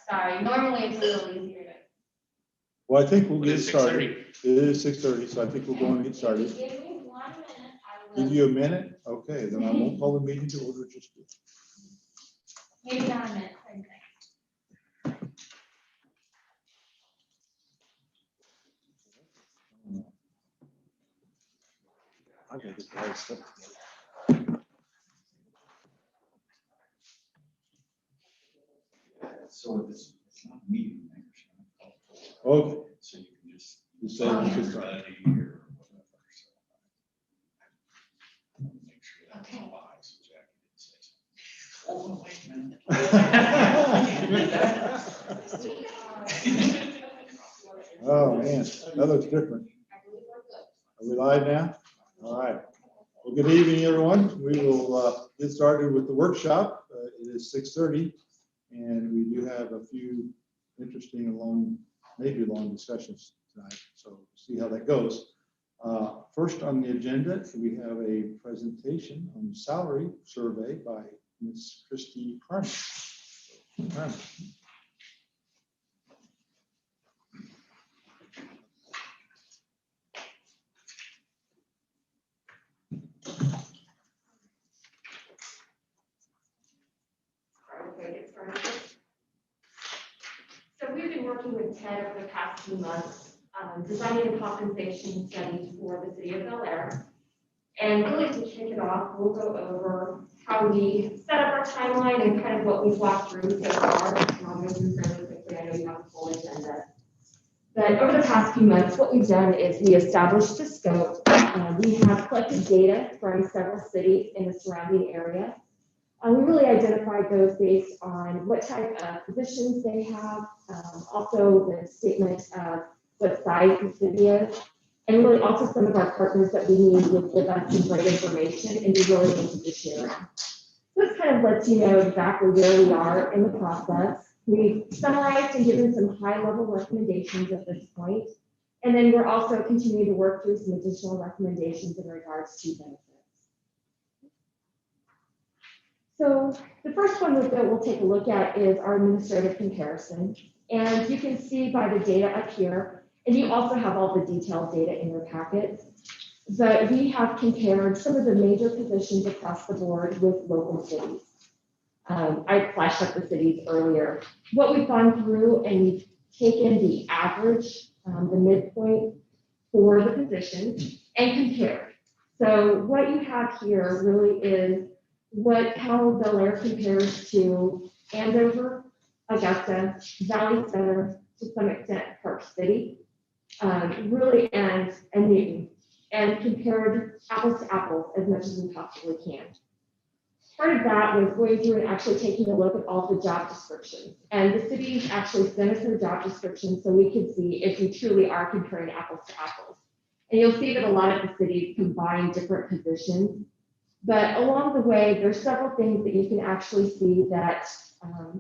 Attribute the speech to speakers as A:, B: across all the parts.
A: Sorry, normally it's a little easier to.
B: Well, I think we'll get
C: It's
B: started.
C: 6:30.
B: It is 6:30, so I think we'll go and get started.
A: Give me 1 minute, I will.
B: Give you a minute? Okay, then I won't call the meeting to order just yet.
A: Maybe not a minute, same thing.
B: I gotta get the right stuff together.
D: So it's not a meeting,
B: Okay.
D: so you can just.
B: Just say it, just-
D: Ready or whatever. So, make sure that's
A: Okay.
D: why, so Jackie didn't say something. Oh, wait a minute.
B: Oh, man, that looks different.
A: I believe we're good.
B: Are we live now? All right. Well, good evening, everyone. We will get started with the workshop. It is 6:30, and we do have a few interesting and long, maybe long discussions tonight. So we'll see how that goes. First on the agenda, we have a presentation on salary survey by Ms. Christy Carmen. Carmen.
E: Okay, get started. So we've been working with Ted over the past few months, designing a compensation study for the city of Bel Aire. And really to kick it off, we'll go over how we set up our timeline and kind of what we've walked through so far. And I'll go through fairly quickly. I know you have a full agenda. But over the past few months, what we've done is we established a scope. We have collected data from several cities in the surrounding area. We really identified those based on what type of positions they have, also the statement of what size the city is, and really also some of our partners that we need would give us some great information and be really able to share. So this kind of lets you know exactly where we are in the process. We've summarized and given some high-level recommendations at this point, and then we're also continuing to work through some additional recommendations in regards to benefits. So the first one that we'll take a look at is our administrative comparison. And you can see by the data up here, and you also have all the detailed data in your packets, but we have compared some of the major positions across the board with local cities. I flashed up the cities earlier. What we've gone through and we've taken the average, the midpoint for the position and compared. So what you have here really is how Bel Aire compares to Andover, Augusta, Valley Center, to some extent Park City, really and Newton, and compared apples to apples as much as we possibly can. Part of that was going through and actually taking a look at all the job descriptions. And the cities actually sent us their job descriptions so we could see if we truly are comparing apples to apples. And you'll see that a lot of the cities combine different positions. But along the way, there's several things that you can actually see that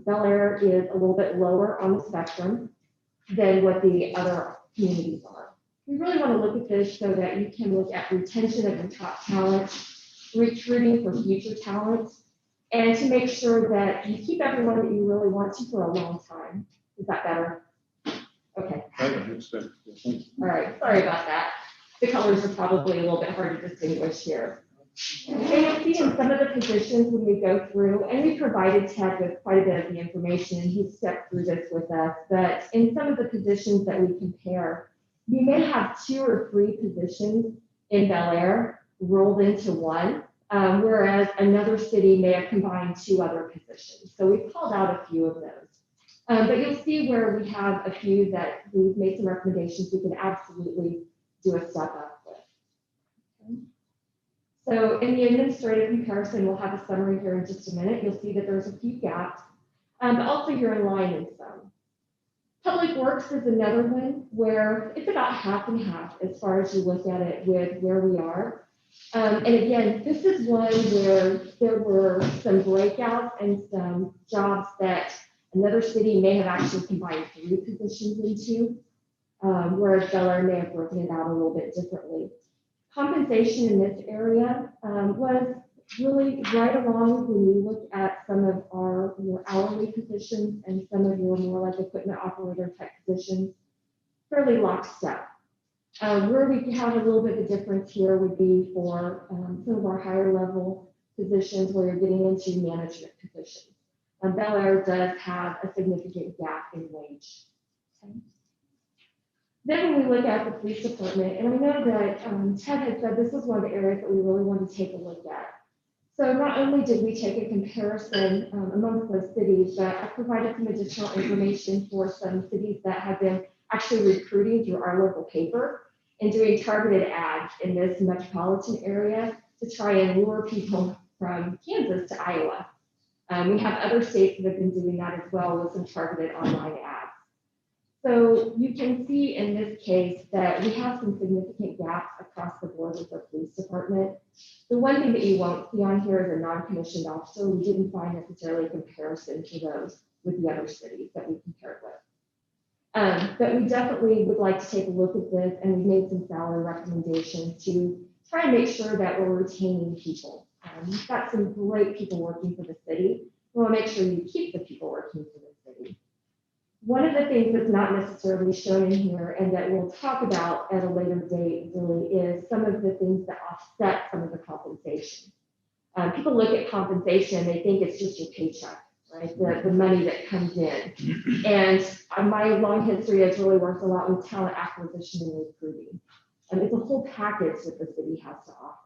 E: Bel Aire is a little bit lower on the spectrum than what the other communities are. We really want to look at this so that you can look at retention of your top talent, recruiting for future talent, and to make sure that you keep everyone that you really want to for a long time. Is that better? Okay. All right, sorry about that. The colors are probably a little bit hard to distinguish here. And you'll see in some of the positions when we go through, and we provided Ted with quite a bit of the information, and he stepped through this with us, but in some of the positions that we compare, we may have 2 or 3 positions in Bel Aire rolled into one, whereas another city may have combined 2 other positions. So we've called out a few of those. But you'll see where we have a few that we've made some recommendations we can absolutely do a step up with. Okay. So in the administrative comparison, we'll have a summary here in just a minute. You'll see that there's a few gaps, but also you're in line in some. Public Works is another one where it's about half and half as far as you look at it with where we are. And again, this is one where there were some breakouts and some jobs that another city may have actually combined 3 positions into, whereas Bel Aire may have broken it out a little bit differently. Compensation in this area was really right along when you look at some of your hourly positions and some of your more like equipment operator type positions, fairly lockstep. Where we have a little bit of a difference here would be for some of our higher level positions where you're getting into management positions. Bel Aire does have a significant gap in wage. Okay. Then when we look at the police department, and I know that Ted had said this was one of the areas that we really wanted to take a look at. So not only did we take a comparison amongst those cities, but I provided some additional information for some cities that have been actually recruiting through our local paper and doing targeted ads in this metropolitan area to try and lure people from Kansas to Iowa. We have other states that have been doing that as well with some targeted online ads. So you can see in this case that we have some significant gaps across the board with the police department. The one thing that you won't see on here is a non-commissioned officer. We didn't find necessarily a comparison to those with the other cities that we compared with. But we definitely would like to take a look at this, and we made some salary recommendations to try and make sure that we're retaining people. You've got some great people working for the city. We want to make sure you keep the people working for the city. One of the things that's not necessarily shown in here and that we'll talk about at a later date really is some of the things that offset some of the compensation. People look at compensation, they think it's just your paycheck, right? The money that comes in. And my long history has really worked a lot with talent acquisition and recruiting. It's a whole package that the city has to offer.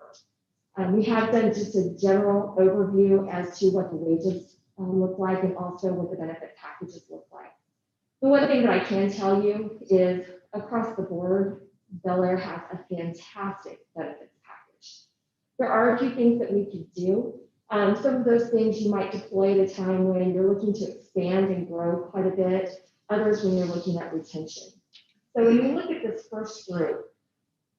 E: We have done just a general overview as to what the wages look like and also what the benefit packages look like. The one thing that I can tell you is across the board, Bel Aire has a fantastic benefits package. There are a few things that we could do. Some of those things you might deploy at a time when you're looking to expand and grow quite a bit, others when you're looking at retention. So when you look at this first group,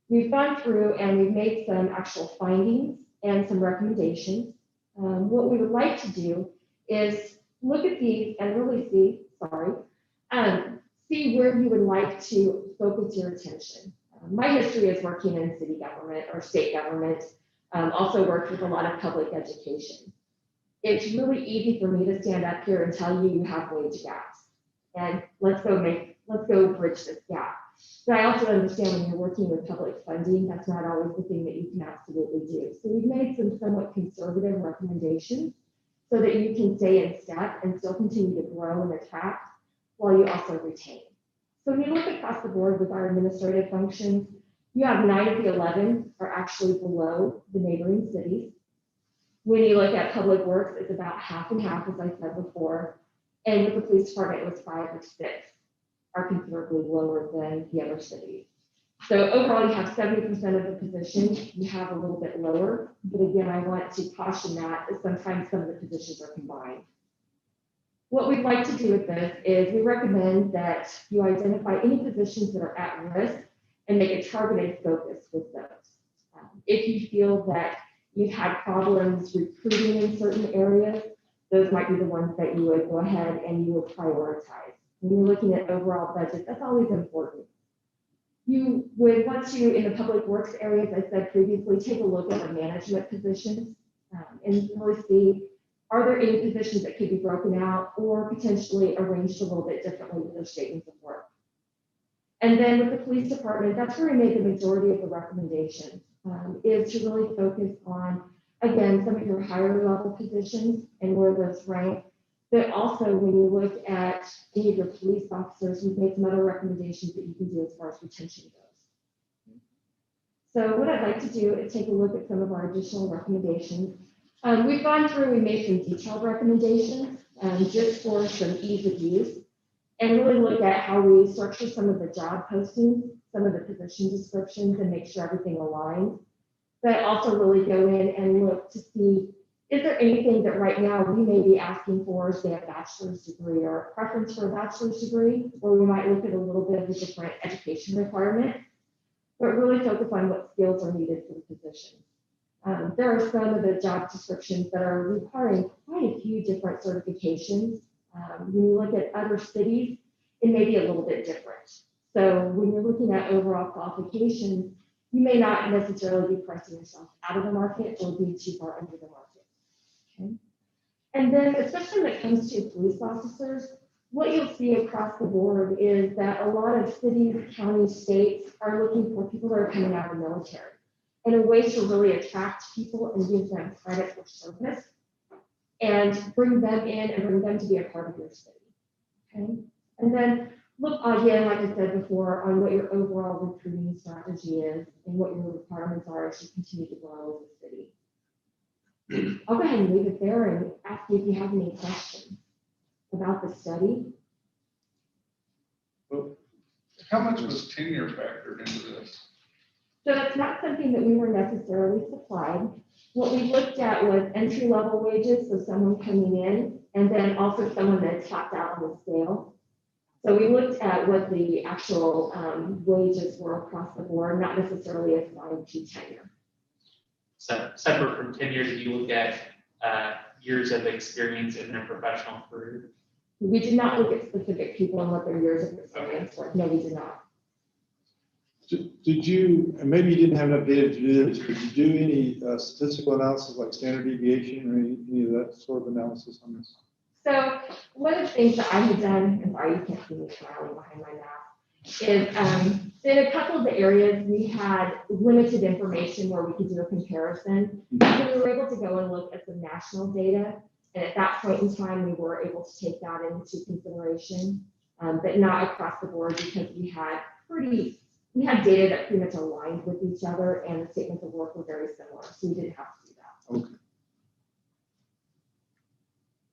E: we've gone through and we've made some actual findings and some recommendations. What we would like to do is look at these and really see where you would like to focus your attention. My history is working in city government or state government, also worked with a lot of public education. It's really easy for me to stand up here and tell you you have wage gaps, and let's go bridge this gap. But I also understand when you're working with public funding, that's not always the thing that you can absolutely do. So we've made some somewhat conservative recommendations so that you can stay in step and still continue to grow and attract while you also retain. So when you look across the board with our administrative functions, you have 9 of the 11 are actually below the neighboring cities. When you look at public works, it's about half and half, as I said before. And with the police department, it was 5 or 6 are considerably lower than the other cities. So overall, you have 70% of the positions, you have a little bit lower. But again, I want to caution that sometimes some of the positions are combined. What we'd like to do with this is we recommend that you identify any positions that are at risk and make a targeted focus with those. If you feel that you've had problems recruiting in certain areas, those might be the ones that you would go ahead and you would prioritize. When you're looking at overall budget, that's always important. You would want to, in the public works areas, I said previously, take a look at the management positions and really see, are there any positions that could be broken out or potentially arranged a little bit differently with their statements of work? And then with the police department, that's where we made the majority of the recommendations, is to really focus on, again, some of your higher level positions and where those rank. But also when you look at any of your police officers, we've made some other recommendations that you can do as far as retention goes. So what I'd like to do is take a look at some of our additional recommendations. We've gone through, we made some detailed recommendations just for some ease of use and really look at how we structure some of the job postings, some of the position descriptions and make sure everything aligns. But also really go in and look to see, is there anything that right now we may be asking for, say a bachelor's degree or a preference for a bachelor's degree, or we might look at a little bit of a different education requirement, but really focus on what skills are needed for the position. There are some of the job descriptions that are requiring quite a few different certifications. When you look at other cities, it may be a little bit different. So when you're looking at overall qualifications, you may not necessarily be pricing yourself out of the market or be too far under the market. Okay? And then, especially when it comes to police officers, what you'll see across the board is that a lot of cities, counties, states are looking for people that are coming out of the military and a way to really attract people and give them credit for service and bring them in and bring them to be a part of your city. Okay? And then look again, like I said before, on what your overall recruiting strategy is and what your requirements are as you continue to grow the city. I'll go ahead and leave it there and ask you if you have any questions about the study.
D: How much was tenure factored into this?
E: So it's not something that we were necessarily supplied. What we looked at was entry-level wages, so someone coming in, and then also someone that topped out on the scale. So we looked at what the actual wages were across the board, not necessarily assigned to tenure.
C: So separate from tenure, did you look at years of experience in their professional career?
E: We did not look at specific people and what their years of experience were. No, we did not.
B: Did you, and maybe you didn't have enough data to do this, did you do any statistical analysis like standard deviation or any of that sort of analysis on this?
E: So one of the things that I had done, and sorry, you can't see me smiling behind my mask, is in a couple of the areas we had limited information where we could do a comparison. So we were able to go and look at some national data. And at that point in time, we were able to take that into consideration, but not across the board because we had data that pretty much aligned with each other and the statements of work were very similar. So we didn't have to do that.
B: Okay.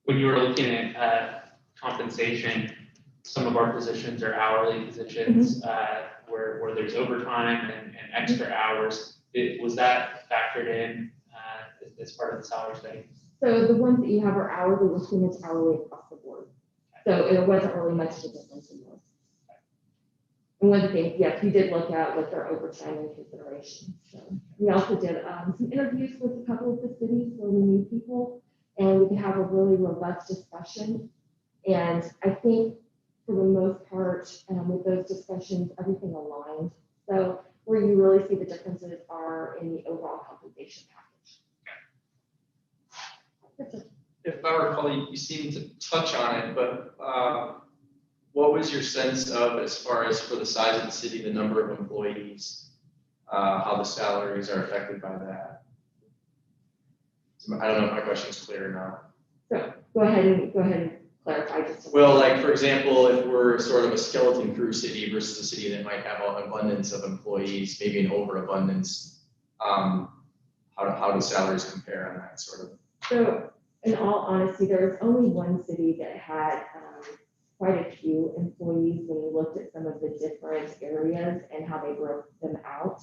C: When you were looking at compensation, some of our positions are hourly positions where there's overtime and extra hours. Was that factored in as part of the salary study?
E: So the ones that you have are hourly, were pretty much hourly across the board. So it wasn't really much of a difference in those. And one of the things, yes, we did look at with their overtime in consideration. So we also did some interviews with a couple of the cities where we knew people, and we could have a really robust discussion. And I think for the most part, with those discussions, everything aligned. So where you really see the differences are in the overall compensation package.
F: If I recall, you seemed to touch on it, but what was your sense of, as far as for the size of the city, the number of employees, how the salaries are affected by that? So I don't know if my question's clear or not.
E: So go ahead and clarify just.
F: Well, like for example, if we're sort of a skeleton crew city versus a city that might have an abundance of employees, maybe an overabundance, how do salaries compare on that sort of?
E: So in all honesty, there's only one city that had quite a few employees when you looked at some of the different areas and how they broke them out.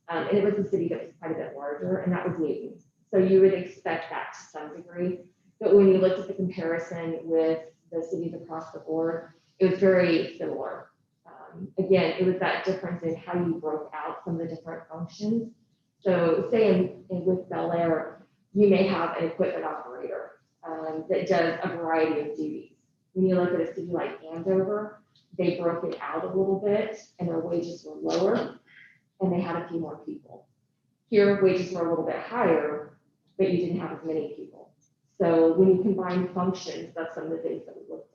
E: And it was a city that was quite a bit larger, and that was Newton. So you would expect that to some degree. But when you looked at the comparison with the cities across the board, it was very similar. Again, it was that difference in how you broke out some of the different functions. So say with Bel Aire, you may have an equipment operator that does a variety of duties. When you look at a city like Andover, they broke it out a little bit and their wages were lower and they had a few more people. Here, wages were a little bit higher, but you didn't have as many people. So when you combine functions, that's some of the things that we looked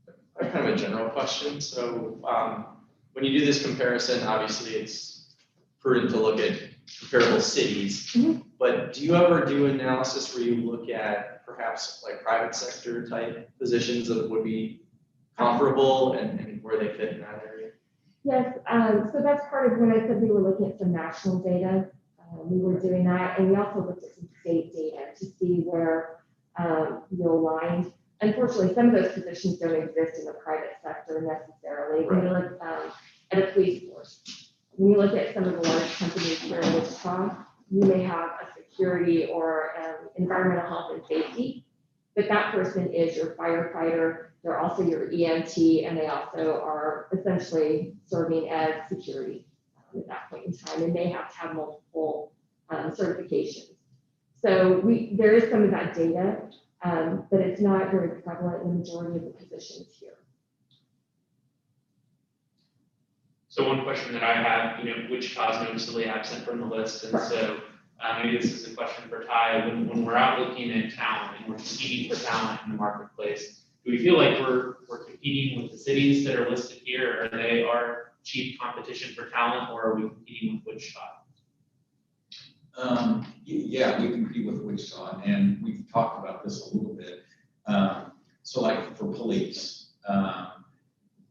E: at.
F: I have kind of a general question. So when you do this comparison, obviously it's prudent to look at comparable cities, but do you ever do analysis where you look at perhaps like private sector type positions that would be comparable and where they fit in that area?
E: Yes, so that's part of when I said we were looking at some national data. We were doing that, and we also looked at some state data to see where you're aligned. Unfortunately, some of those positions don't exist in the private sector necessarily. When you look at a police force, when you look at some of the large companies here in Wichita, you may have a security or environmental health and safety, but that person is your firefighter. They're also your EMT, and they also are essentially serving as security at that point in time, and they have to have multiple certifications. So there is some of that data, but it's not very prevalent in the majority of the positions here.
C: So one question that I have, Wichita is noticeably absent from the list, and so maybe this is a question for Ty. When we're out looking at talent and we're competing for talent in the marketplace, do we feel like we're competing with the cities that are listed here? Are they our chief competition for talent, or are we competing with Wichita?
D: Yeah, we compete with Wichita, and we've talked about this a little bit. So like for police,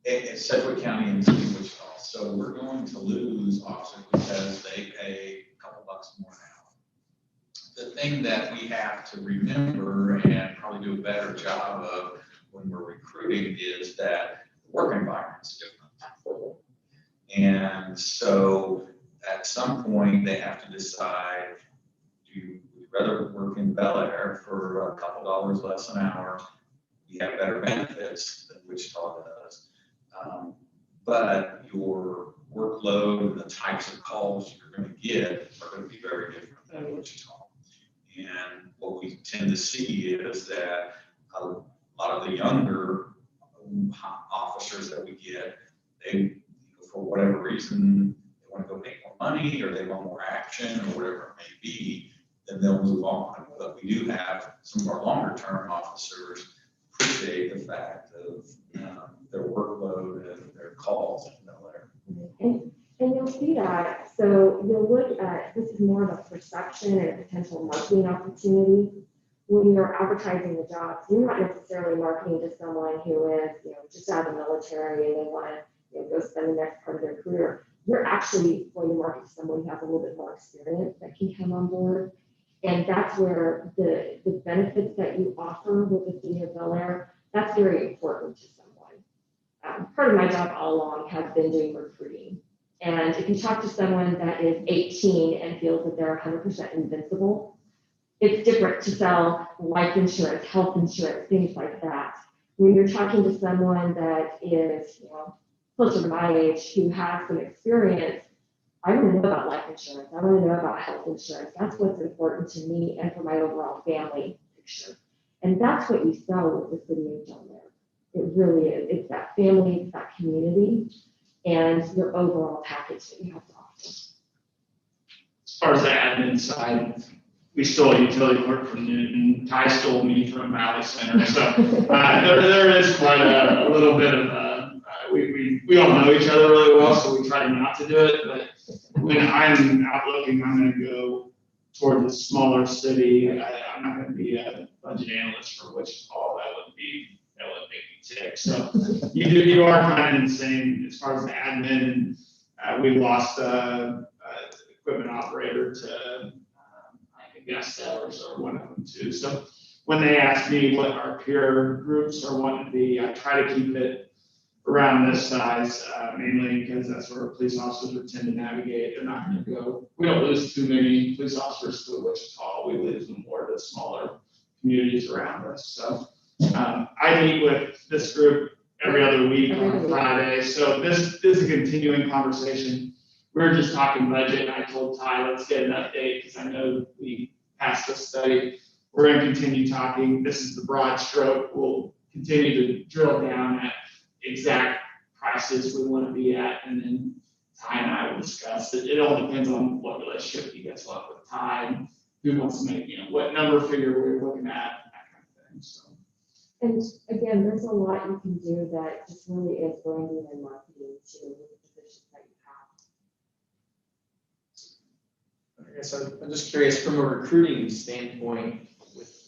D: it's Sedgwick County and City of Wichita. So we're going to lose officers because they pay a couple bucks more an hour. The thing that we have to remember and probably do a better job of when we're recruiting is that the work environment is different. And so at some point they have to decide, do you rather work in Bel Aire for a couple dollars less an hour? You have better benefits than Wichita does. But your workload and the types of calls you're going to get are going to be very different than Wichita. And what we tend to see is that a lot of the younger officers that we get, they, for whatever reason, they want to go make more money or they want more action or whatever it may be, then they'll move on. But we do have some of our longer term officers appreciate the fact of their workload and their calls in Bel Aire.
E: And you'll see that. So you'll look at, this is more of a perception and a potential marketing opportunity. When you're advertising the jobs, you're not necessarily marketing to someone who is, just out of the military and they want to go spend the next part of their career. You're actually going to market to someone who has a little bit more experience that can come on board. And that's where the benefits that you offer with the City of Bel Aire, that's very important to someone. Part of my job all along has been doing recruiting. And if you talk to someone that is 18 and feels that they're 100% invincible, it's different to sell life insurance, health insurance, things like that. When you're talking to someone that is, closer to my age, who has some experience, I want to know about life insurance. I want to know about health insurance. That's what's important to me and for my overall family picture. And that's what you sell with the City of Bel Aire. It really is. It's that family, it's that community, and your overall package that you have to offer.
G: As far as the admin side, we stole utility clerk from Newton. Ty stole me from Valley Center. So there is quite a little bit of, we all know each other really well, so we try not to do it. But when I'm out looking, I'm going to go toward the smaller city. I'm not going to be a budget analyst for Wichita. That would make me tick. So you are kind of insane as far as the admin. We lost equipment operator to guest hours or one of them too. So when they ask me what our peer groups are wanting to be, I try to keep it around this size, mainly because that's where police officers would tend to navigate. They're not going to go. We don't lose too many police officers to Wichita. We lose them more to smaller communities around us. So I meet with this group every other week on Friday. So this is a continuing conversation. We were just talking budget, and I told Ty, let's get an update because I know we passed this study. We're going to continue talking. This is the broad stroke. We'll continue to drill down at exact prices we want to be at, and then Ty and I will discuss it. It all depends on what relationship you guys want with Ty and who wants to make, what number figure we're looking at, that kind of thing. So.
E: And again, there's a lot you can do that just really is branding and marketing to the positions that you have.
F: I guess I'm just curious from a recruiting standpoint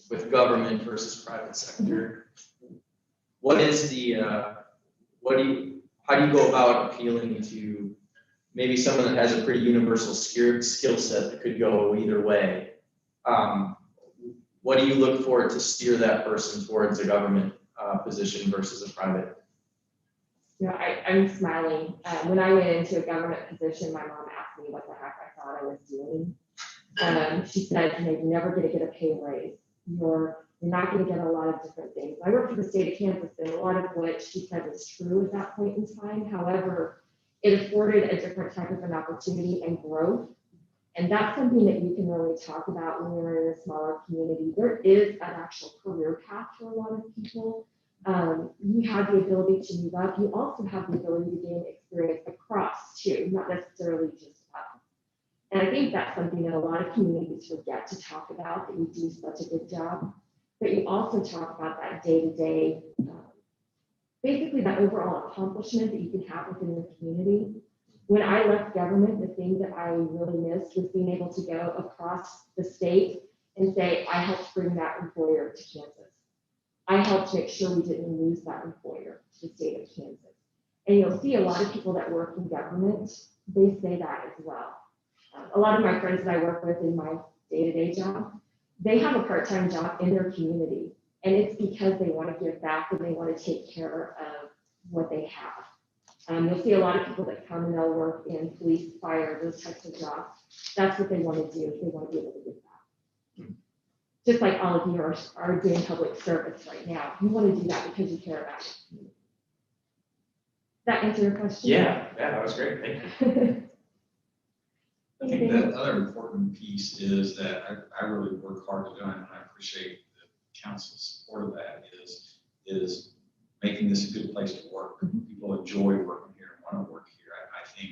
F: with government versus private sector, what is the, how do you go about appealing to maybe someone that has a pretty universal skill set that could go either way? What do you look for to steer that person towards a government position versus a private?
E: I'm smiling. When I went into a government position, my mom asked me what the heck I thought I was doing. She said, you're never going to get a pay raise. You're not going to get a lot of different things. I worked for the state of Kansas, and a lot of what she said was true at that point in time. However, it afforded a different type of an opportunity and growth. And that's something that you can really talk about when you're in a smaller community. There is an actual career path for a lot of people, you have the ability to move up. You also have the ability to gain experience across too, not necessarily just up. And I think that's something that a lot of communities forget to talk about, that we do such a good job. But you also talk about that day-to-day, basically that overall accomplishment that you can have within your community. When I left government, the thing that I really missed was being able to go across the state and say, I helped bring that employer to Kansas. I helped make sure we didn't lose that employer to the state of Kansas. And you'll see a lot of people that work in government, they say that as well. A lot of my friends that I work with in my day-to-day job, they have a part-time job in their community. And it's because they want to give back and they want to take care of what they have. You'll see a lot of people that come and they'll work in police, fire, those types of jobs. That's what they want to do. They want to be able to give back. Just like all of you are doing public service right now. You want to do that because you care about it. That answer your question?
F: Yeah, that was great, thank you.
D: I think that other important piece is that I really work hard to do, and I appreciate the council's support of that, is making this a good place to work. People enjoy working here and want to work here. I think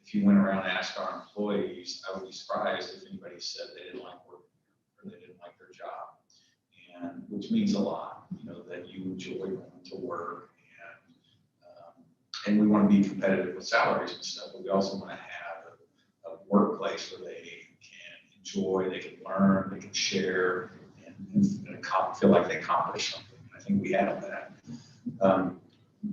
D: if you went around and asked our employees, I would be surprised if anybody said they didn't like working here or they didn't like their job. And which means a lot, that you enjoy going to work, and we want to be competitive with salaries and stuff, but we also want to have a workplace where they can enjoy, they can learn, they can share, and feel like they accomplished something. I think we have that.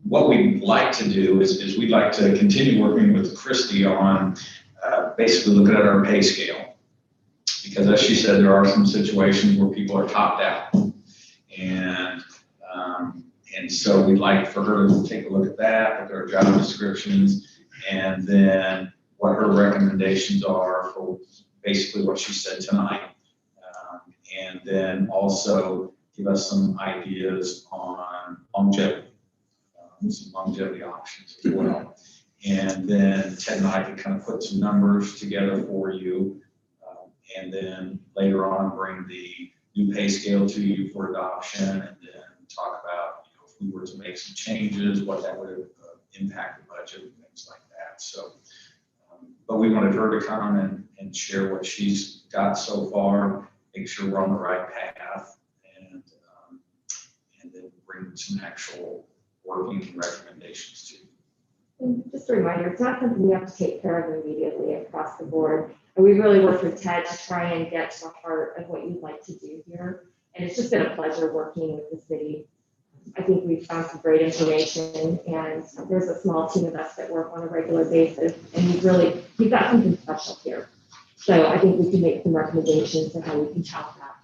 D: What we'd like to do is we'd like to continue working with Christy on basically looking at our pay scale. Because as she said, there are some situations where people are topped out. And so we'd like for her to take a look at that, at our job descriptions, and then what her recommendations are for basically what she said tonight. And then also give us some ideas on longevity, some longevity options as well. And then Ted and I can kind of put some numbers together for you. And then later on, bring the new pay scale to you for adoption, and then talk about, if we were to make some changes, what that would impact the budget and things like that. So, but we wanted her to come and share what she's got so far, make sure we're on the right path, and then bring some actual working recommendations to you.
E: And just a reminder, it's not something we have to take care of immediately across the board. And we really worked with Ted to try and get to the heart of what you'd like to do here. And it's just been a pleasure working with the city. I think we've found some great information, and there's a small team of us that work on a regular basis, and we've got something special here. So I think we can make some recommendations on how we can help that.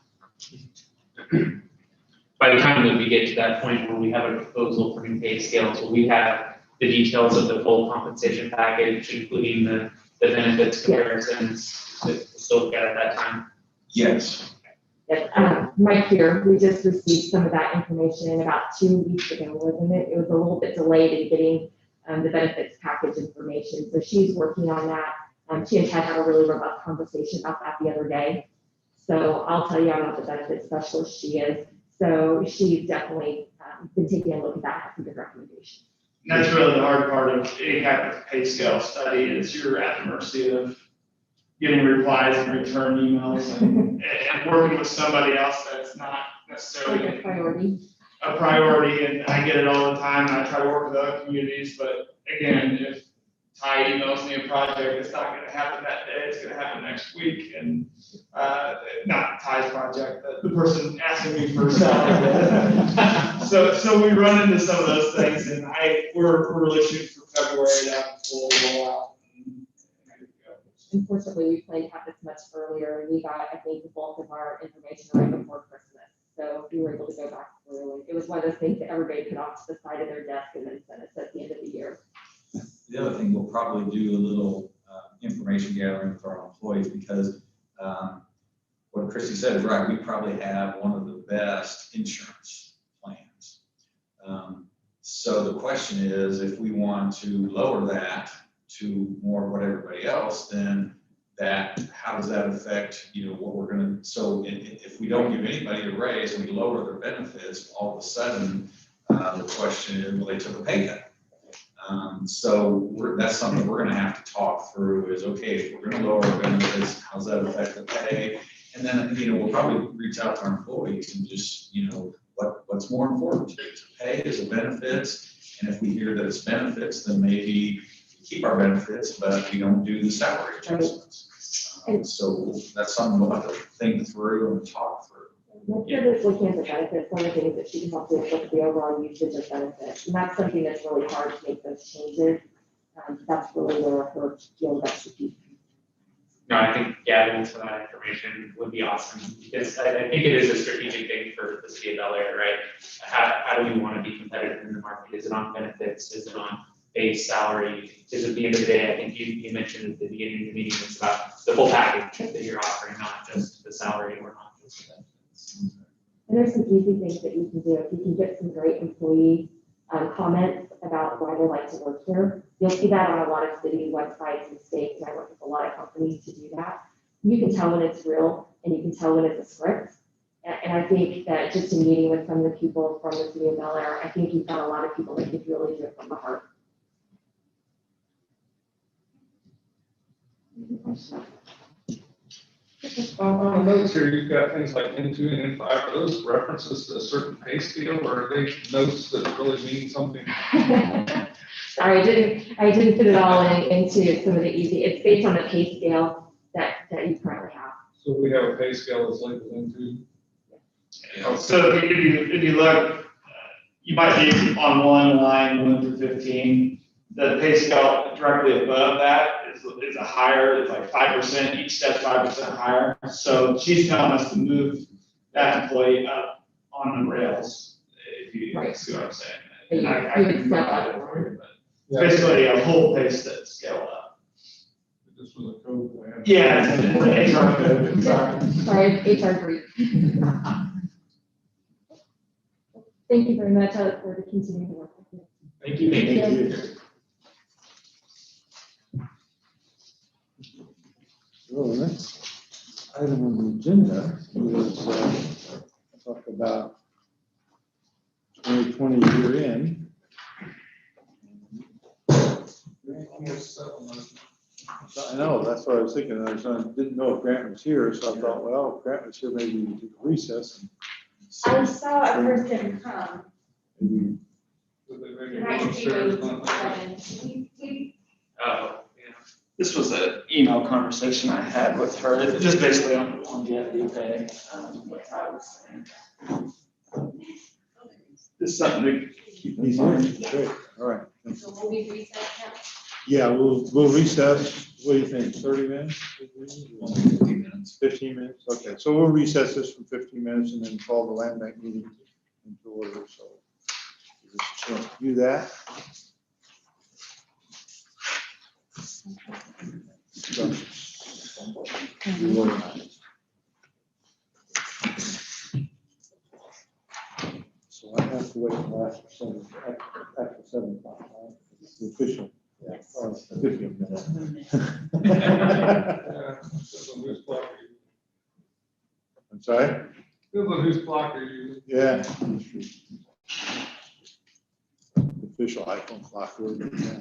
C: By the time that we get to that point where we have a proposal for new pay scales, will we have the details of the full compensation package, including the benefits comparisons that we'll still get at that time?
D: Yes.
E: Yes, Mike here, we just received some of that information about 2 weeks ago, wasn't it? It was a little bit delayed in getting the benefits package information. So she's working on that. She and Ted had a really robust conversation about that the other day. So I'll tell you, I'm not the benefits specialist, she is. So she's definitely been taking a look at that, has some good recommendations.
G: And that's really the hard part of any type of pay scale study, is you're at the mercy of getting replies and return emails and working with somebody else that's not necessarily
E: Like a priority.
G: a priority. And I get it all the time, and I try to work with other communities, but again, if Ty emails me a project, it's not gonna happen that day, it's gonna happen next week. And not Ty's project, the person asking me for salary. So we run into some of those things, and we're really shooting for February to have a full rollout.
E: Unfortunately, we planned to have this much earlier, and we got, I think, the bulk of our information right before Christmas. So we were able to go back through. It was one of those things that everybody put off to the side of their desk and then sent us at the end of the year.
D: The other thing, we'll probably do a little information gathering with our employees, because what Christy said is right. We probably have one of the best insurance plans. So the question is, if we want to lower that to more of what everybody else, then how does that affect, what we're gonna, so if we don't give anybody a raise and we lower their benefits, all of a sudden, The question is, well, they took a pay cut. So that's something we're gonna have to talk through is, okay, if we're gonna lower our benefits, how's that affect the pay? And then, we'll probably reach out to our employees and just, what's more important to you, is it pay, is it benefits? And if we hear that it's benefits, then maybe we keep our benefits, but we don't do the salary adjustments. So that's something we'll have to think through and talk through.
E: Let's say there's looking at the benefits, one of the things that she can help with is the overall usage of benefits. And that's something that's really hard to make those changes. That's really where her field of expertise.
C: No, I think gathering some of that information would be awesome, because I think it is a strategic thing for the city of Bel Air, right? How do we want to be competitive in the market? Is it on benefits? Is it on base salary? Because at the end of the day, I think you mentioned at the beginning of the meeting, it's about the whole package that you're offering, not just the salary or not just the benefits.
E: And there's some easy things that you can do. If you can get some great employee comments about why they like to work here. You'll see that on a lot of city websites and states, and I work with a lot of companies to do that. You can tell when it's real, and you can tell when it's a script. And I think that just in meeting with some of the people from the city of Bel Air, I think you've got a lot of people that could really do it from the heart.
H: On the notes here, you've got things like N2 and N5. Are those references to a certain pay scale, or are they notes that really mean something?
E: Sorry, I didn't put it all into some of the easy. It's based on the pay scale that you currently have.
H: So we have a pay scale that's labeled N2.
G: So if you look, you might be on one line, 1 through 15. The pay scale directly above that is a higher, it's like 5%, each step 5% higher. So she's telling us to move that employee up on the rails, if you
E: Right.
G: see what I'm saying.
E: But
G: And I
E: you
G: can
E: would step
G: provide
E: up.
G: it for you, but basically a whole pay scale up.
H: This was a code plan.
G: Yeah, it's HR code, sorry.
E: Sorry, HR group. Thank you very much. I look forward to continuing to work with you.
G: Thank you.
B: Thank you. So the next item on the agenda is talk about 2020 year end. I know, that's what I was thinking. I didn't know if Grant was here, so I thought, well, if Grant was here, maybe we could recess.
A: I saw a person come.
B: Maybe
H: Did they make
A: It
H: it
A: might be
H: downstairs?
C: Oh, yeah.
G: This was an email conversation I had with her, just basically on longevity pay. What I was saying. Just something to keep in
B: he's here.
G: mind.
B: Great, all right.
A: So we'll be reset now.
B: Yeah, we'll recess. What do you think, 30 minutes?
D: Only 15 minutes.
B: 15 minutes, okay. So we'll recess this for 15 minutes and then call the land bank meeting into order, so. Just want to do that. Be organized. So I have to wait until after 7 o'clock, right? It's the official. Yeah, or it's the 50th minute.
H: Yeah, depends on whose clock are you-
B: I'm sorry?
H: depends on whose clock are you?
B: Yeah. Official iPhone clock. Really, yeah.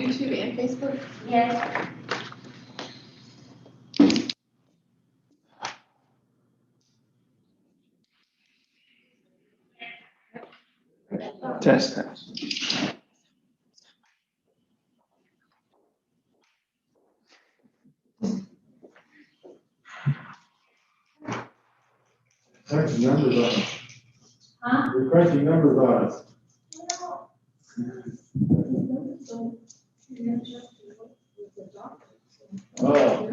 I: YouTube and Facebook?
A: Yes.
H: Test.
B: Crunching numbers on us.
A: Huh?
B: We're crunching numbers on us. Oh,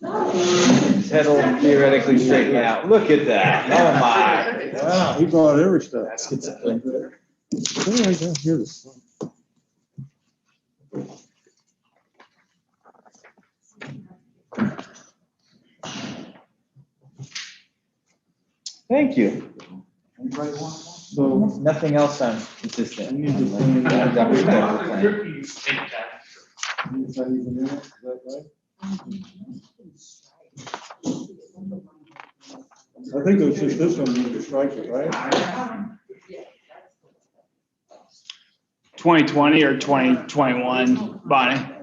J: That'll theoretically straighten out. Look at that. Oh my.
B: wow, he brought every stuff.
J: That's schizophrenic.
B: I don't hear this.
J: Thank you.
B: So
J: Nothing else on consistent.
B: we need to plan that.
J: That was the plan.
C: Take that.
B: Is that even in it? Is that right? I think it was just this one, you just strike it, right?
K: 2020 or 2021, Bonnie?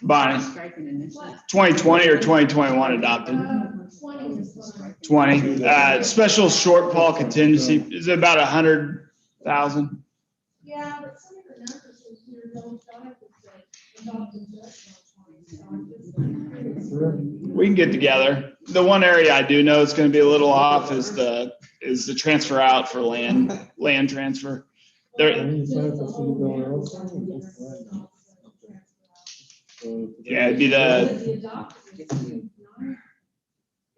K: Bonnie, 2020 or 2021 adopted? 20. Special shortfall contingency is about 100,000.
A: Yeah, but some of the numbers is here don't jive with the.
K: We can get together. The one area I do know is going to be a little off is the transfer out for land transfer. There, yeah, it'd be the,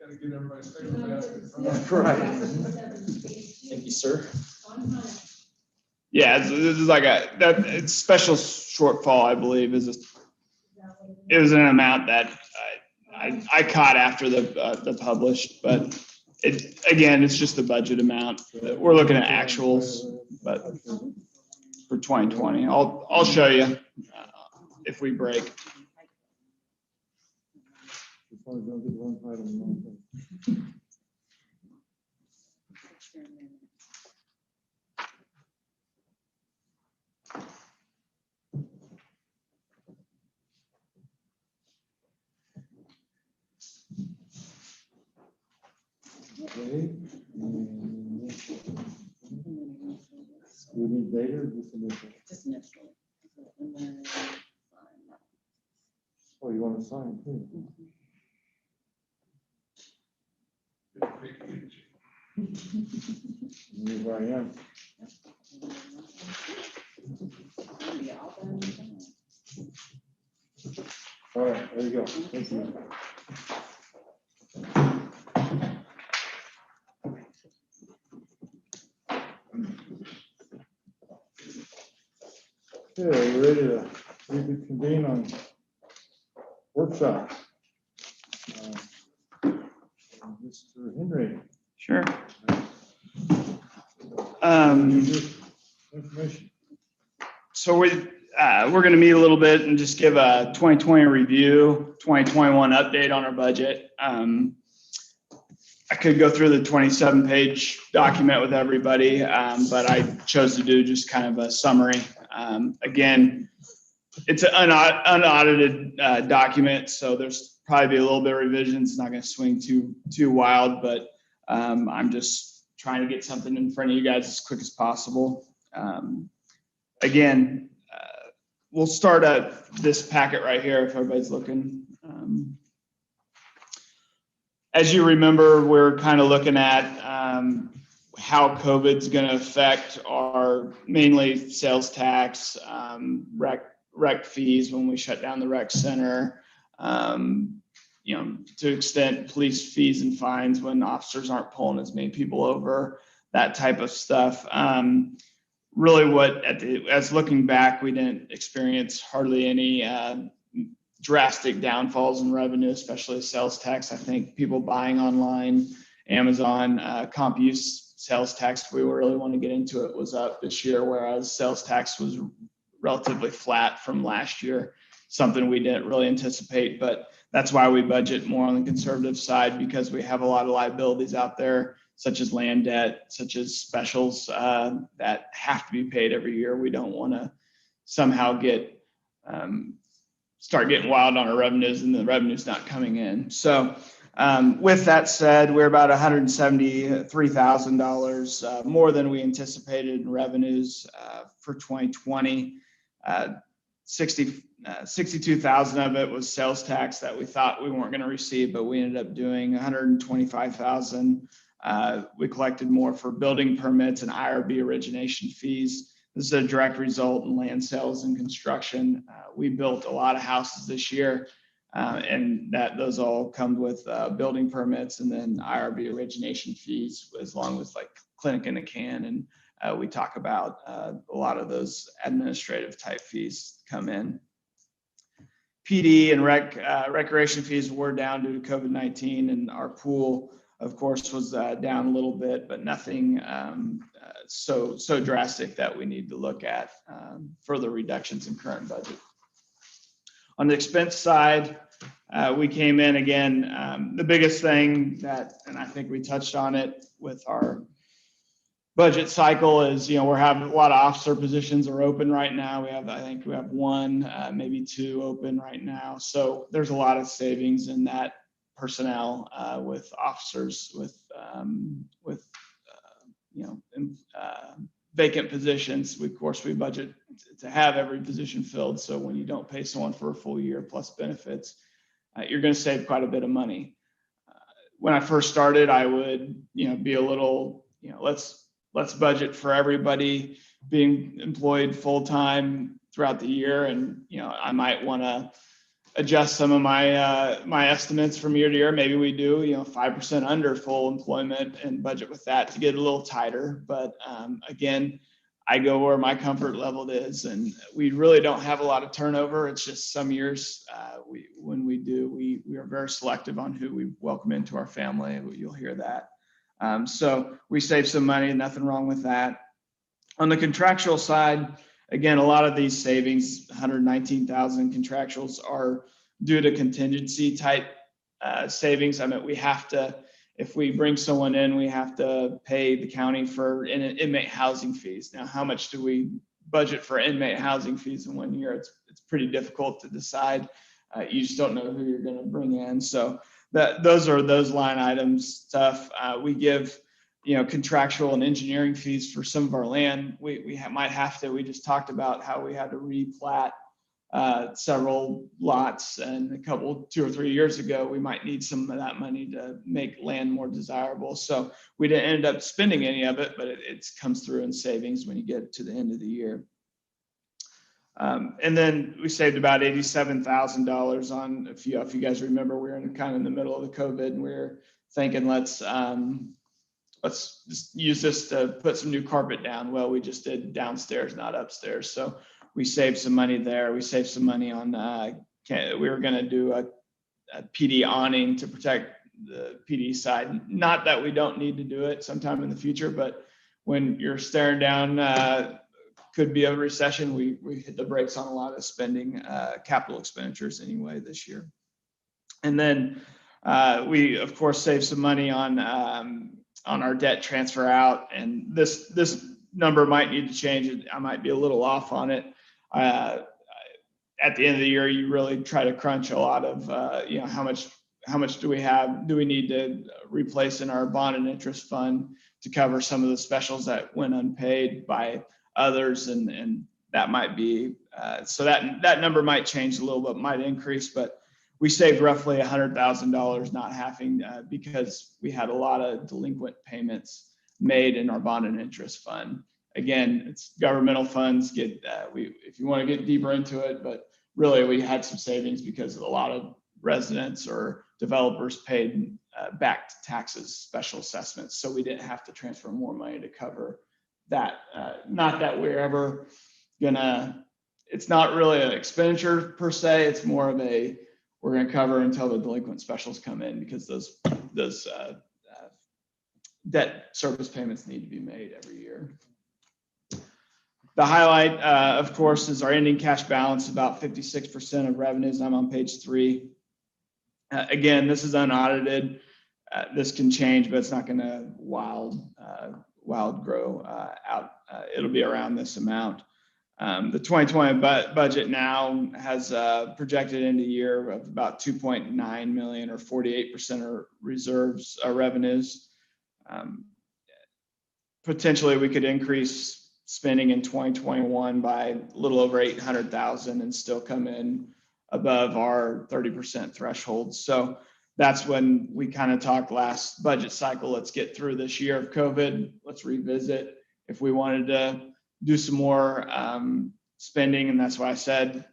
H: Gotta get everybody's favorite basket.
J: Right. Thank you, sir.
K: yeah, it's like it's special shortfall, I believe, it was an amount that I caught after the published, but it's just the budget amount. We're looking at actuals, but for 2020, I'll show you if we break.
B: Okay. We need data or just initial?
I: Just initial. And then
B: Oh, you want to sign too? Here I am. All right, there you go. Thank you. Okay, we're ready to reconvene on workshop. Mr. Henry.
K: Sure.
B: Information.
K: So we're going to meet a little bit and just give a 2020 review, 2021 update on our budget. I could go through the 27-page document with everybody, but I chose to do just kind of a summary. Again, it's an unaudited document, so there's probably be a little bit of revisions. It's not going to swing too wild, but I'm just trying to get something in front of you guys as quick as possible. Again, we'll start at this packet right here if everybody's looking. As you remember, we're kind of looking at how COVID's going to affect our mainly sales tax, rec fees when we shut down the rec center, to extent police fees and fines when officers aren't pulling as many people over, that type of stuff. Really as looking back, we didn't experience hardly any drastic downfalls in revenue, especially sales tax. I think people buying online, Amazon, comp use sales tax, if we really want to get into it, was up this year, whereas sales tax was relatively flat from last year, something we didn't really anticipate. But that's why we budget more on the conservative side, because we have a lot of liabilities out there, such as land debt, such as specials that have to be paid every year. We don't want to somehow start getting wild on our revenues and the revenue's not coming in. So with that said, we're about $173,000 more than we anticipated in revenues for 2020. 62,000 of it was sales tax that we thought we weren't going to receive, but we ended up doing 125,000. We collected more for building permits and IRB origination fees. This is a direct result in land sales and construction. We built a lot of houses this year, and those all come with building permits and then IRB origination fees, as long as like clinic in a can. And we talk about a lot of those administrative type fees come in. PD and recreation fees were down due to COVID-19, and our pool, of course, was down a little bit, but nothing so drastic that we need to look at further reductions in current budget. On the expense side, we came in again. The biggest thing and I think we touched on it with our budget cycle, is we're having a lot of officer positions are open right now. I think we have one, maybe two open right now. So there's a lot of savings in that personnel with officers with vacant positions. Of course, we budget to have every position filled. So when you don't pay someone for a full year plus benefits, you're going to save quite a bit of money. When I first started, I would be a little let's budget for everybody being employed full time throughout the year, and I might want to adjust some of my estimates from year to year. Maybe we do 5% under full employment and budget with that to get a little tighter. But again, I go where my comfort level is, and we really don't have a lot of turnover. It's just some years when we do, we are very selective on who we welcome into our family. You'll hear that. So we save some money, nothing wrong with that. On the contractual side, again, a lot of these savings, 119,000 contractuals, are due to contingency type savings. I mean, we have to, if we bring someone in, we have to pay the county for inmate housing fees. Now, how much do we budget for inmate housing fees in 1 year? It's pretty difficult to decide. You just don't know who you're going to bring in. So those are those line items stuff. We give contractual and engineering fees for some of our land. We might have to. We just talked about how we had to replat several lots, and 2 or 3 years ago, we might need some of that money to make land more desirable. So we didn't end up spending any of it, but it comes through in savings when you get to the end of the year. And then we saved about $87,000 on, if you guys remember, we were kind of in the middle of the COVID, and we were thinking, let's just use this to put some new carpet down. Well, we just did downstairs, not upstairs. So we saved some money there. We saved some money on, we were going to do a PD awning to protect the PD side. Not that we don't need to do it sometime in the future, but when you're staring down, could be a recession, we hit the brakes on a lot of spending, capital expenditures anyway this year. And then we, of course, saved some money on our debt transfer out, and this number might need to change. I might be a little off on it. At the end of the year, you really try to crunch a lot of how much do we have? Do we need to replace in our bond and interest fund to cover some of the specials that went unpaid by others, and that might be so that number might change a little bit, might increase, but we saved roughly $100,000 not having because we had a lot of delinquent payments made in our bond and interest fund. Again, it's governmental funds. If you want to get deeper into it, but really we had some savings because a lot of residents or developers paid back to taxes, special assessments, so we didn't have to transfer more money to cover that. Not that we're ever gonna. It's not really an expenditure per se. It's more of we're going to cover until the delinquent specials come in, because those debt service payments need to be made every year. The highlight, of course, is our ending cash balance, about 56% of revenues. I'm on page 3. Again, this is unaudited. This can change, but it's not going to wild grow out. It'll be around this amount. The 2020 budget now has projected end of year of about 2.9 million or 48% of reserves, revenues. Potentially, we could increase spending in 2021 by a little over 800,000 and still come in above our 30% threshold. So that's when we kind of talked last budget cycle. Let's get through this year of COVID. Let's revisit if we wanted to do some more spending. And that's why I said,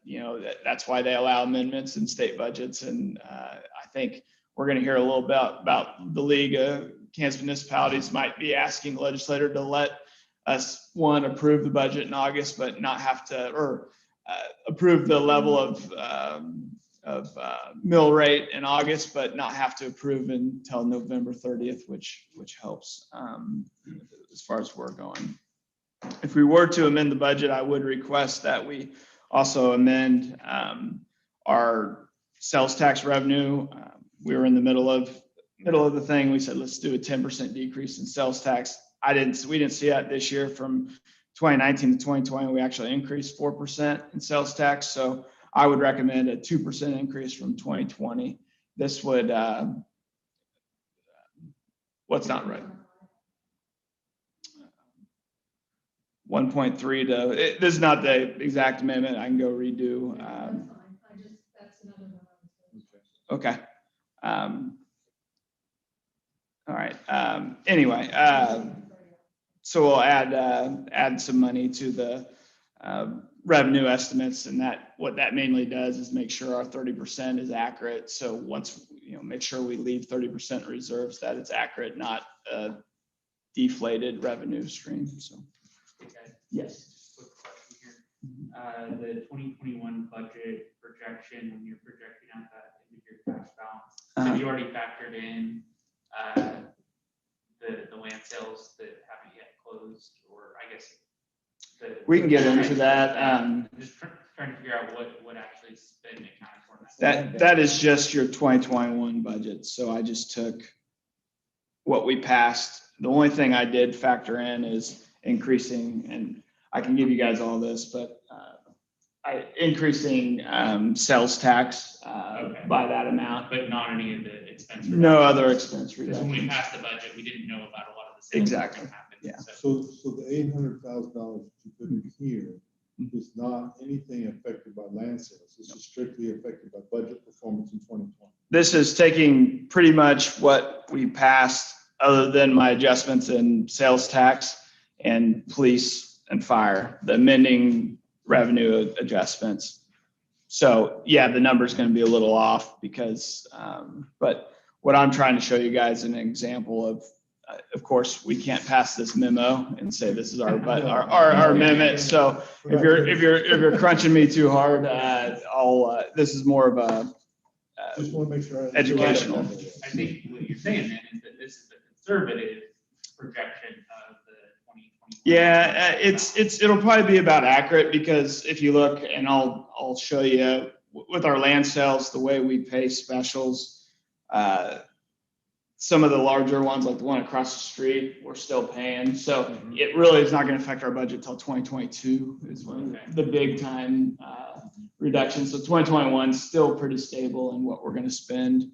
K: that's why they allow amendments in state budgets. And I think we're going to hear a little bit about the League of Kansas Municipalities might be asking the legislator to let us, one, approve the budget in August, but not have to, or approve the level of mill rate in August, but not have to approve until November 30th, which helps as far as we're going. If we were to amend the budget, I would request that we also amend our sales tax revenue. We were in the middle of the thing. We said, let's do a 10% decrease in sales tax. We didn't see that this year. From 2019 to 2020, we actually increased 4% in sales tax. So I would recommend a 2% increase from 2020. This would, what's not right? 1.3 to, this is not the exact amendment. I can go redo.
A: That's fine. That's another one.
K: Okay. All right. Anyway, so we'll add some money to the revenue estimates, and what that mainly does is make sure our 30% is accurate. So once, make sure we leave 30% reserves, that it's accurate, not a deflated revenue stream. So.
C: Okay.
K: Yes.
C: Just a quick question here. The 2021 budget projection, when you're projecting out that end of year cash balance, have you already factored in the land sales that haven't yet closed, or I guess
K: we can get into that.
C: I'm just trying to figure out what actually is been accounted for.
K: That is just your 2021 budget. So I just took what we passed. The only thing I did factor in is increasing, and I can give you guys all this, but increasing sales tax by that amount.
C: But not any of the expense.
K: No other expense
C: Because when we
K: reductions.
C: passed the budget, we didn't know about a lot of the sales.
K: Exactly.
C: that happened.
K: Yeah.
B: So the $800,000 that you put in here is not anything affected by land sales. This is strictly affected by budget performance in 2020.
K: This is taking pretty much what we passed, other than my adjustments in sales tax and police and fire, the amending revenue adjustments. So yeah, the number is going to be a little off because, but what I'm trying to show you guys an example of course, we can't pass this memo and say this is our amendment. So if you're crunching me too hard, this is more of a
B: Just want to make sure.
K: educational.
C: I think what you're saying then is that this is the conservative projection of the 2020.
K: Yeah, it'll probably be about accurate, because if you look, and I'll show you with our land sales, the way we pay specials, some of the larger ones, like the one across the street, we're still paying. So it really is not going to affect our budget till 2022 is when the big time reduction. So 2021 is still pretty stable in what we're going to spend,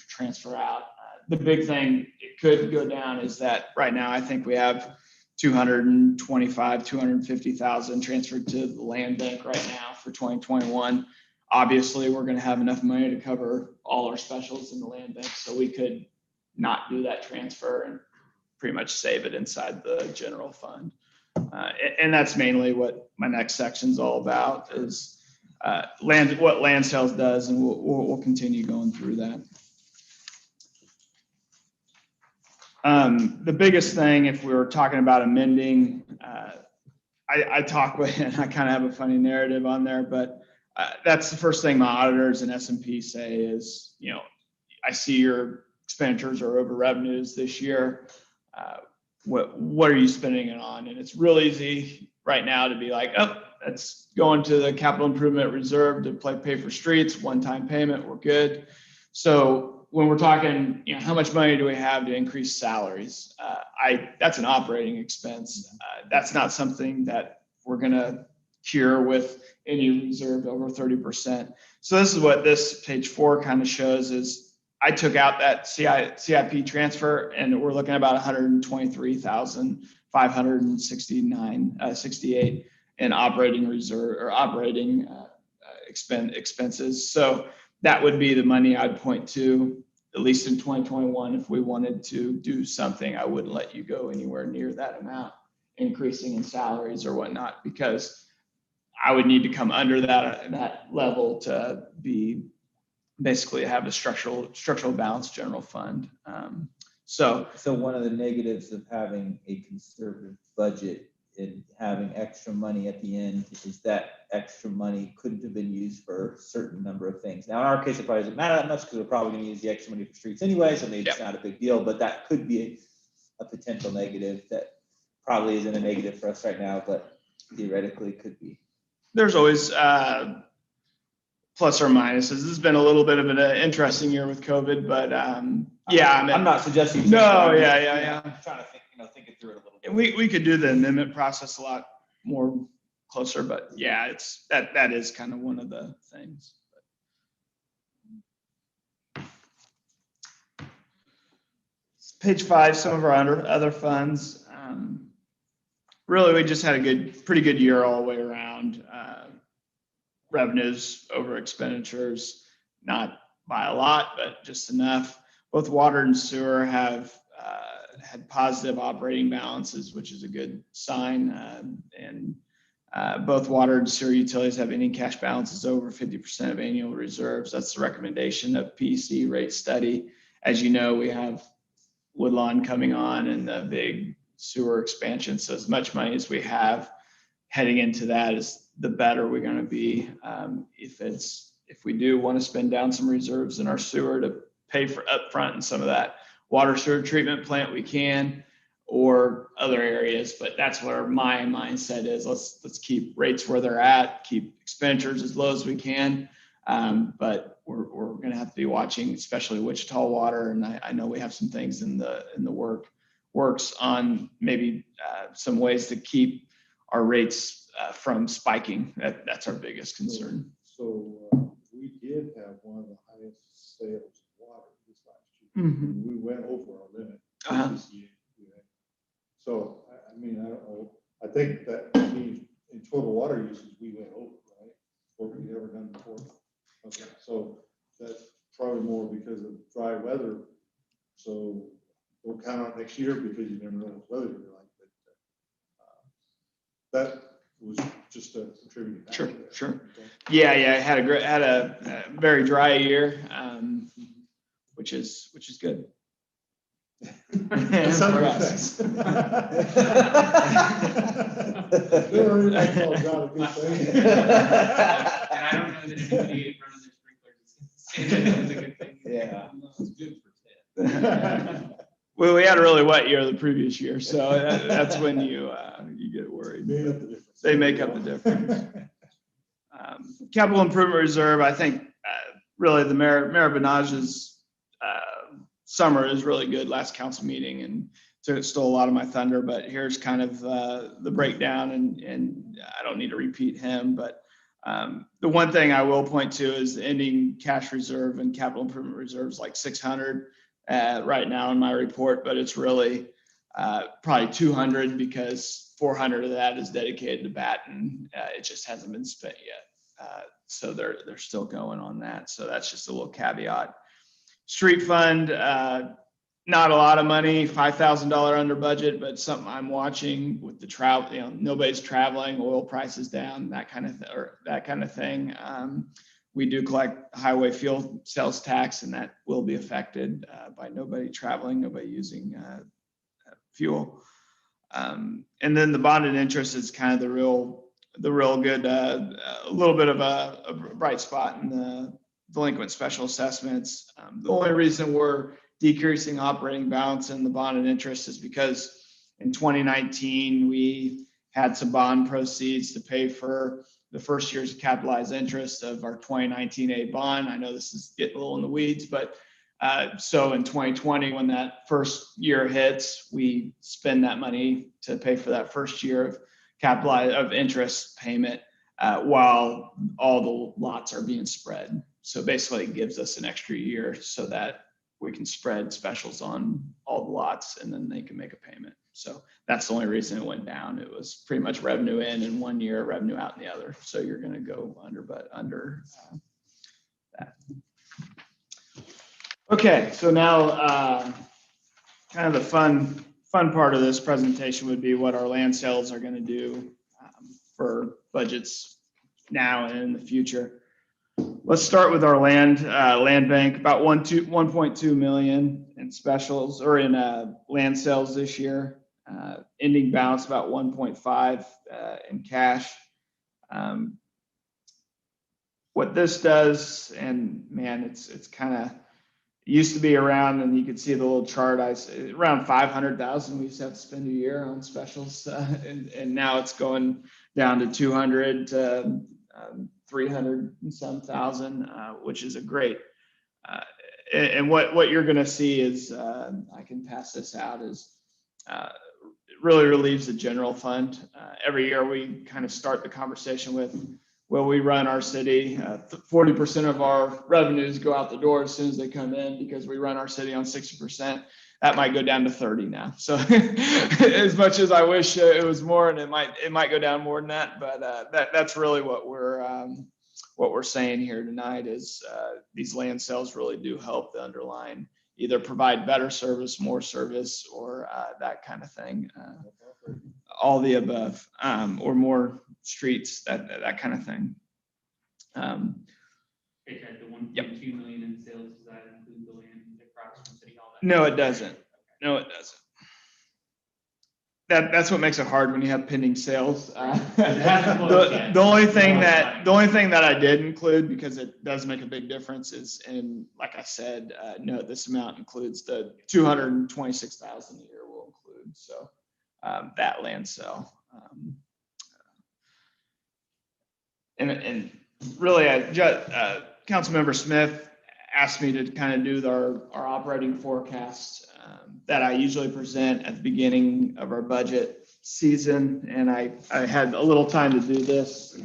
K: transfer out. The big thing it could go down is that right now I think we have 250,000 transferred to the land bank right now for 2021. Obviously, we're going to have enough money to cover all our specials in the land bank, so we could not do that transfer and pretty much save it inside the general fund. And that's mainly what my next section is all about, is what land sales does, and we'll continue going through that. The biggest thing, if we were talking about amending, I talk with, and I kind of have a funny narrative on there, but that's the first thing my auditors and S&P say is, I see your expenditures are over revenues this year. What are you spending it on? And it's real easy right now to be like, oh, that's going to the capital improvement reserve to pay for streets, one-time payment, we're good. So when we're talking, how much money do we have to increase salaries? That's an operating expense. That's not something that we're gonna cure with any reserve over 30%. So this is what this page 4 kind of shows is I took out that CIP transfer, and we're looking at about 123,569.68 in operating reserve or operating expenses. So that would be the money I'd point to, at least in 2021. If we wanted to do something, I wouldn't let you go anywhere near that amount, increasing in salaries or whatnot, because I would need to come under that level to be basically have a structural balance general fund. So
J: one of the negatives of having a conservative budget and having extra money at the end is that extra money couldn't have been used for a certain number of things. Now, in our case, it probably doesn't matter that much because we're probably going to use the extra money for streets anyway, so maybe it's not a big deal, but that could be a potential negative that probably isn't a negative for us right now, but theoretically could be.
K: There's always plus or minuses. This has been a little bit of an interesting year with COVID, but I'm
J: not suggesting.
K: No, yeah.
J: I'm trying to think it through it a little bit.
K: We could do the amendment process a lot more closer, but yeah, it's that is kind of one of the things. Page 5, some of our other funds. Really, we just had a pretty good year all the way around. Revenues over expenditures, not by a lot, but just enough. Both water and sewer have had positive operating balances, which is a good sign. And both water and sewer utilities have ending cash balances over 50% of annual reserves. That's the recommendation of PEC rate study. As you know, we have Woodlawn coming on and the big sewer expansion. So as much money as we have heading into that, is the better we're going to be. If we do want to spend down some reserves in our sewer to pay for upfront and some of that water sewer treatment plant, we can, or other areas. But that's where my mindset is. Let's keep rates where they're at, keep expenditures as low as we can. But we're going to have to be watching, especially Wichita Water, and I know we have some things in the works on maybe some ways to keep our rates from spiking. That's our biggest concern.
B: So we did have one of the highest sales of water this last year.
K: Mm-hmm.
B: We went over our limit this year. So, I mean, I don't know. I think that means in total water usage, we went over, right? What we've ever done before. Okay, so that's probably more because of dry weather. So we'll count on next year because you never know what weather will be like. But that was just a contributing factor.
K: Sure.
B: Okay.
K: Yeah. I had a very dry year, which is good.
B: That's
K: For
B: not
K: us.
B: Don't worry, that's all not a good thing.
C: And I don't know that anybody in front of their sprinklers is saying that was a good thing.
J: Yeah.
D: It's good for 10.
K: Well, we had a really wet year the previous year, so that's when you get worried.
B: Made up the difference.
K: They make up the difference. Capital Improvement Reserve, I think really the Mayor Benage's summer is really good. Last council meeting and stole a lot of my thunder, but here's kind of the breakdown, and I don't need to repeat him, but the one thing I will point to is the ending cash reserve and capital improvement reserves like 600 right now in my report, but it's really probably 200 because 400 of that is dedicated to Baton. It just hasn't been spent yet. So they're still going on that. So that's just a little caveat. Street fund, not a lot of money, $5,000 under budget, but something I'm watching with the travel, nobody's traveling, oil prices down, that kind of thing. We do collect highway fuel sales tax, and that will be affected by nobody traveling, nobody using fuel. And then the bonded interest is kind of the real good, a little bit of a bright spot in the delinquent special assessments. The only reason we're decreasing operating balance in the bonded interest is because in 2019, we had some bond proceeds to pay for the first year's capitalized interest of our 2019 A bond. I know this is getting a little in the weeds, but so in 2020, when that first year hits, we spend that money to pay for that first year of capitalized of interest payment while all the lots are being spread. So basically it gives us an extra year so that we can spread specials on all the lots and then they can make a payment. So that's the only reason it went down. It was pretty much revenue in 1 year, revenue out in the other. So you're going to go under that. Okay, so now kind of the fun part of this presentation would be what our land sales are going to do for budgets now and in the future. Let's start with our land bank, about 1.2 million in specials or in land sales this year. Ending balance about 1.5 in cash. What this does, and man, it's kind of used to be around, and you can see the little chart. Around 500,000 we used to have to spend a year on specials, and now it's going down to 200 to 300 and some thousand, which is a great. And what you're going to see is, I can pass this out, is it really relieves the general fund. Every year we kind of start the conversation with, well, we run our city, 40% of our revenues go out the door as soon as they come in because we run our city on 60%. That might go down to 30 now. So as much as I wish it was more, and it might go down more than that, but that's really what we're saying here tonight is these land sales really do help the underlying, either provide better service, more service, or that kind of thing. All the above, or more streets, that kind of thing.
C: Okay, Ted, the 1.2 million in sales, does that include the land across from City Hall?
K: No, it doesn't. No, it doesn't. That's what makes it hard when you have pending sales. The only thing that I did include, because it does make a big difference, is, and like I said, no, this amount includes the 226,000 a year will include. So that land sale. And really, Councilmember Smith asked me to kind of do our operating forecast that I usually present at the beginning of our budget season, and I had a little time to do this.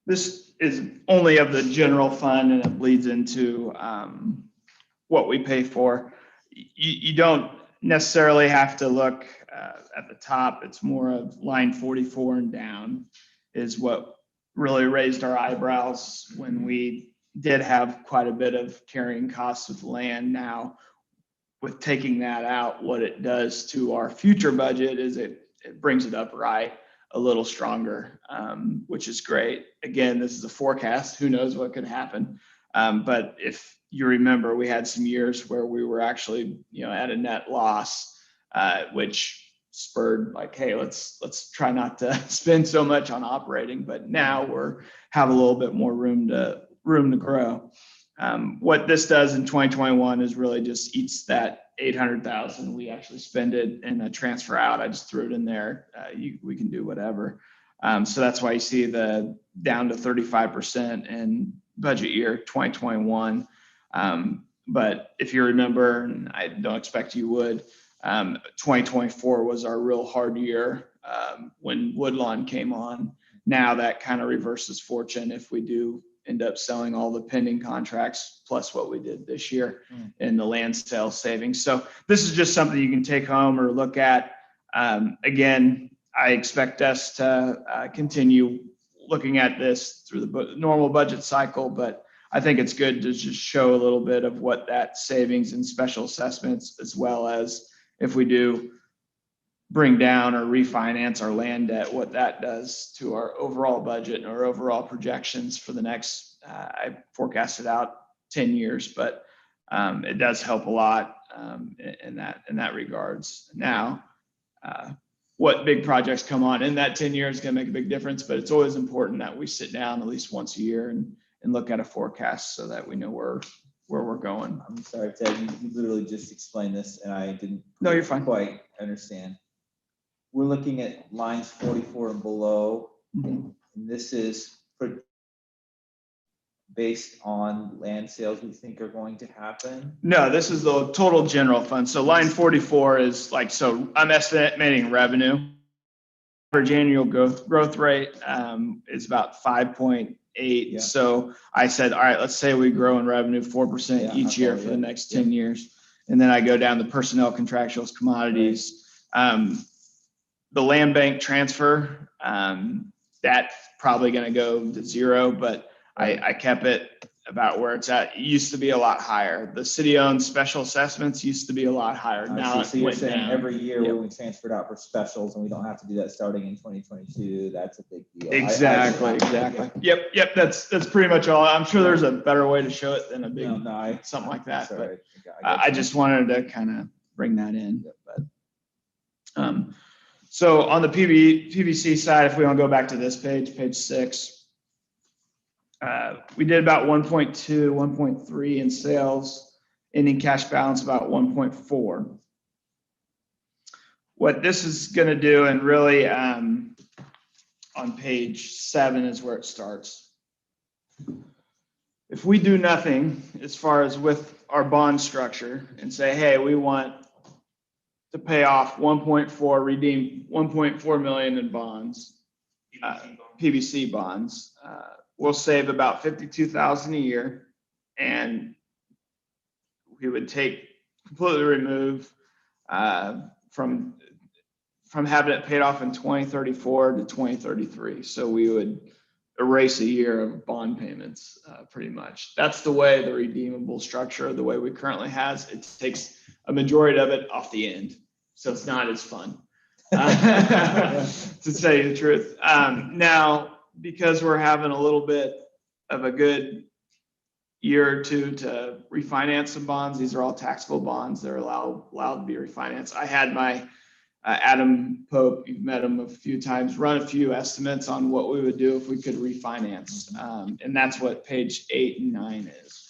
K: This is only of the general fund, and it bleeds into what we pay for. You don't necessarily have to look at the top. It's more of line 44 and down is what really raised our eyebrows when we did have quite a bit of carrying costs with land. Now, with taking that out, what it does to our future budget is it brings it up right a little stronger, which is great. Again, this is a forecast. Who knows what could happen? But if you remember, we had some years where we were actually, at a net loss, which spurred like, hey, let's try not to spend so much on operating. But now have a little bit more room to grow. What this does in 2021 is really just eats that 800,000. We actually spend it in a transfer out. I just threw it in there. We can do whatever. So that's why you see the down to 35% in budget year 2021. But if you remember, and I don't expect you would, 2024 was our real hard year when Woodlawn came on. Now that kind of reverses fortune if we do end up selling all the pending contracts plus what we did this year in the land sale savings. So this is just something you can take home or look at. Again, I expect us to continue looking at this through the normal budget cycle, but I think it's good to just show a little bit of what that savings and special assessments, as well as if we do bring down or refinance our land debt, what that does to our overall budget and our overall projections for the next, I forecasted out 10 years, but it does help a lot in that regards. Now, what big projects come on in that 10 years is going to make a big difference, but it's always important that we sit down at least once a year and look at a forecast so that we know where we're going.
J: I'm sorry, Ted, you literally just explained this and I didn't.
K: No, you're fine.
J: Quite understand. We're looking at lines 44 and below, and this is based on land sales we think are going to happen.
K: No, this is the total general fund. So line 44 is like, so I'm estimating revenue. Average annual growth rate is about 5.8.
J: Yeah.
K: So I said, all right, let's say we grow in revenue 4%
J: Yeah,
K: each year for the next 10 years. And then I go down to personnel, contractuals, commodities. The land bank transfer, that's probably going to go to zero, but I kept it about where it's at. It used to be a lot higher. The city-owned special assessments used to be a lot higher. Now
J: So
K: it
J: you're
K: went
J: saying
K: down.
J: every year
K: Yep.
J: when we transferred out for specials and we don't have to do that starting in 2022, that's a big deal.
K: Exactly. Yep. That's pretty much all. I'm sure there's a better way to show it than a big something like that.
J: Sorry,
K: But I just wanted to kind of bring that in. But so on the PVC side, if we want to go back to this page 6. We did about 1.2, 1.3 in sales, ending cash balance about 1.4. What this is going to do, and really on page 7 is where it starts. If we do nothing as far as with our bond structure and say, hey, we want to pay off 1.4, redeem 1.4 million in bonds, PVC bonds, we'll save about $52,000 a year, and we would completely remove from having it paid off in 2034 to 2033. So we would erase a year of bond payments, pretty much. That's the way the redeemable structure, the way we currently has, it takes a majority of it off the end, so it's not as fun, to tell you the truth. Now, because we're having a little bit of a good year or two to refinance some bonds, these are all taxable bonds. They're allowed to be refinanced. I had my Adam Pope, you've met him a few times, run a few estimates on what we would do if we could refinance. And that's what page 8 and 9 is.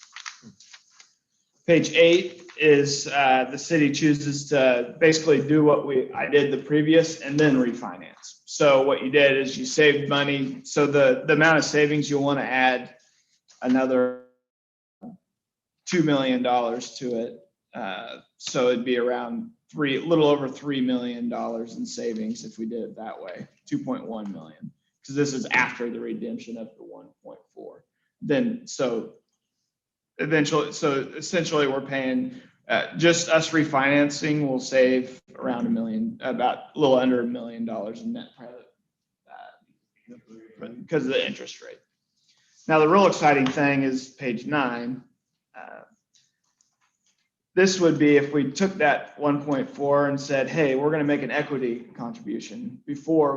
K: Page 8 is the city chooses to basically do what I did the previous and then refinance. So what you did is you saved money. So the amount of savings, you'll want to add another $2 million to it. So it'd be around a little over $3 million in savings if we did it that way, 2.1 million, because this is after the redemption of the 1.4. Then essentially we're paying just us refinancing will save around $1 million, about a little under $1 million in net profit because of the interest rate. Now the real exciting thing is page 9. This would be if we took that 1.4 and said, hey, we're going to make an equity contribution before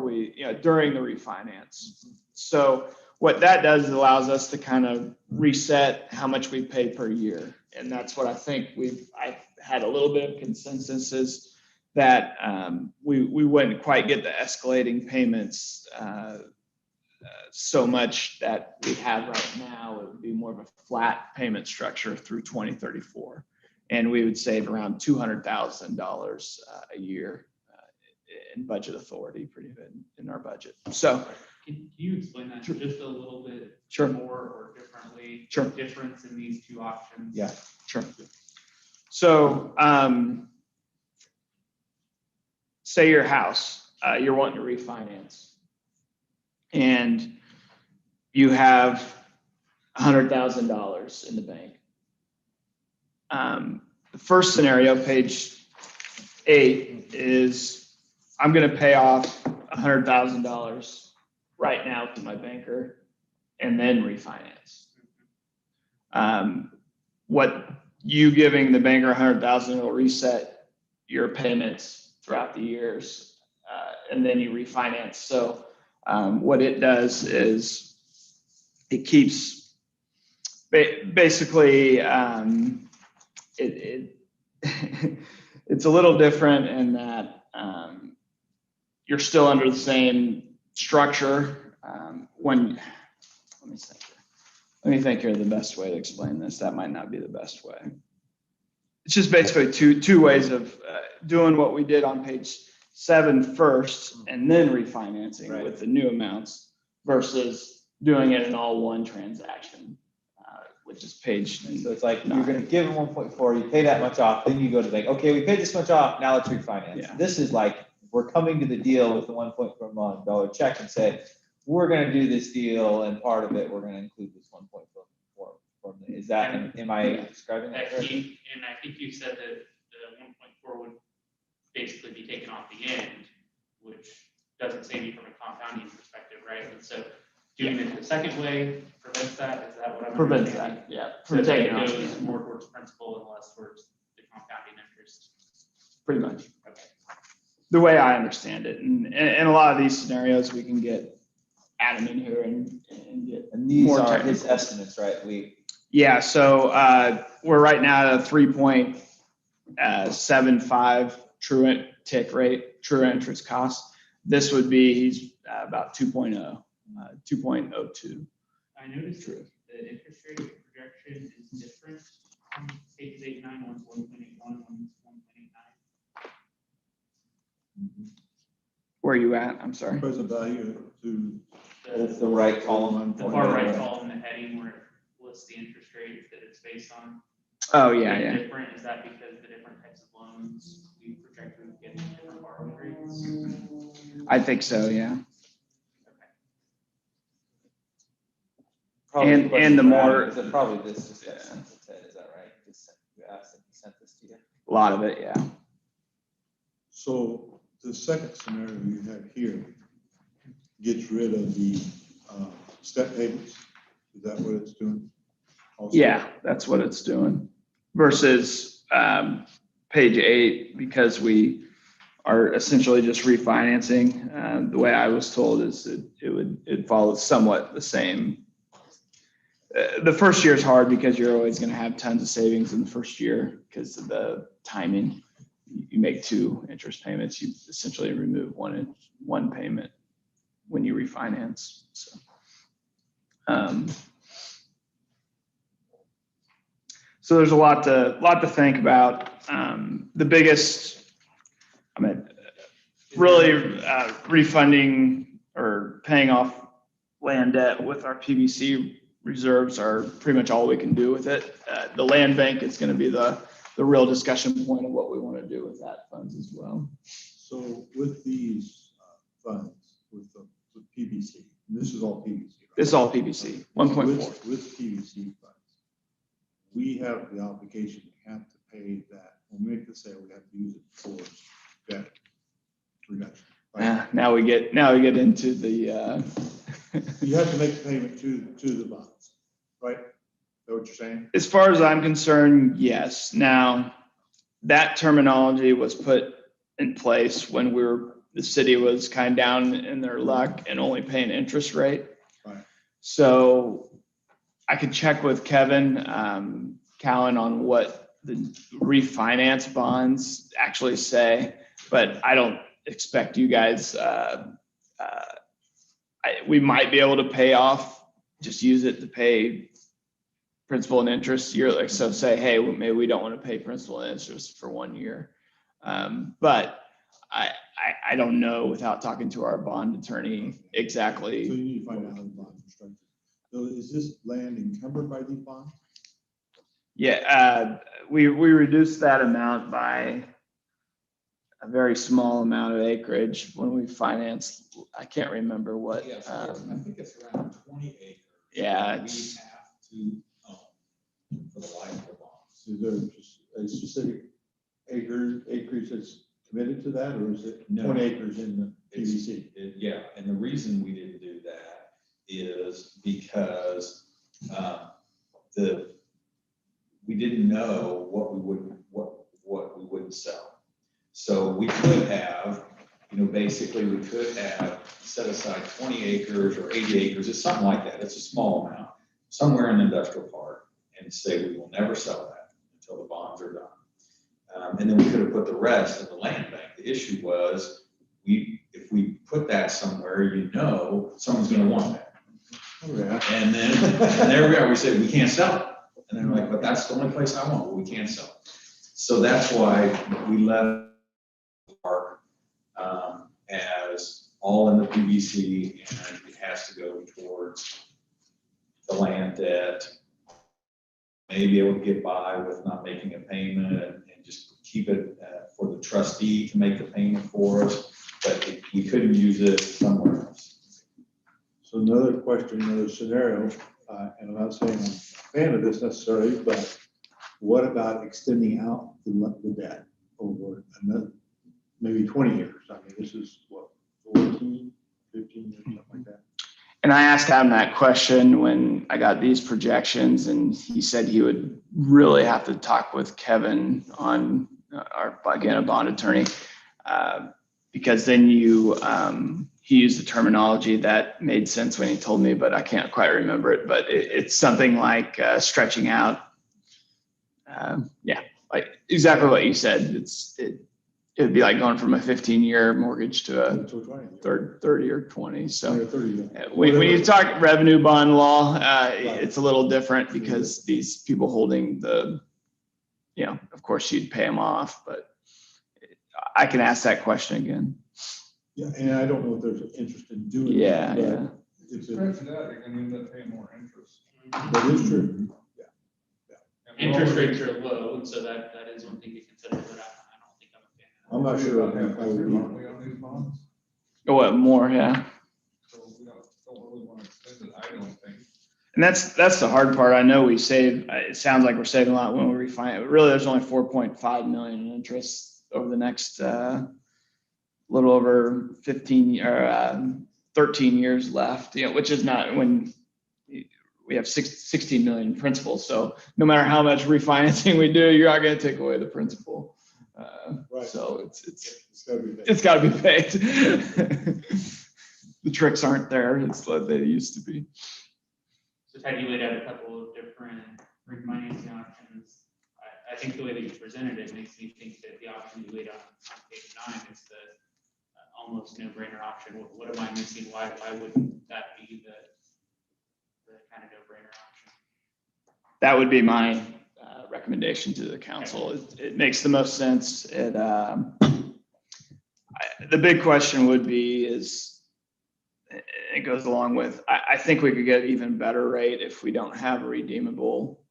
K: during the refinance. So what that does is allows us to kind of reset how much we pay per year. And that's what I think I had a little bit of consensus is that we wouldn't quite get the escalating payments so much that we have right now. It would be more of a flat payment structure through 2034. And we would save around $200,000 a year in budget authority, pretty good in our budget. So,
C: can you explain that just a little bit more or differently?
K: Sure.
C: The difference in these two options?
K: Yeah, sure. So, say your house, you're wanting to refinance, and you have $100,000 in the bank. The first scenario, page 8, is I'm going to pay off $100,000 right now to my banker and then refinance. What you giving the banker $100,000 will reset your payments throughout the years, and then you refinance. So what it does is it keeps basically it's a little different in that you're still under the same structure. Let me think here. let me think here of the best way to explain this. That might not be the best way. It's just basically two ways of doing what we did on page 7 first and then refinancing
J: Right.
K: with the new amounts versus doing it in all one transaction, which is page.
J: So it's like, you're gonna give them 1.4, you pay that much off, then you go to the bank, okay, we paid this much off, now let's refinance.
K: Yeah.
J: This is like, we're coming to the deal with the $1.4 million check and say, we're gonna do this deal, and part of it, we're gonna include this 1.4 million. Is that, am I describing that correctly?
C: And I think you said that the 1.4 would basically be taken off the end, which doesn't save you from a compounding perspective, right? And so doing it the second way prevents that, is that what I'm
K: Prevents
C: understanding?
K: that, yeah.
C: So
K: From
C: that it
K: taking off,
C: goes more towards principal and less towards the compounding interest.
K: pretty much.
C: Okay.
K: The way I understand it, and a lot of these scenarios, we can get Adam in here and get.
J: And these
K: more
J: are his
K: technical.
J: estimates, right?
K: Yeah, so we're right now at a 3.75 true tick rate, true interest cost. This would be, he's about 2.0, 2.02.
C: I noticed that the interest rate projection is different on pages 8 and 9, one's 1.81, one's 1.89.
K: Where are you at? I'm sorry.
B: Present value to.
J: It's the right column.
C: The far right column, the heading where it lists the interest rates that it's based on.
K: Oh, yeah,
C: Is it
K: yeah.
C: different, is that because the different types of loans we project to get different borrowing rates?
K: I think so, yeah.
J: Probably
K: And-
J: the question
K: and the
J: for Adam
K: more-
J: is that probably this just got
K: Yeah.
J: sent to Ted, is that right? You asked him, he sent this to you.
K: A lot of it, yeah.
B: So the second scenario you have here gets rid of the step payments. Is that what it's doing? Also?
K: Yeah, that's what it's doing. Versus page 8, because we are essentially just refinancing. The way I was told is that it follows somewhat the same. The first year is hard because you're always going to have tons of savings in the first year because of the timing. You make 2 interest payments, you essentially remove one payment when you refinance. So. So there's a lot to think about. The biggest, really refunding or paying off land debt with our PBC reserves are pretty much all we can do with it. The land bank is going to be the real discussion point of what we want to do with that funds as well.
B: So with these funds, with PVC, and this is all PVC. Right?
K: This is all PBC, 1.4.
B: With PVC funds, we have the obligation to have to pay that. When we make the sale, we have to use it for debt reduction. Right?
K: Now we get into the.
B: You have to make the payment to the bonds, right? Is that what you're saying?
K: As far as I'm concerned, yes. Now, that terminology was put in place when the city was kind of down in their luck and only paying interest rate.
B: Right.
K: So I could check with Kevin Cowan on what the refinance bonds actually say, but I don't expect you guys, we might be able to pay off, just use it to pay principal and interest yearly. So say, hey, well, maybe we don't want to pay principal and interest for 1 year. But I don't know without talking to our bond attorney exactly.
B: So you need to find out how the bonds are structured. So is this land encumbered by these bonds?
K: Yeah, we reduced that amount by a very small amount of acreage when we financed. I can't remember what.
D: Yeah, I think it's around 20 acres.
K: Yeah,
D: We
K: it's-
D: have to own for the life of the bonds.
B: Is there just a specific acreage that's committed to that, or is it
D: No.
B: 20 acres in the
D: It's-
B: PVC?
D: Yeah, and the reason we didn't do that is because we didn't know what we wouldn't sell. So we could have, basically we could have set aside 20 acres or 80 acres, it's something like that. It's a small amount, somewhere in the industrial park, and say we will never sell that until the bonds are done. And then we could have put the rest in the land bank. The issue was if we put that somewhere, someone's going to want that.
B: Oh, yeah.
D: And then, and there we are, we said, we can't sell it. And they're like, but that's the only place I want, but we can't sell it. So that's why we left the park as all in the PVC, and it has to go towards the land debt. Maybe able to get by with not making a payment and just keep it for the trustee to make the payment for us, but we couldn't use it somewhere else.
B: So another question, another scenario, and I'm not saying I'm a fan of this necessarily, but what about extending out the debt over another, maybe 20 years? I mean, this is what, 14, 15 years, something like that.
K: And I asked Adam that question when I got these projections, and he said he would really have to talk with Kevin on our, again, a bond attorney, because then he used the terminology that made sense when he told me, but I can't quite remember it. But it's something like stretching out. Yeah, like exactly what you said. It would be like going from a 15-year mortgage to a 30 or 20. So when you talk revenue bond law, it's a little different because these people holding the, you know, of course you'd pay them off, but I can ask that question again.
B: Yeah, and I don't know if there's an interest in doing that.
K: Yeah,
B: but
K: yeah.
B: It's
H: Stretch it out, you're gonna end up paying more interest.
B: that is true.
C: Interest rates are low, and so that is one thing to consider, but I don't think I'm a fan of that.
B: I'm not sure.
H: Aren't we on these bonds?
K: Oh, what more? Yeah.
H: So we don't really want to extend it, I don't think.
K: And that's the hard part. I know we save, it sounds like we're saving a lot when we refinance, but really there's only 4.5 million in interest over the next little over 15 or 13 years left, you know, which is not when we have 16 million principal. So no matter how much refinancing we do, you're not going to take away the principal.
B: Right.
K: So
B: It's got to be paid.
K: it's got to be paid. The tricks aren't there. It's like they used to be.
C: So Ted, you laid out a couple of different refinancing options. I think the way that you presented it makes me think that the option you laid out on page 9 is the almost no-brainer option. What am I missing? Why wouldn't that be the kind of no-brainer option?
K: That would be my recommendation to the council. It makes the most sense. The big question would be it goes along with, I think we could get even better rate if we don't have a redeemable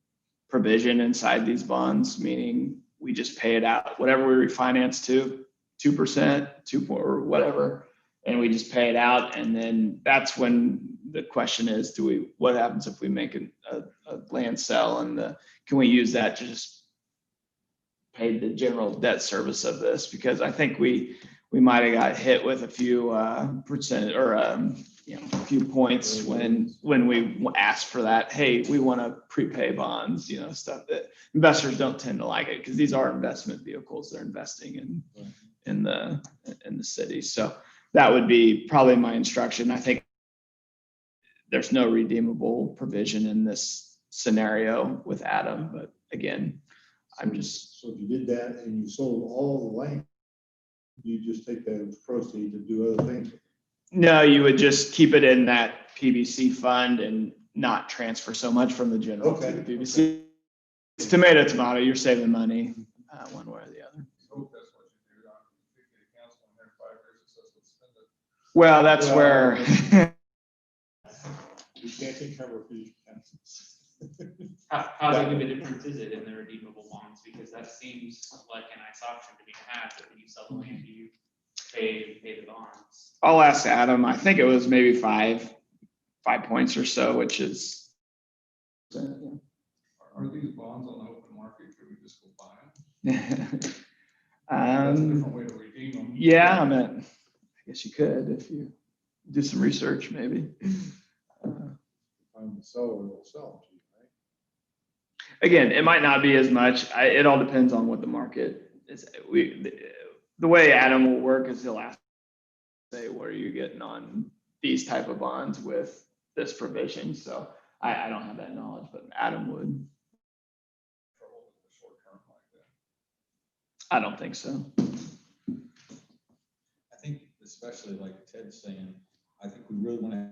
K: provision inside these bonds, meaning we just pay it out, whatever we refinance to, 2%, 2 or whatever, and we just pay it out. And then that's when the question is, what happens if we make a land sale, and can we use that to just pay the general debt service of this? Because I think we might have got hit with a few percent or a few points when we asked for that. Hey, we want to prepay bonds, stuff that investors don't tend to like it, because these are investment vehicles. They're investing in the city. So that would be probably my instruction. I think there's no redeemable provision in this scenario with Adam, but again, I'm just.
B: So if you did that and you sold all the land, you just take that proceeds and do other things?
K: No, you would just keep it in that PVC fund and not transfer so much from the general to the PVC. Okay. It's tomato. You're saving money one way or the other. Well, that's where.
B: You can't take cover for these councils.
C: How big of a difference is it in the redeemable bonds? Because that seems like a nice option to be had, that when you sell the land, you pay the bonds.
K: I'll ask Adam. I think it was maybe 5 points or so, which is.
H: Are these bonds on the open market? Could we just go buy them?
K: That's
H: a different way to redeem them.
K: Yeah, I mean, I guess you could if you do some research, maybe.
B: Find the seller will sell to you, right?
K: Again, it might not be as much. It all depends on what the market is. The way Adam will work is he'll ask, say, what are you getting on these type of bonds with this provision? So I don't have that knowledge, but Adam would. I don't think so.
D: I think especially like Ted's saying, I think we really want to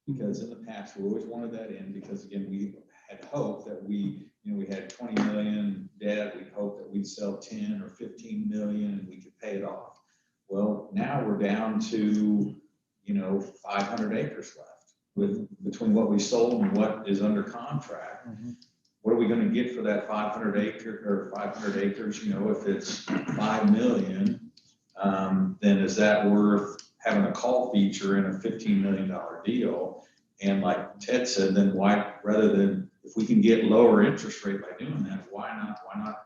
D: Because in the past, we always wanted that in, because again, we had hoped that we had 20 million debt, we hoped that we'd sell 10 or 15 million and we could pay it off. Well, now we're down to, 500 acres left between what we sold and what is under contract. What are we gonna get for that 500 acres, if it's 5 million, then is that worth having a call feature in a $15 million deal? And like Ted said, then why, rather than, if we can get lower interest rate by doing that, why not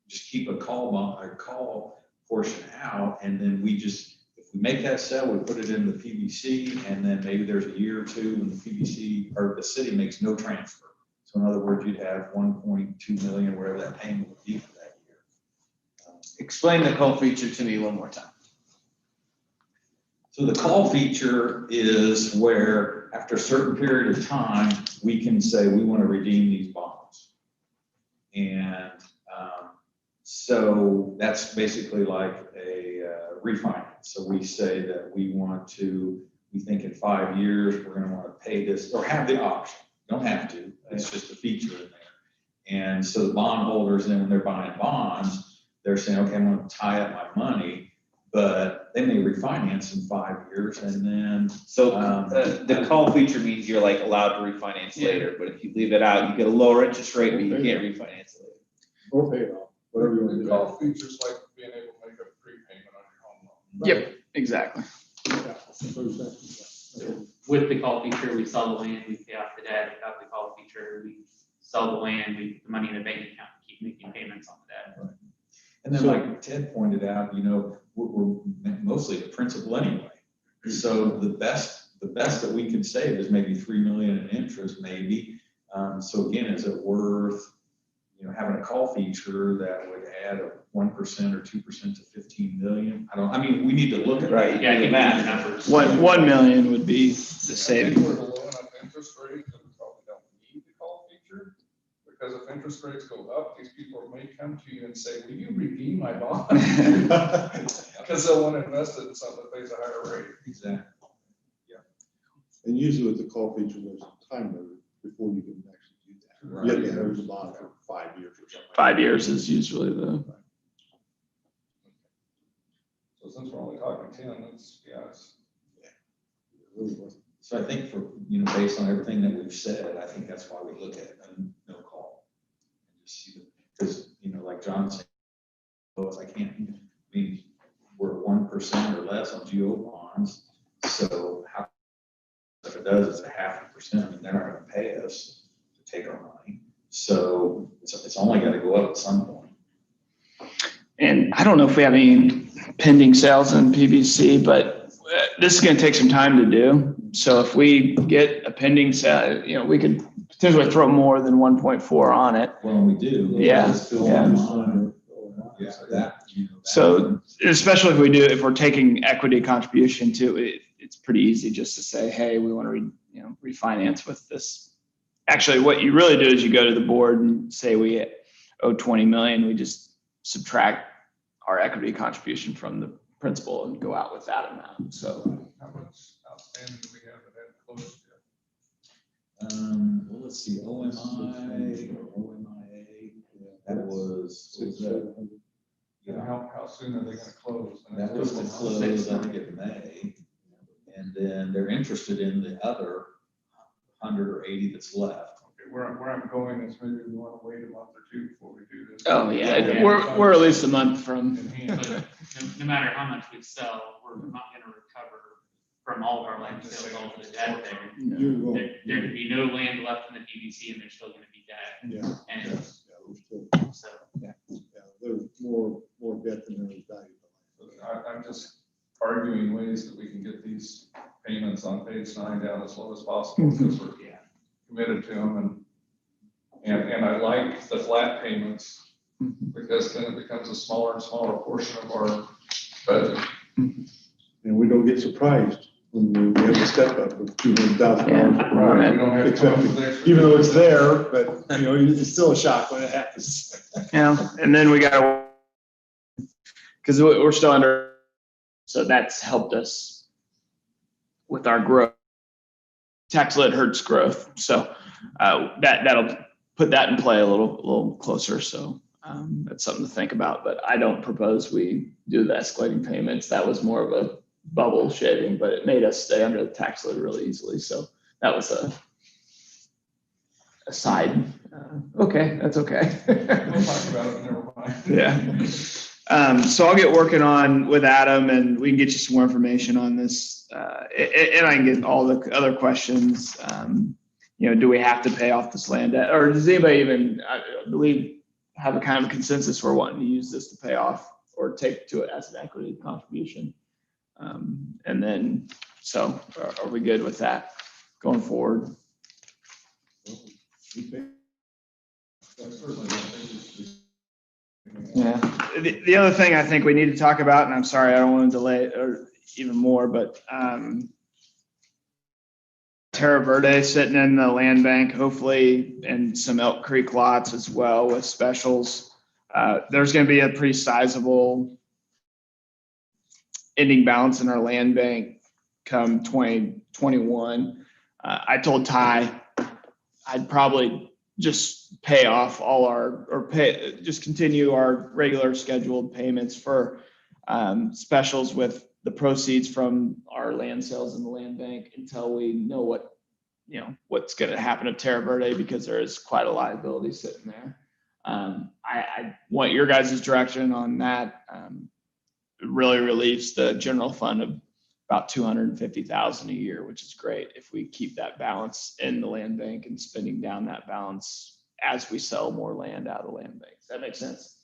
D: just keep a call portion out, and then if we make that sale, we put it in the PBC, and then maybe there's a year or two when the PBC or the city makes no transfer. So in other words, you'd have 1.2 million, whatever that payment would be for that year.
J: Explain the call feature to me one more time.
D: So the call feature is where, after a certain period of time, we can say we want to redeem these bonds. And so that's basically like a refinance. So we say that we think in 5 years, we're going to want to pay this, or have the option. Don't have to, it's just a feature in there. And so the bondholders, then when they're buying bonds, they're saying, okay, I'm going to tie up my money, but they may refinance in 5 years, and then.
J: So the call feature means you're like allowed to refinance later, but if you leave it out, you get a lower interest rate, but you can't refinance it later.
B: Or pay it off, whatever you want to
H: The
B: do.
H: call features like being able to make a prepayment on your home loan.
K: Yep, exactly.
C: With the call feature, we sell the land, we pay off the debt. Without the call feature, we sell the land, we put the money in a bank account, keep making payments on the debt.
D: And then like Ted pointed out, we're mostly the principal anyway. So the best that we can save is maybe 3 million in interest, maybe. So again, is it worth, having a call feature that would add a 1% or 2% to 15 million? We need to look at
J: Right.
D: that.
C: Yeah, I think
J: Math.
C: the numbers.
K: 1 million would be the
H: I
K: saving.
H: think we're low enough interest rate that we probably don't need the call feature, because if interest rates go up, these people may come to you and say, will you redeem my bond? Because they'll want to invest it in something that pays a higher rate.
D: Exactly.
B: And usually with the call feature, there's a time limit before you can actually do that.
D: Right.
B: You have to have the bond for 5 years or something.
K: 5 years is usually the.
H: So since we're only talking 10, it's.
B: It really wasn't.
D: So I think for, based on everything that we've said, I think that's why we look at no call. And just see because, like John said, well, we're 1% or less on GO bonds. So if it does, it's 0.5%, and they're not going to pay us to take our money. So it's only got to go up at some point.
K: And I don't know if we have any pending sales in PBC, but this is going to take some time to do. So if we get a pending sale, we could potentially throw more than 1.4 on it.
D: Well, we do.
K: Yeah,
D: Yeah.
K: So especially if we're taking equity contribution to it, it's pretty easy just to say, hey, we want to refinance with this. Actually, what you really do is you go to the board and say we owe 20 million. We just subtract our equity contribution from the principal and go out with that amount. So
H: How much outstanding do we have that hadn't closed yet?
D: Well, let's see, OMI or OMIA, that was,
H: And how soon are they gonna close? And
D: that was the close, I think, in May. And then they're interested in the other 100 or 80 that's left.
H: Okay, where I'm going is maybe we wanna wait a month or two before we do this.
K: oh yeah, we're at least a month from.
H: In hand.
C: But no matter how much we sell, we're not gonna recover from all of our land sales, all of the debt there.
B: You're going.
C: There could be no land left in the PBC, and there's still gonna be debt.
B: Yeah.
C: And
B: Yeah, we're still-
C: so,
B: yeah, there's more debt than there is value.
H: I'm just arguing ways that we can get these payments on page 9 down as low as possible, because we're committed to them, and I like the flat payments, because then it becomes a smaller and smaller portion of our budget.
B: And we don't get surprised when we have a step up of $200,000.
H: Right, we don't have to come up with
B: Accepted.
H: extra.
B: Even though it's there, but it's still a shock when it happens.
K: And then we got, because we're still under, so that's helped us with our growth. tax lid hurts growth. So that'll put that in play a little closer. So that's something to think about. But I don't propose we do the escalating payments. That was more of a bubble shaving, but it made us stay under the tax lid really easily. So that was a side. Okay, that's okay.
H: We'll talk about it, never mind.
K: Yeah. So I'll get working on with Adam, and we can get you some more information on this. And I can get all the other questions. Do we have to pay off this land debt, or does anybody even, I believe, have a kind of consensus for wanting to use this to pay off or take to it as an equity contribution? And then, so are we good with that going forward? Yeah. The other thing I think we need to talk about, and I'm sorry, I don't want to delay it or even more, but Terra Verde sitting in the land bank, hopefully, and some Elk Creek lots as well with specials. There's going to be a pretty sizable ending balance in our land bank come 2021. I told Ty I'd probably just pay off all just continue our regular scheduled payments for specials with the proceeds from our land sales in the land bank until we know what's going to happen to Terra Verde, because there is quite a liability sitting there. I want your guys' direction on that. It really relieves the general fund of about $250,000 a year, which is great if we keep that balance in the land bank and spending down that balance as we sell more land out of the land bank. Does that make sense?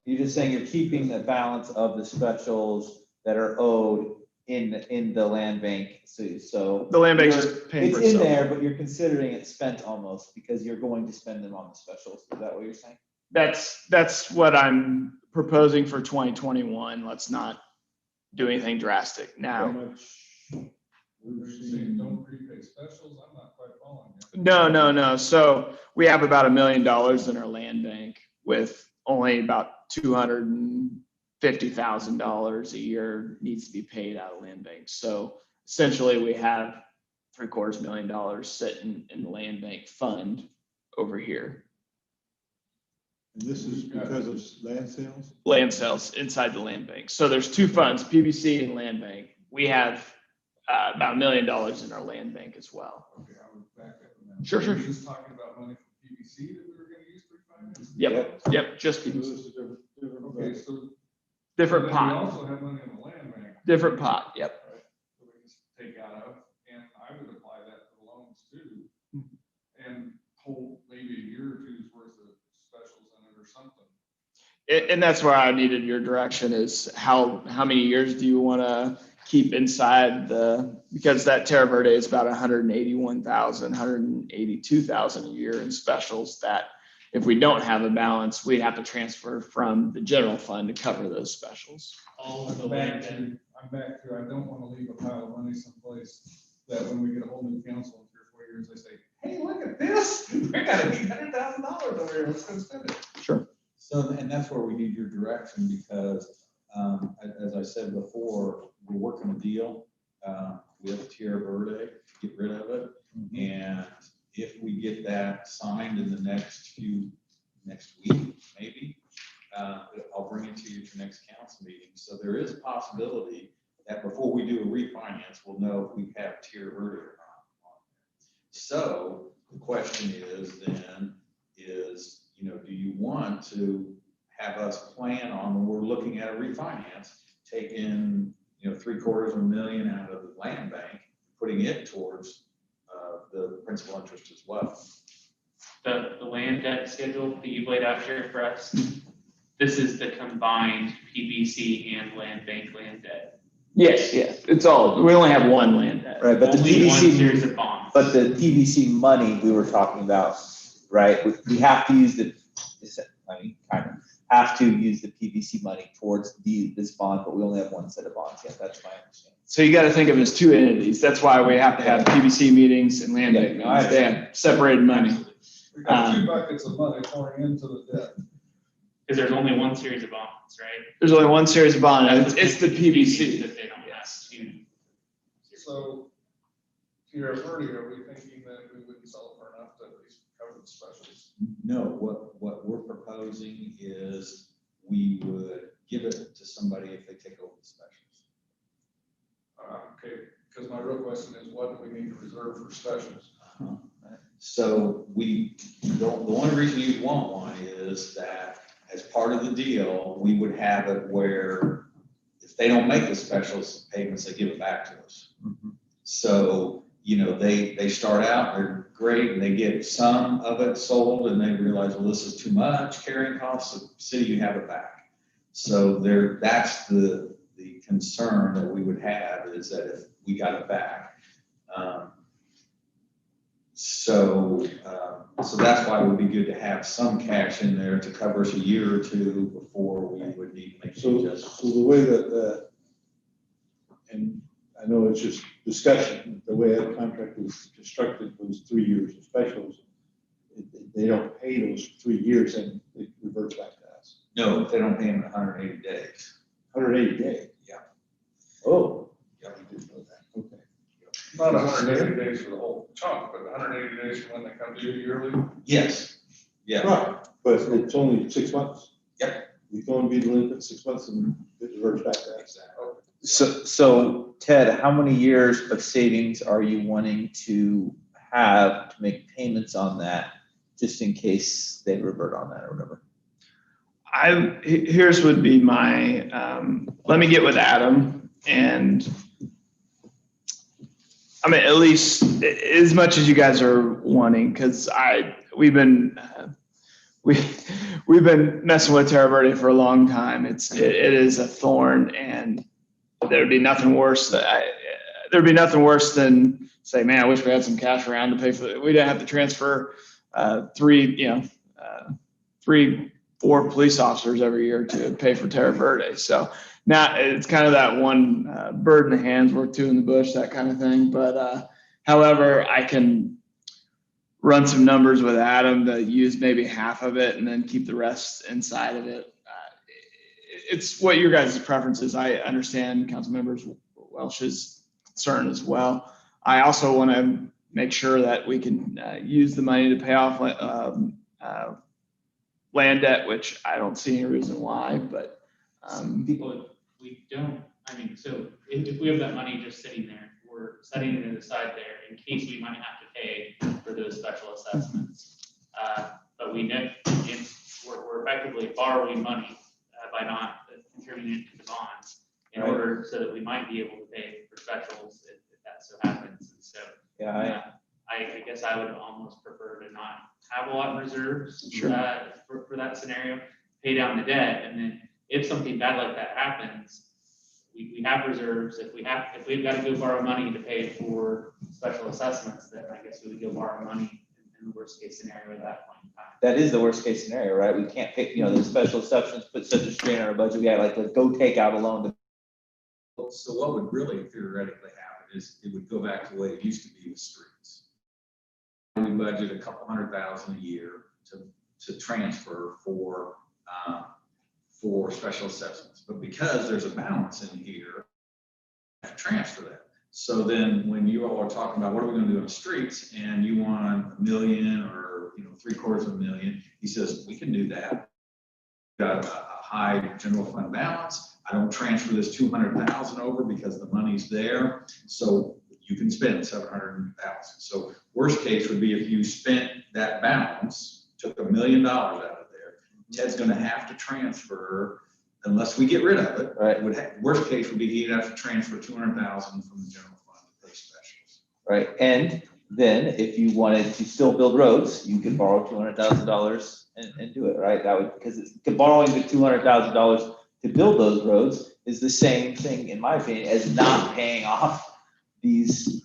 J: You're just saying you're keeping the balance of the specials that are owed in the land bank. So
K: The land bank is paying
J: it's
K: for
J: in
K: itself.
J: there, but you're considering it spent almost because you're going to spend them on the specials. Is that what you're saying?
K: That's what I'm proposing for 2021. Let's not do anything drastic
B: How
K: now.
B: much?
H: We're saying don't prepay specials, I'm not quite following you.
K: No. So we have about $1 million in our land bank with only about $250,000 a year needs to be paid out of land bank. So essentially we have $750,000 sitting in the land bank fund over here.
B: And this is because of land sales?
K: Land sales inside the land bank. So there's two funds, PBC and land bank. We have about $1 million in our land bank as well.
H: Okay, I would back up a minute.
K: Sure.
H: You're just talking about money from PBC that we were gonna use for finance?
K: Yep, just
B: So
K: PBC.
B: this is different.
H: Okay, so.
K: Different
H: then
K: pot.
H: We also have money in the land bank.
K: Different pot, yep.
H: Right, so we can take out of, and I would apply that to the loans too. And hold maybe a year or two's worth of specials in it or something.
K: And that's where I needed your direction is how many years do you want to keep inside because that Terra Verde is about 181,000, 182,000 a year in specials that if we don't have a balance, we'd have to transfer from the general fund to cover those specials.
C: All
H: I'm
C: of the
H: back
C: land
H: to,
C: debt.
H: I don't want to leave a pile of money someplace that when we get a whole new council in 3 or 4 years, they say, hey, look at this, we got $800,000 over here, let's go spend it.
K: Sure.
D: So, and that's where we need your direction because, as I said before, we're working a deal with Tierra Verde to get rid of it. And if we get that signed in the next week, maybe, I'll bring it to you at your next council meeting. So there is a possibility that before we do a refinance, we'll know if we have Tierra Verde or not. So the question is then, do you want to have us plan on when we're looking at a refinance, taking, $750,000 out of the land bank, putting it towards the principal interest as well?
C: The land debt schedule that you've laid out here for us, this is the combined PBC and land bank land debt.
K: Yes, it's all, we only have one land debt.
J: Right, but the
C: Only one series
J: PVC,
C: of bonds.
J: but the PVC money we were talking about, right? We have to use have to use the PVC money towards this bond, but we only have one set of bonds yet. That's my understanding.
K: So you got to think of it as two entities. That's why we have to have PBC meetings and land bank meetings. They have separated money.
H: We got 2 buckets of money pouring into the debt.
C: Because there's only one series of bonds, right?
K: There's only one series of bond. It's the PVC.
C: That they don't have to.
H: So Tierra Verde, are we thinking that we wouldn't sell it for enough to at least cover the specials?
D: No, what we're proposing is we would give it to somebody if they take over the specials.
H: Okay, because my real question is, what do we need to reserve for specials?
D: So the only reason you want one is that as part of the deal, we would have it where if they don't make the specials payments, they give it back to us. So, they start out, they're great, and they get some of it sold, and they realize, well, this is too much carrying costs, so city, you have it back. So that's the concern that we would have, is that if we got it back. So that's why it would be good to have some cash in there to cover us a year or two before we would need to make
B: So
D: adjustments.
B: the way that, and I know it's just discussion, the way that contract was constructed was 3 years of specials. They don't pay those 3 years and it reverts back to us.
D: No, they don't pay them in 180 days.
B: 180 days.
D: Yeah.
B: Oh.
D: Yeah.
B: I didn't know that. Okay.
H: Not 180 days for the whole chunk, but 180 days from when they come due yearly.
D: Yes. Yeah.
B: Right, but it's only 6 months.
D: Yep.
B: We can only be delinquent 6 months and it reverts back to us.
J: So Ted, how many years of savings are you wanting to have to make payments on that, just in case they revert on that or whatever?
K: Here's would be my, let me get with Adam, and I mean, at least as much as you guys are wanting, because we've been messing with Terra Verde for a long time. It is a thorn, and there'd be nothing worse than say, man, I wish we had some cash around to pay for it. We didn't have to transfer 3, 4 police officers every year to pay for Terra Verde. So now it's kind of that one bird in the hands, worth 2 in the bush, that kind of thing. But however, I can run some numbers with Adam to use maybe half of it and then keep the rest inside of it. It's what your guys' preference is. I understand Council Members Welch's concern as well. I also want to make sure that we can use the money to pay off land debt, which I don't see any reason why, but
C: Well, we don't, so if we have that money just sitting there, we're setting it aside there in case we might have to pay for those special assessments. But we know we're effectively borrowing money by not contributing it to the bonds in order so that we might be able to pay for specials if that so happens. And so I guess I would almost prefer to not have a lot in reserves for that scenario, pay down the debt, and then if something bad like that happens, we have reserves. If we've got to go borrow money to pay for special assessments, then I guess we would go borrow money in the worst case scenario at that point in time.
J: That is the worst case scenario, right? We can't pick, the special exceptions put such a strain on our budget. We got let's go take out a loan.
D: So what would really theoretically happen is it would go back to the way it used to be with streets. We budget a couple $100,000 a year to transfer for special assessments, but because there's a balance in here, I have to transfer that. So then when you all are talking about what are we going to do on the streets, and you want $1 million or $750,000, he says we can do that. Got a high general fund balance. I don't transfer this 200,000 over because the money's there, so you can spend 700,000. So worst case would be if you spent that balance, took $1 million out of there, Ted's going to have to transfer, unless we get rid of it.
J: Right.
D: Worst case would be he'd have to transfer 200,000 from the general fund to pay specials.
J: Right. And then if you wanted to still build roads, you could borrow $200,000 and do it, right? That would, because borrowing the $200,000 to build those roads is the same thing, in my opinion, as not paying off these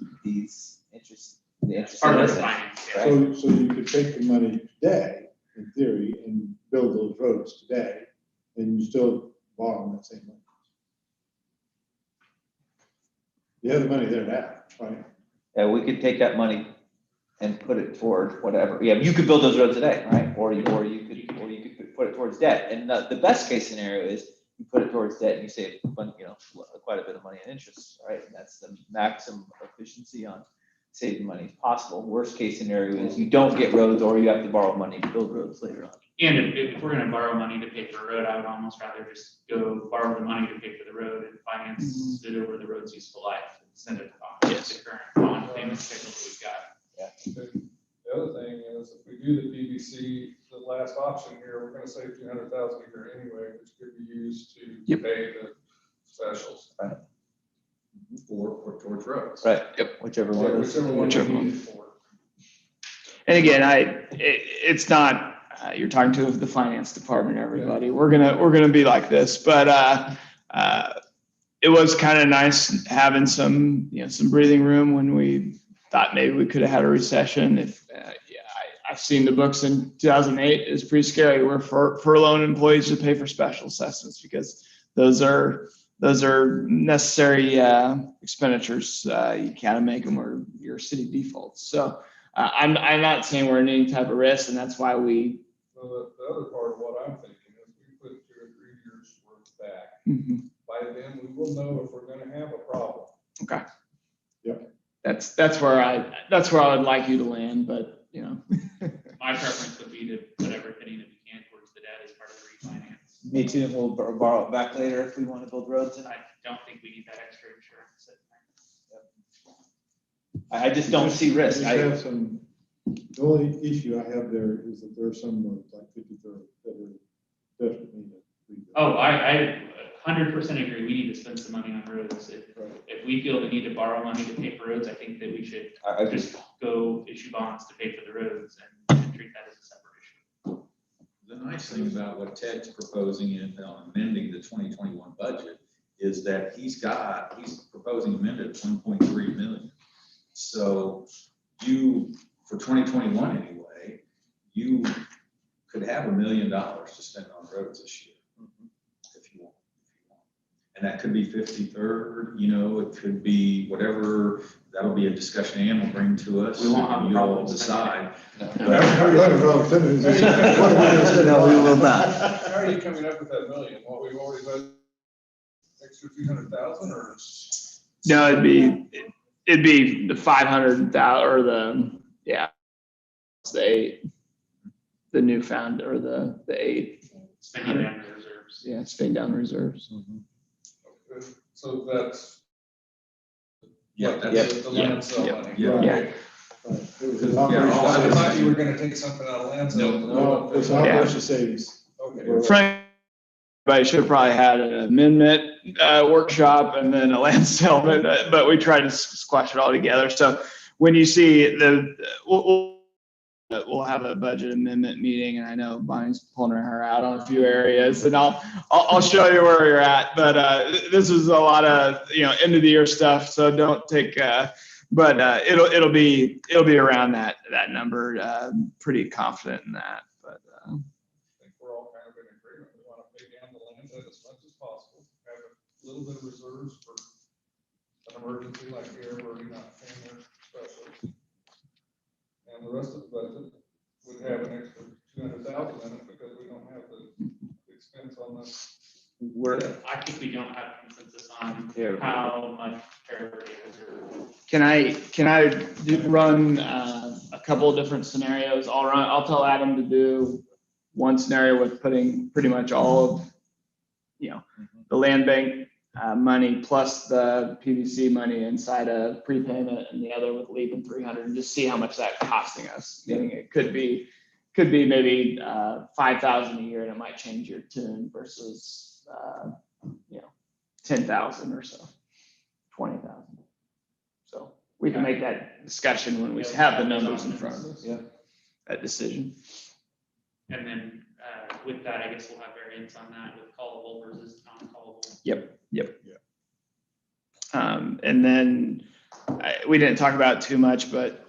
J: interest. The interest
C: Part of
J: on
C: the
J: this,
C: finance,
J: right?
B: So you could take the money today, in theory, and build those roads today, and you still borrow that same money. You have the money there now, right?
J: Yeah, we could take that money and put it toward whatever. Yeah, you could build those roads today, right? Or you could put it towards debt. And the best case scenario is you put it towards debt and you save quite a bit of money in interest, right? And that's the maximum efficiency on save the money as possible. Worst case scenario is you don't get roads or you have to borrow money to build roads later on.
C: And if we're gonna borrow money to pay for a road, I would almost rather just go borrow the money to pay for the road and finance it over the road's useful life and send it on the current bond payment schedule that we've got.
H: The other thing is, if we do the PVC, the last option here, we're gonna save 200,000 a year anyway, which could be used to
K: Yep.
H: pay the specials.
D: Or towards roads.
J: Right, whichever one. of those.
H: Whichever one you
K: Whichever one.
H: need it for.
K: And again, it's not, you're talking to the finance department, everybody. We're gonna be like this, but it was kind of nice having some breathing room when we thought maybe we could have had a recession. I've seen the books in 2008. It's pretty scary. We're furloughing employees to pay for special assessments because those are necessary expenditures. You can't make them or your city defaults. So I'm not saying we're in any type of risk, and that's why we.
H: So the other part of what I'm thinking is we put 2 or 3 years worth back.
K: Mhm.
H: By then, we will know if we're gonna have a problem.
K: Okay.
B: Yep.
K: That's where I would like you to land, but
C: My preference would be to put every penny that we can towards the debt as part of the refinance.
J: Me too, and we'll borrow it back later if we want to build roads.
C: I don't think we need that extra insurance.
J: I just don't see risk.
B: I have some, the only issue I have there is that there are some like 53rd that are desperately need it.
C: Oh, I 100% agree. We need to spend some money on roads. If we feel the need to borrow money to pay for roads, I think that we should
J: I
C: just go issue bonds to pay for the roads and treat that as a separate issue.
D: The nice thing about what Ted's proposing in amending the 2021 budget is that he's proposing amended 1.3 million. So for 2021 anyway, you could have $1 million to spend on roads this year. If you want. And that could be 53rd, it could be whatever, that'll be a discussion Ann will bring to us.
C: We won't have a
D: and
C: problem
D: you'll decide.
B: No,
J: we will not.
H: How are you coming up with that million? What we've already done, extra 200,000 or?
K: no, it'd be the 500,000 or it's the newfound or the 8.
C: Spending down the reserves.
K: Yeah, spending down reserves.
H: So that's.
D: Yeah,
H: That's
D: that's,
H: the land sale money.
D: yeah.
K: Yeah.
H: I thought you were gonna take something out of land sale.
B: No, it's operation savings.
H: Okay.
K: Frank, I should have probably had an amendment workshop and then a land settlement, but we tried to squash it all together. So when you see we'll have a budget amendment meeting, and I know Bonnie's pulling her out on a few areas, and I'll show you where you're at. But this is a lot of end of the year stuff, so don't take. But it'll be around that number. Pretty confident in that. But
H: I think we're all kind of in agreement. We want to pay down the land debt as much as possible, have a little bit of reserves for an emergency like here where you're not paying their specials. And the rest of the budget would have an extra 200,000 in it because we don't have the expense on the.
C: I think we don't have consensus on how much parity reserve.
K: can I run a couple of different scenarios? I'll tell Adam to do one scenario with putting pretty much all of the land bank money plus the PVC money inside a prepayment, and the other with leaving 300, and just see how much that costing us. Meaning it could be maybe 5,000 a year, and it might change your tune versus 10,000 or so, 20,000. So we can make that discussion when we have the numbers in front of us.
J: Yeah.
K: That decision.
C: And then with that, I guess we'll have variance on that with callable versus non-callable.
K: Yep. And then we didn't talk about it too much, but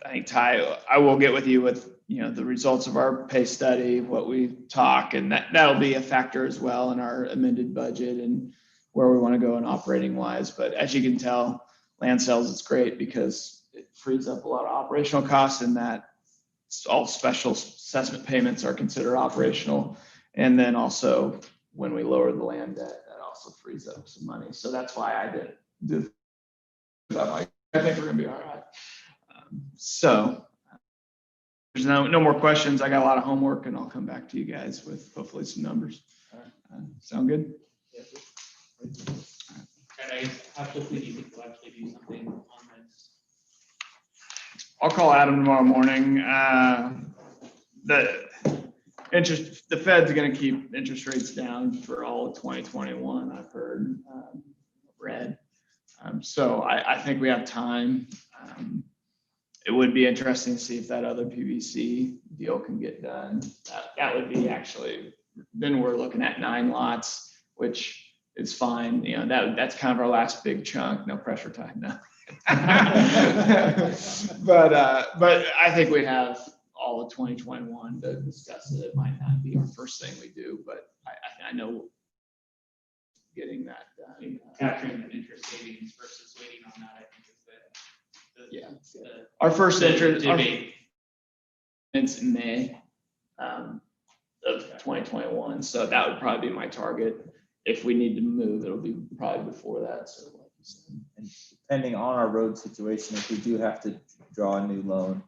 K: I think Ty, I will get with you with the results of our pay study, what we talk, and that'll be a factor as well in our amended budget and where we want to go in operating wise. But as you can tell, land sales is great because it frees up a lot of operational costs, and that all special assessment payments are considered operational. And then also when we lower the land debt, that also frees up some money. So that's why I did. I think we're gonna be all right. So there's no more questions. I got a lot of homework and I'll come back to you guys with hopefully some numbers. Sound good?
C: And I guess how quickly do you think we'll actually do something on this?
K: I'll call Adam tomorrow morning. The Fed's gonna keep interest rates down for all of 2021, I've heard, read. So I think we have time. It would be interesting to see if that other PVC deal can get done. That would be actually, then we're looking at 9 lots, which is fine. You know, that's kind of our last big chunk, no pressure time now. But I think we have all of 2021 to discuss it. It might not be our first thing we do, but I know getting that done.
C: Capturing the interest savings versus waiting on that, I think is
K: Our first interest,
C: debate.
K: it's in May of 2021, so that would probably be my target. If we need to move, it'll be probably before that. So, like you said.
J: And depending on our road situation, if we do have to draw a new loan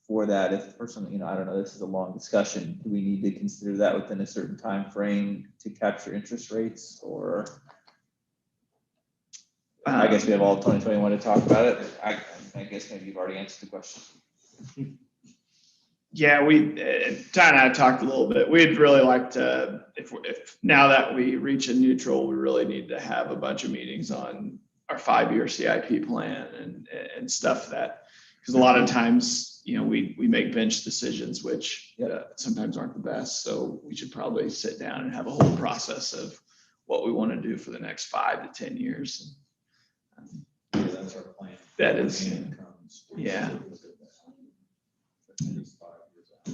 J: for that, if personally, I don't know, this is a long discussion. Do we need to consider that within a certain time frame to capture interest rates, or? I guess we have all of 2021 to talk about it. I guess maybe you've already answered the question.
K: Yeah, Ty and I talked a little bit. We'd really like to, if now that we reach a neutral, we really need to have a bunch of meetings on our 5-year CIP plan and stuff that, because a lot of times, we make bench decisions, which sometimes aren't the best. So we should probably sit down and have a whole process of what we want to do for the next 5 to 10 years.
D: That's our plan.
K: That is, yeah.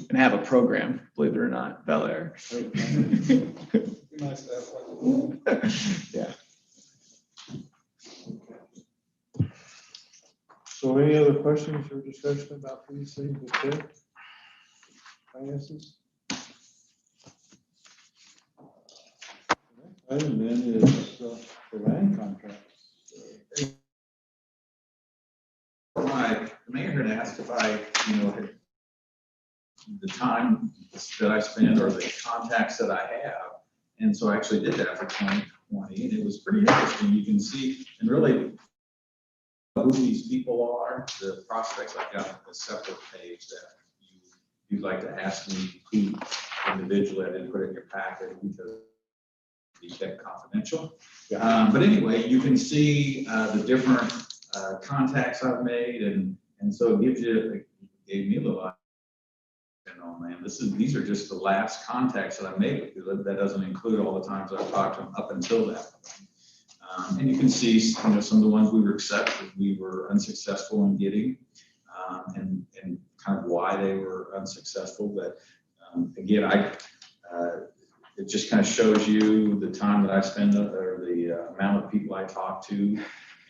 K: And have a program, believe it or not, Bel Aire. Yeah.
B: So any other questions or discussion about these things with Ted? Finances? Item then is the land contract.
D: The mayor had asked if I, had the time that I spend or the contacts that I have. And so I actually did that for 2020, and it was pretty interesting. You can see, and really who these people are, the prospects. I've got a separate page that you'd like to ask me who individually. I didn't put it in your packet because be kept confidential. But anyway, you can see the different contacts I've made, and so it gave me a little. Oh man, these are just the last contacts that I made with you. That doesn't include all the times I've talked to them up until that. And you can see, some of the ones we were unsuccessful in getting, and kind of why they were unsuccessful. But again, it just kind of shows you the time that I spend, or the amount of people I talk to,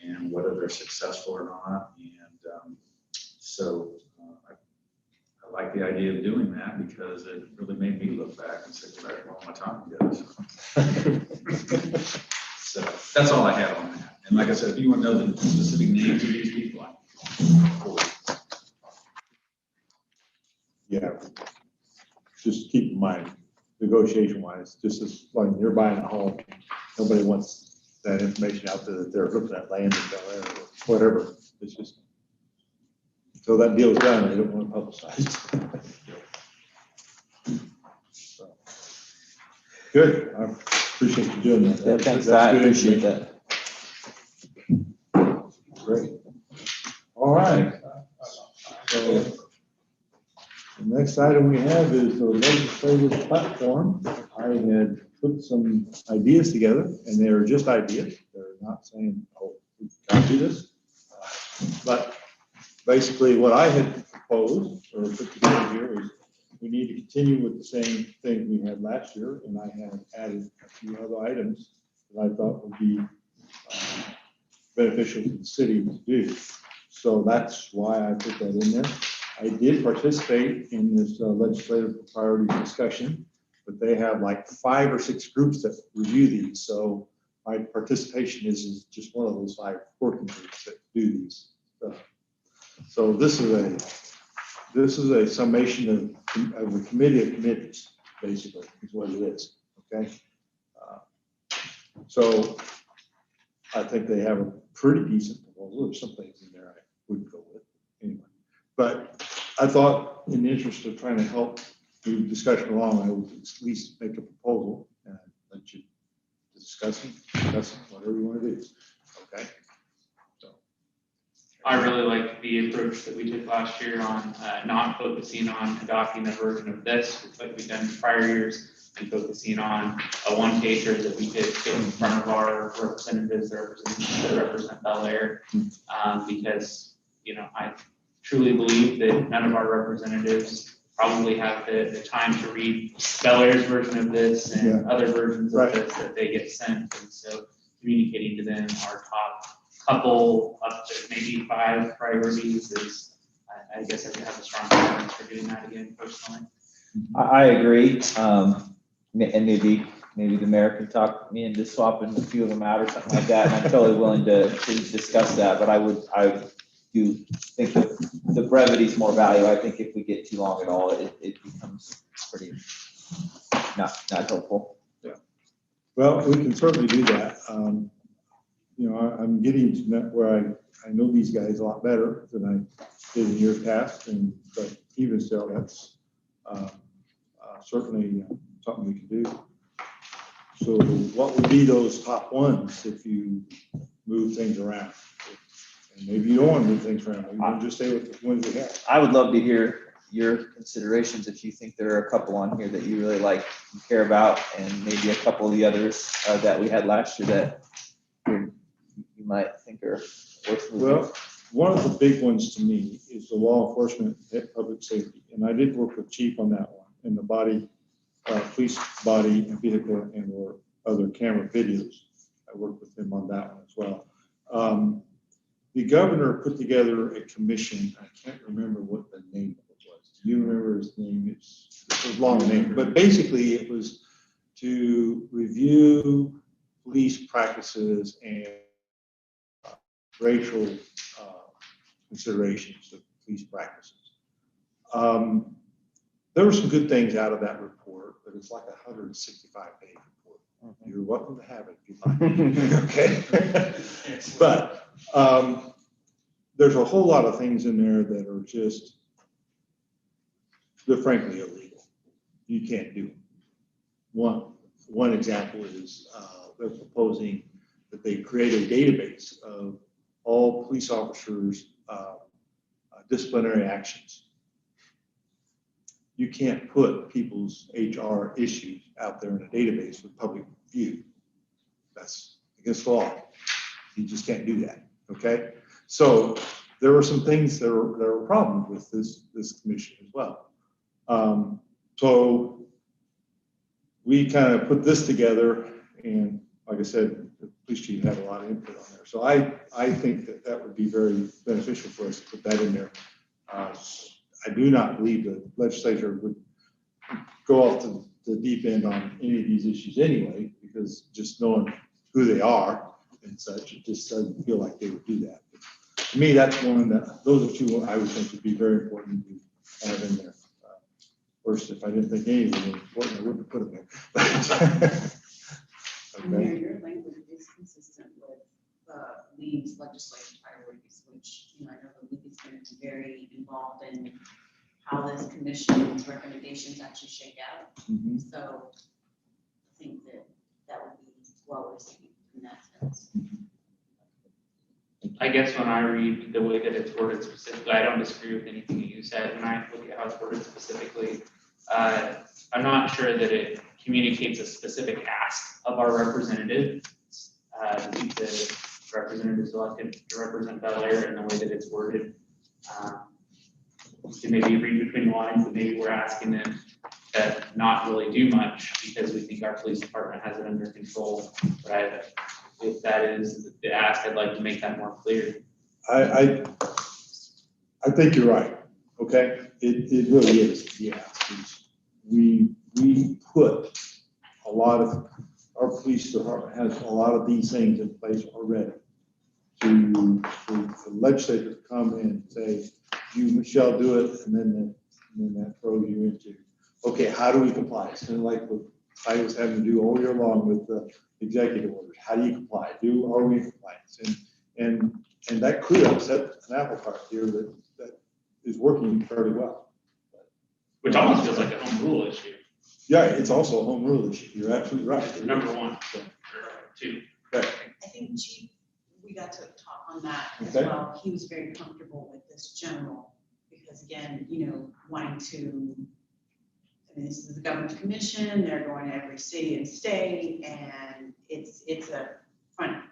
D: and whether they're successful or not. And so I like the idea of doing that because it really made me look back and say, well, I want my time together. So that's all I have on that. And like I said, if you want to know the specific names of these people,
B: Yeah. Just keep in mind, negotiation wise, just as when you're buying a home, nobody wants that information out there that they're looking at land in Bel Aire or whatever. It's just, until that deal is done, they don't want to publicize. So, good. I appreciate you doing that.
J: Yeah, thanks,
B: That's
J: I
B: good
J: appreciate that.
B: Great. All right. So the next item we have is the legislative platform. I had put some ideas together, and they are just ideas. They're not saying, oh, we can't do this. But basically what I had proposed or put together here is we need to continue with the same thing we had last year, and I have added a few other items that I thought would be beneficial to the city to do. So that's why I put that in there. I did participate in this legislative priorities discussion, but they have like 5 or 6 groups that review these. So my participation is just one of those 5 working groups that do these. So this is a summation of a committee of committees, basically, is what it is, okay? So I think they have a pretty decent proposal. There's some things in there I wouldn't go with anyway. But I thought in the interest of trying to help move discussion along, I would at least make a proposal and let you discuss it, whatever you want to do, okay? So.
C: I really like the approach that we took last year on not focusing on adopting a version of this, like we've done in prior years, and focusing on a one pager that we could get in front of our representatives that represent Bel Aire. Because, I truly believe that none of our representatives probably have the time to read Bel Aire's version of this and other versions of this that they get sent. And so communicating to them our top couple up to maybe 5 priorities is, I guess I could have a strong preference for doing that again personally.
J: I agree. And maybe the mayor can talk me into swapping a few of them out or something like that. And I'm totally willing to discuss that, but I do think that the brevity is more value. I think if we get too long at all, it becomes pretty not helpful.
B: Yeah. Well, we can certainly do that. I'm getting to that where I know these guys a lot better than I did in years past, but even still, that's certainly something we can do. So what would be those top ones if you move things around? And maybe you don't want to move things around. You want to just stay with the ones we have.
J: I would love to hear your considerations if you think there are a couple on here that you really like and care about, and maybe a couple of the others that we had last year that you might think are worth moving.
B: Well, one of the big ones to me is the law enforcement and public safety. And I did work with Chief on that one, and the police body and vehicle and or other camera videos. I worked with him on that one as well. The governor put together a commission. I can't remember what the name of it was. Do you remember his name? It's a long name, but basically it was to review police practices and racial considerations of police practices. There were some good things out of that report, but it's like a 165-page report. Mm-hmm. You're welcome to have it if you like. Okay. But there's a whole lot of things in there that are just, they're frankly illegal. You can't do them. One example is they're proposing that they create a database of all police officers' disciplinary actions. You can't put people's HR issues out there in a database for public view. That's against the law. You just can't do that, okay? So there were some things that were problems with this commission as well. So we kind of put this together, and like I said, the police chief had a lot of input on there. So I think that would be very beneficial for us to put that in there. I do not believe the legislature would go off to the deep end on any of these issues anyway, because just knowing who they are and such, it just doesn't feel like they would do that. But to me, that's one that, those are two I would think would be very important to have in there. Of course, if I didn't think any of them were important, I wouldn't have put them there. Okay.
I: Your language is consistent with Lee's legislative priorities, which, I know the league is going to be very involved in how this commission's recommendations actually shake out.
B: Mm-hmm.
I: So I think that would be well received in that sense.
C: I guess when I read the way that it's worded specifically, I don't disagree with anything that you said. When I look at how it's worded specifically, I'm not sure that it communicates a specific ask of our representative. The representative selected to represent Bel Aire in the way that it's worded. You can maybe read between the lines, but maybe we're asking them to not really do much because we think our police department has it under control. But if that is the ask, I'd like to make that more clear.
B: I think you're right. Okay, it really is. Yeah, we put a lot of our police department has a lot of these things in place already. the legislature to come in and say, you shall do it, and then that throws you into, okay, how do we comply? It's kind of like what I was having to do all year long with the executive orders. How do you comply? Are we in compliance? And that could upset an apple cart here that is working fairly well.
C: Which almost feels like a home rule issue.
B: Yeah, it's also a home rule issue. You're absolutely right.
C: Number one, or two.
I: I think Chief, we got to talk on that as
B: Okay.
I: well. He was very comfortable with this general, because again, wanting to, I mean, this is the government commission, they're going to every city and state, and it's a front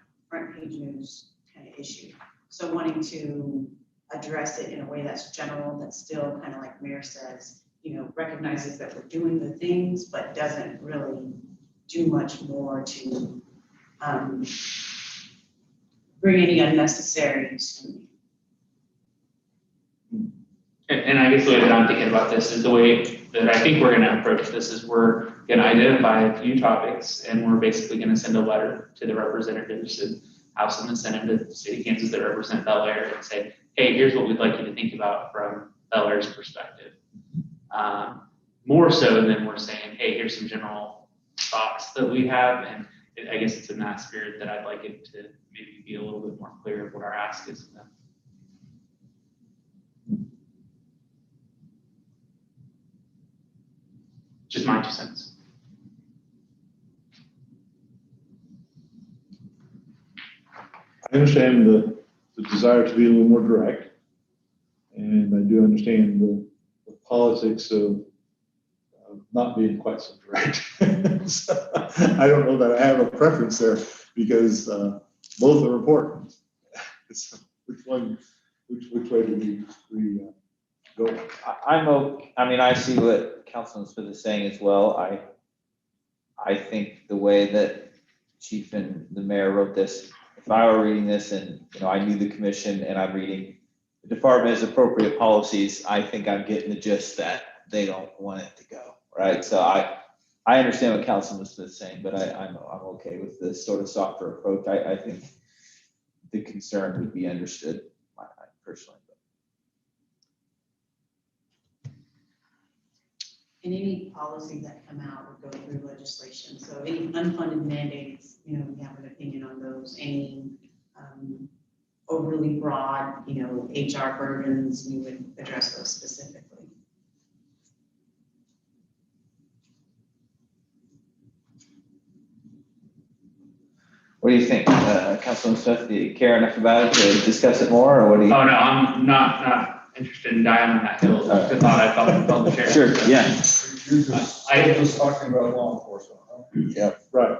I: page news kind of issue. So wanting to address it in a way that's general, that's still kind of like Mayor says, recognizes that we're doing the things, but doesn't really do much more to bring any unnecessary scrutiny.
C: And I guess the way that I'm thinking about this is the way that I think we're gonna approach this is we're gonna identify a few topics, and we're basically gonna send a letter to the representatives in House and the Senate of the state of Kansas that represent Bel Aire and say, hey, here's what we'd like you to think about from Bel Aire's perspective. More so than we're saying, hey, here's some general thoughts that we have, and I guess it's in that spirit that I'd like it to maybe be a little bit more clear of what our ask is of them. Just my 2 cents.
B: I understand the desire to be a little more direct, and I do understand the politics of not being quite so direct. So, I don't know that I have a preference there, because both are important. So which way do we go?
J: I see what Councilman Smith is saying as well. I think the way that Chief and the mayor wrote this, if I were reading this and, I knew the commission and I'm reading the department has appropriate policies, I think I'm getting the gist that they don't want it to go, right? So I understand what Councilman Smith is saying, but I'm okay with this sort of softer approach. I think the concern would be understood, personally.
I: And any policies that come out would go through legislation. So any unfunded mandates, we have an opinion on those. Any overly broad, HR burdens, we would address those specifically.
J: What do you think, Councilman Smith? Do you care enough about it to discuss it more, or what do you?
C: Oh, no, I'm not interested in dying on that hill. I thought I felt the chair.
J: Sure, yeah.
H: You're just talking about law enforcement, huh?
J: Yeah.
B: Right.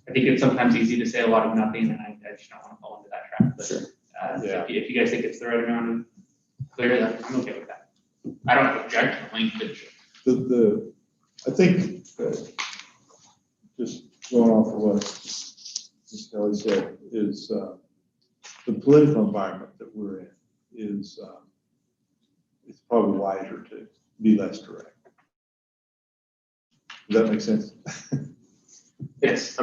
C: I think it's sometimes easy to say a lot of nothing, and I just don't want to fall into that trap. But,
J: Sure.
B: Yeah.
C: if you guys think it's the right amount and clear, then I'm okay with that. I don't object to the linkage.
B: I think, just going off of what Ms. Kelly said, is the political environment that we're in is it's probably wiser to be less direct. Does that make sense?
F: Yes, I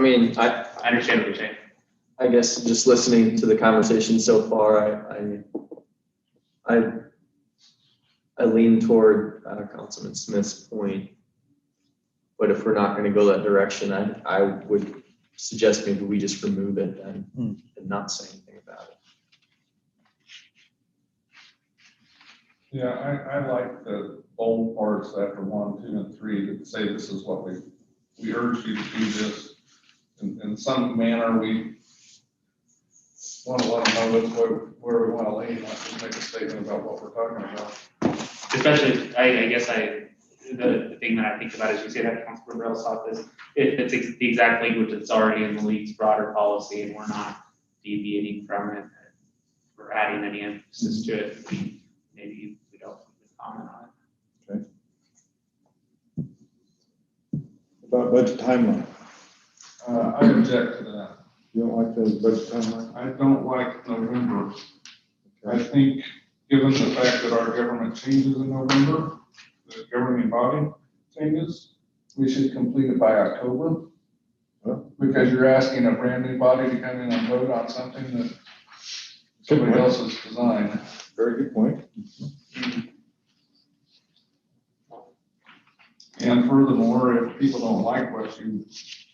C: understand what you're saying.
F: I guess just listening to the conversation so far, I lean toward Councilman Smith's point. But if we're not going to go that direction, I would suggest maybe we just remove it and not say anything about it.
H: Yeah, I like the bold parts after 1, 2, and 3 that say this is what we urge you to do this. In some manner, we want to let them know that's where we want to lean, not just make a statement about what we're talking about.
C: Especially, I guess the thing that I think about is you say that Councilman Bell saw this, it's the exact language that's already in the league's broader policy, and we're not deviating from it. We're adding any emphasis to it. Maybe we don't comment on it.
B: Okay. About budget timeline.
H: I object to that.
B: You don't like the budget timeline?
H: I don't like November. I think, given the fact that our government changes in November, the governing body changes, we should complete it by October. Because you're asking a brand new body to come in and vote on something that somebody else's design.
B: Very good point.
H: And furthermore, if people don't like what you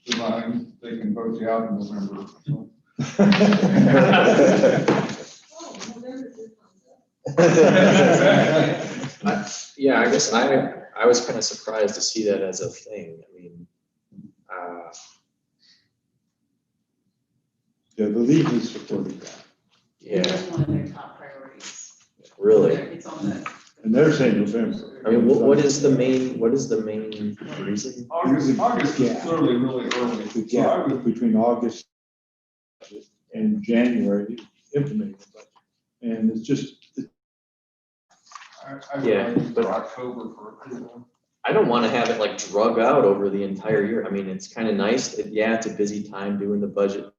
H: design, they can vote you out in November. So.
F: Yeah, I guess I was kind of surprised to see that as a thing. I mean,
B: Yeah, the league has supported that.
F: yeah,
I: That's one of their top priorities.
F: really.
I: It's on the.
B: And they're saying November.
F: I mean, what is the main reason?
H: August
B: Yeah.
H: is clearly really early.
B: The gap between August and January implementing the budget. And it's just,
H: I would
F: Yeah,
H: like
F: but-
H: for October for approval.
F: I don't want to have it like drug out over the entire year. I mean, it's kind of nice. Yeah, it's a busy time doing the budget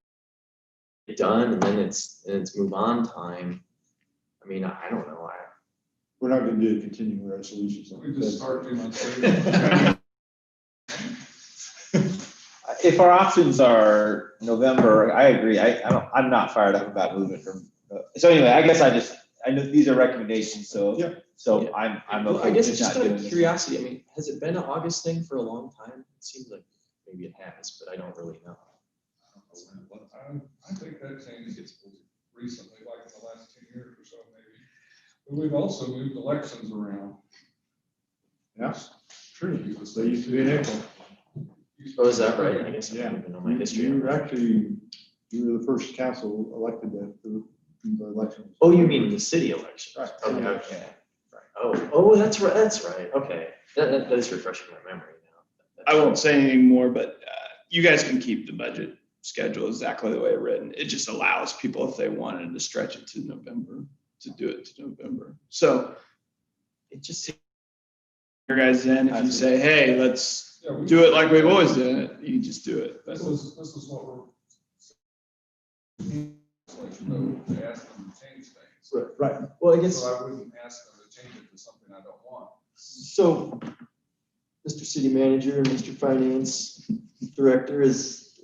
F: done, and then it's move on time. I mean, I don't know.
B: we're not gonna do a continuing resolution.
H: So we just start 2 months later.
J: If our options are November, I agree. I'm not fired up about moving from, so anyway, I know these are recommendations, so.
B: Yeah.
J: So
F: Yeah.
J: I'm
F: Well,
J: okay
F: I guess
J: with
F: it's
J: just
F: just
J: not
F: out
J: doing
F: of
J: this.
F: curiosity. I mean, has it been an August thing for a long time? It seems like maybe it has, but I don't really know.
H: I think that changed recently, like in the last 10 years or so, maybe. But we've also moved elections around.
B: Yeah, true. They used to be in April.
F: Oh, is that right? I guess I
B: Yeah.
F: don't even know my history.
B: You
F: on
B: were
F: that.
B: actually, you were the first council elected the election.
F: Oh, you mean the city election?
B: Right.
F: Okay, okay. Oh, that's right, okay. That is refreshing my memory now.
K: I won't say anything more, but you guys can keep the budget schedule exactly the way it's written. It just allows people, if they wanted to stretch it to November, to do it to November. So it just takes your guys in. If you say, hey, let's
H: Yeah,
K: do it like we've always done it, you just do it. But
H: This is what we're. To ask them to change things.
B: Right.
F: Well, I guess,
H: So I wouldn't ask them to change it to something I don't want.
F: so, Mr. City Manager and Mr. Finance Director, does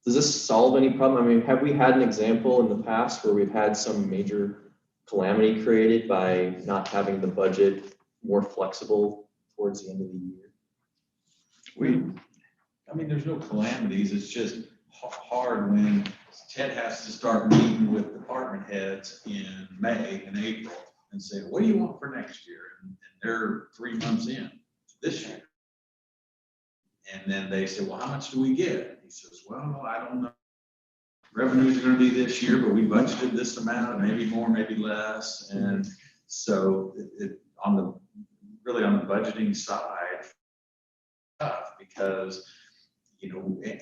F: this solve any problem? I mean, have we had an example in the past where we've had some major calamity created by not having the budget more flexible towards the end of the year?
D: I mean, there's no calamities, it's just hard when Ted has to start meeting with department heads in May and April and say, what do you want for next year? And they're 3 months in this year. And then they say, well, how much do we get? And he says, well, I don't know. Revenues are gonna be this year, but we budgeted this amount, maybe more, maybe less. And so really on the budgeting side, tough because,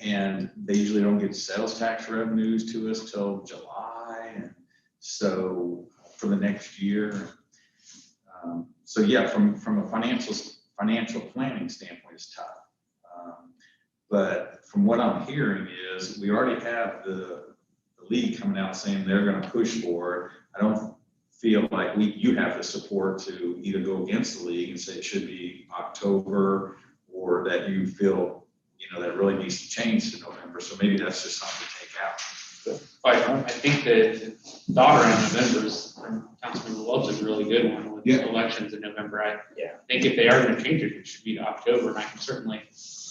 D: and they usually don't get sales tax revenues to us till July. And so for the next year. So yeah, from a financial planning standpoint, it's tough. But from what I'm hearing is we already have the league coming out saying they're going to push for it. I don't feel like you have the support to either go against the league and say it should be October, or that you feel, that it really needs to change to November. So maybe that's just something to take out.
C: I think that the thought around November is, from Councilmember Welch, is a really good one with
D: Yeah.
C: elections in November. I
F: Yeah.
C: think if they are going to change it, it should be to October, and I can certainly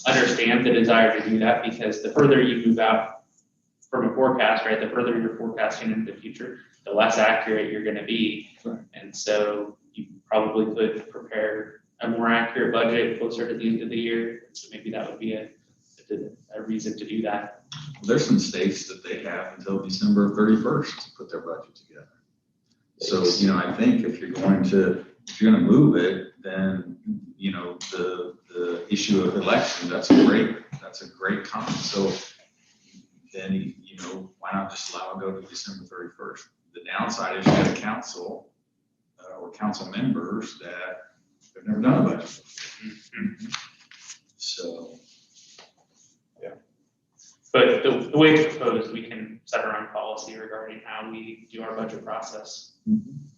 C: understand the desire to do that, because the further you move out from a forecast, right, the further you're forecasting into the future, the less accurate you're going to be.
B: Right.
C: And so you probably could prepare a more accurate budget closer to the end of the year. So maybe that would be a reason to do that.
D: There's some states that they have until December 31st to put their budget together. So, I think if you're going to move it, then, the issue of election, that's a great comment. So then, why not just allow it to go to December 31st? The downside is you have council or council members that have never done a budget. So.
C: But the way it's proposed, we can set our own policy regarding how we do our budget process.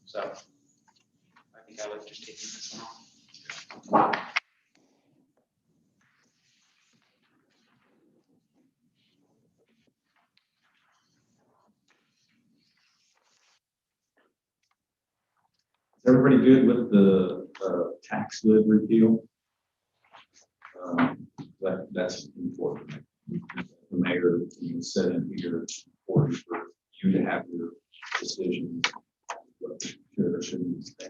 C: So I think I would just take this one off.
D: everybody good with the tax lid repeal? That's important. The mayor, you said in here, it's important for you to have your decision. What should or shouldn't stay.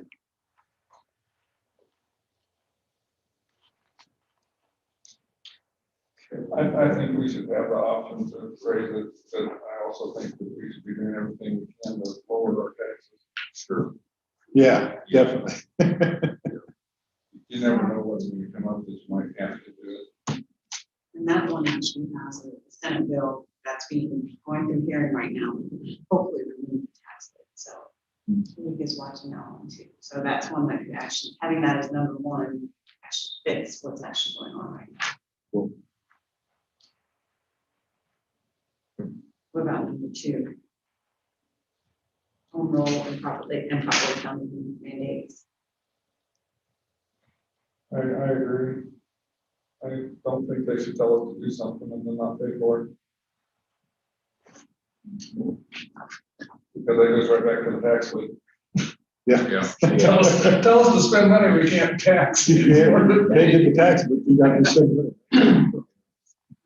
H: I think we should have the option to raise it, but I also think that we should be doing everything we can to lower our taxes.
D: Sure.
B: Yeah, definitely.
H: You never know what's going to come up that you might have to do it.
I: And that one actually has a Senate bill that's being going through hearing right now, hopefully remove the tax rate. So Luke is watching that one too. So that's one that could actually, having that as number one, actually fits what's actually going on right now.
B: Cool.
I: What about number two? Home rule and properly county mandates.
H: I agree. I don't think they should tell us to do something and then not pay for it. Because that goes right back to the tax lid.
B: Yeah.
H: Tell us to spend money we can't tax.
B: You can't get the tax, but you got to spend money.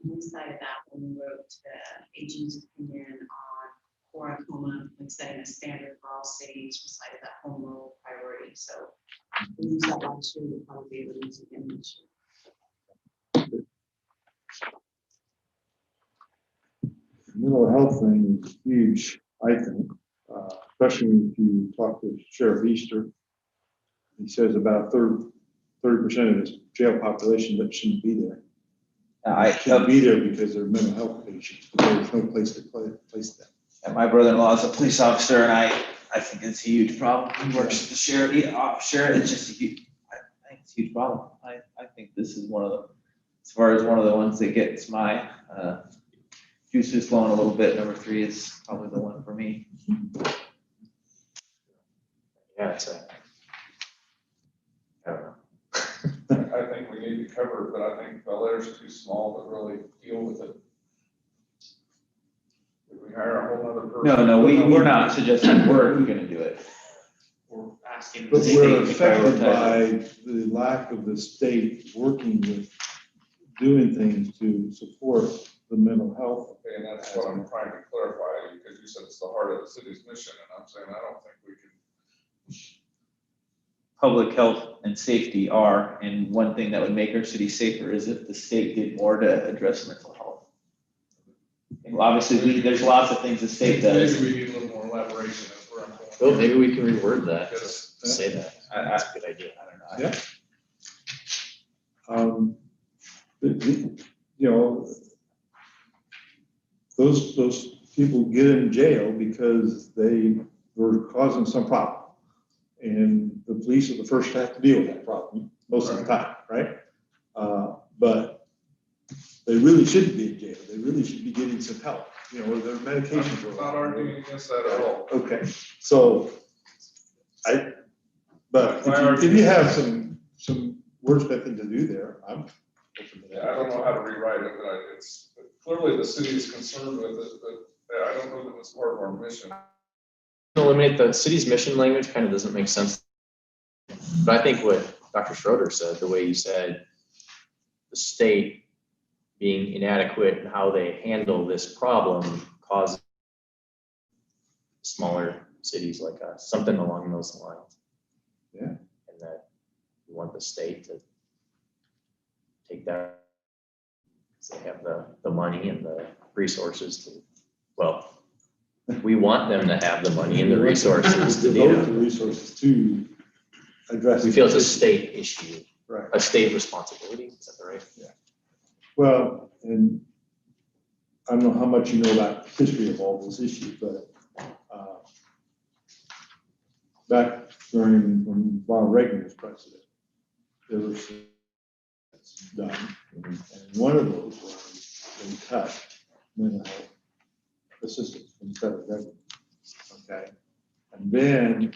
I: We decided that when we wrote the AG's opinion on Coracoma, like setting a standard for all cities, we cited that home rule priority. So we use that last year, we'll probably be able to use it again this year.
B: Mental health thing is huge, I think, especially if you talk to Sheriff Easter. He says about 30% of his jail population that shouldn't be there. Shouldn't be there because they're mental health patients, but there's no place to place them.
J: And my brother-in-law is a police officer, and I think it's a huge problem. He works at the sheriff, it's just a huge, I think it's a huge problem. I think this is one of the, as far as one of the ones that gets my juices flowing a little bit, number 3 is probably the one for me.
F: Yeah, it's a, I don't know.
H: I think we need to cover it, but I think Bel Aire's too small to really deal with it. If we hire a whole other person.
J: No, we're not suggesting we're gonna do it.
C: We're asking.
B: But
C: the
B: we're
C: state to
B: affected
C: prioritize it.
B: by the lack of the state working with doing things to support the mental health.
H: Okay, and that's what I'm trying to clarify, because you said it's the heart of the city's mission, and I'm saying, I don't think we can.
J: Public health and safety are, and one thing that would make our city safer is if the state did more to address mental health. And obviously, there's lots of things the state does.
H: Maybe we need a little more elaboration as where I'm going.
F: Well, maybe we can reword that,
H: Yes.
F: to say that. That's a good idea.
J: I don't know.
B: Yeah. You know, those people get in jail because they were causing some problem. And the police are the first to have to deal with that problem most of the time, right? But they really shouldn't be in jail. They really should be getting some help. You know, their medications
H: I'm
B: are
H: not arguing against that at all.
B: okay. So but if you have some wordsmithing to do there, I'm open to that.
H: Yeah, I don't know how to rewrite it, but it's clearly the city is concerned with it, but I don't know that it's part of our mission.
F: Eliminate the city's mission language kind of doesn't make sense. But I think what Dr. Schroeder said, the way you said the state being inadequate in how they handle this problem causes smaller cities like us, something along those lines.
B: Yeah.
F: And that you want the state to take that, because they have the money and the resources to, well, we want them to have the money and the resources to do
B: devote the resources to address.
F: We feel it's a state issue,
B: Right.
F: a state responsibility, is that right?
B: Yeah. Well, and I don't know how much you know about the history of all those issues, but back during when Ronald Reagan was president, there was some that's done, and one of those was they cut mental health assistance from the federal government. Okay, and then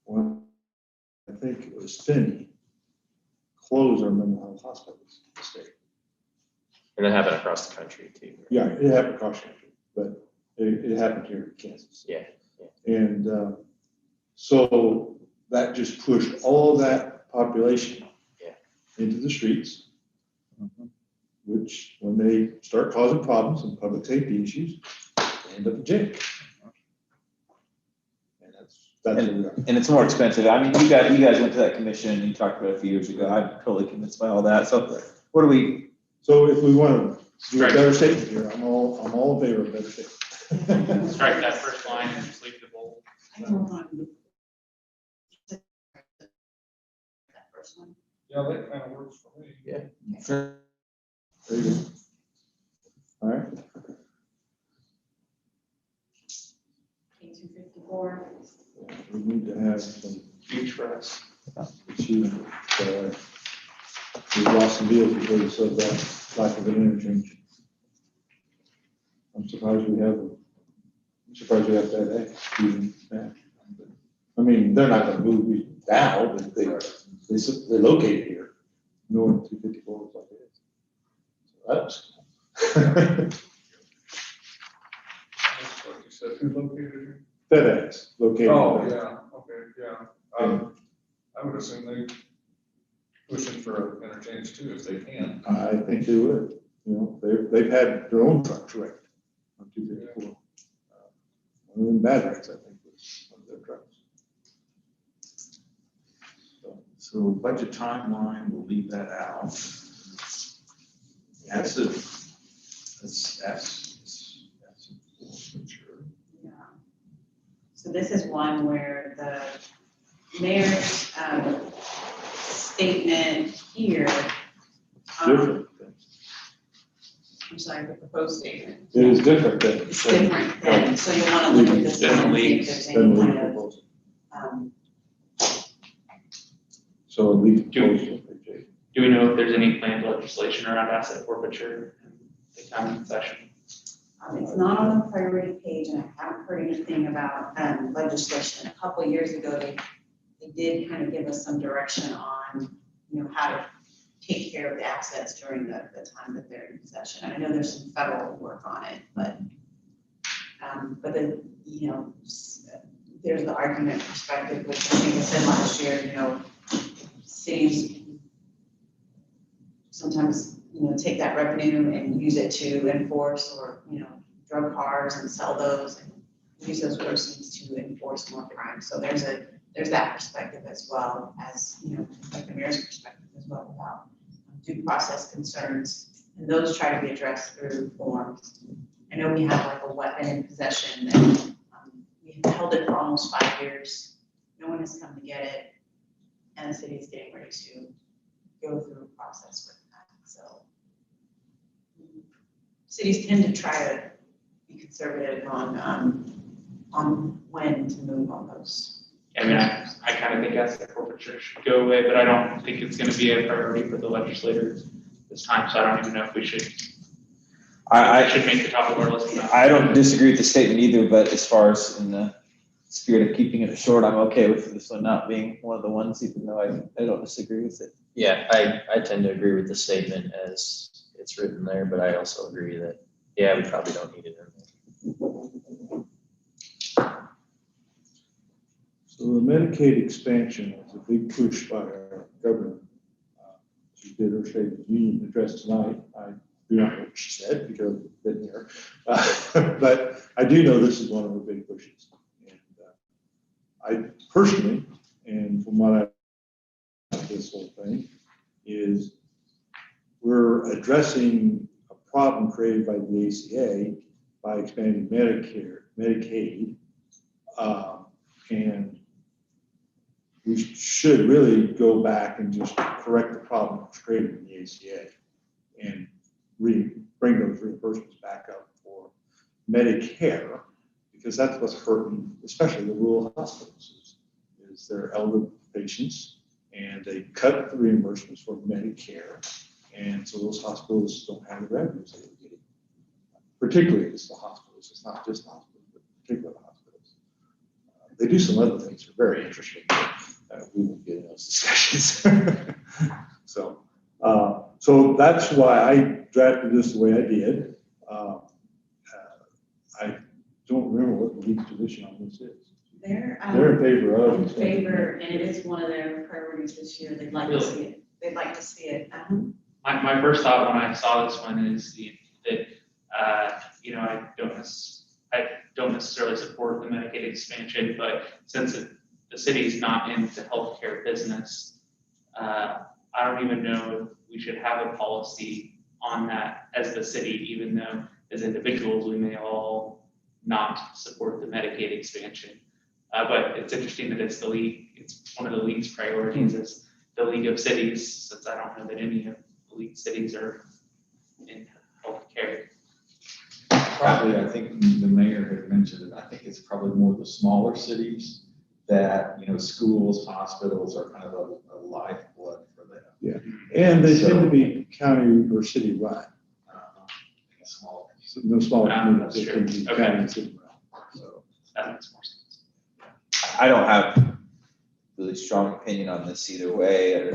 B: when I think it was Finney closed our mental health hospitals in the state.
F: And it happened across the country too. Right?
B: Yeah, it happened across the country, but it happened here in Kansas.
F: Yeah.
B: And so that just pushed all of that population
J: Yeah.
B: into the streets, which when they start causing problems and public safety issues, they end up in jail. And that's where we are.
J: And it's more expensive. I mean, you guys went to that commission and you talked about it a few years ago. I'm totally convinced by all that. So what do we,
B: So if we want to do a better statement here, I'm all in favor of better statement.
C: Strike that first line and just leave the bold.
I: Hold on. That first one.
H: Yeah, that kind of works for me.
J: sure.
B: There you go. All right.
I: K254.
B: We need to have some
C: Huge for us.
B: issues. We've lost some deals because of that lack of an interchange. I'm surprised we have to have that even now. I mean, they're not gonna move now, but they're located here. North 254 is like it is. So that was cool.
H: That's what you said, who's located here?
B: FedEx located.
H: Oh,
B: there.
H: yeah, okay, yeah. I would assume they pushing for interchange too, if they can.
B: I think they would, you know, they've had their own trucks wrecked on 254. One of them bad wrecks, I think, was one of their trucks.
L: So budget timeline, we'll leave that out. That's sure.
I: Yeah. So this is one where the mayor's statement here.
B: Different.
I: I'm sorry, the proposed statement.
B: It is different than.
I: It's different than, so you'll want to look at this one and see if there's any kind of,
B: So we.
C: Do we know if there's any planned legislation around asset forfeiture in the coming session?
I: it's not on the priority page, and I haven't heard anything about legislation. A couple of years ago, they did kind of give us some direction on, how to take care of the assets during the time that they're in possession. I know there's some federal work on it, but then, there's the argument perspective, which I think I said last year, cities sometimes, take that revenue and use it to enforce or, drug cars and sell those and use those proceeds to enforce more crime. So there's that perspective as well as, like the mayor's perspective as well about due process concerns. And those try to be addressed through forms. I know we have like a weapon in possession that we've held it for almost 5 years. No one has come to get it. And the city is getting ready to go through a process with that. So cities tend to try to be conservative on when to move on those.
C: I mean, I kind of think asset forfeiture should go away, but I don't think it's going to be a priority for the legislators this time, so I don't even know if we should. I should make the top of our list.
J: I don't disagree with the statement either, but as far as in the spirit of keeping it short, I'm okay with this one not being one of the ones, even though I don't disagree with it.
M: Yeah, I tend to agree with the statement as it's written there, but I also agree that, yeah, we probably don't need it in there.
B: So the Medicaid expansion was a big push by our governor. She did her State of the Union address tonight. I do not know what she said because I've been here. But I do know this is one of her big pushes. And I personally, and from what I this whole thing, is we're addressing a problem created by the ACA by expanding Medicaid, and we should really go back and just correct the problem that was created in the ACA and bring those reimbursements back up for Medicare, because that's what's hurting, especially the rural hospitals, is their elder patients, and they cut the reimbursements for Medicare, and so those hospitals don't have the revenues they were getting. Particularly it's the hospitals, it's not just hospitals, but particularly the hospitals. They do some other things that are very interesting. We won't get in those discussions. So that's why I drafted this the way I did. I don't remember what the league's position on this is.
I: They're,
B: They're in favor of.
I: in favor, and it is one of their priorities this year. They'd like to see it. They'd like to see it.
C: My first thought when I saw this one is that, you know, I don't necessarily support the Medicaid expansion, but since the city is not in the healthcare business, I don't even know if we should have a policy on that as the city, even though as individuals, we may all not support the Medicaid expansion. But it's interesting that it's one of the league's priorities is the League of Cities, since I don't know that any of the league cities are in healthcare.
D: Probably, I think the mayor had mentioned it, I think it's probably more the smaller cities that, you know, schools, hospitals are kind of a lifeblood for them.
B: Yeah, and they tend to be county or city run.
D: Small.
B: So no smaller
C: That's
B: communities, they
C: true.
B: tend to be
C: Okay.
B: county and city run. So,
C: That makes more sense.
J: I don't have really strong opinion on this either way. I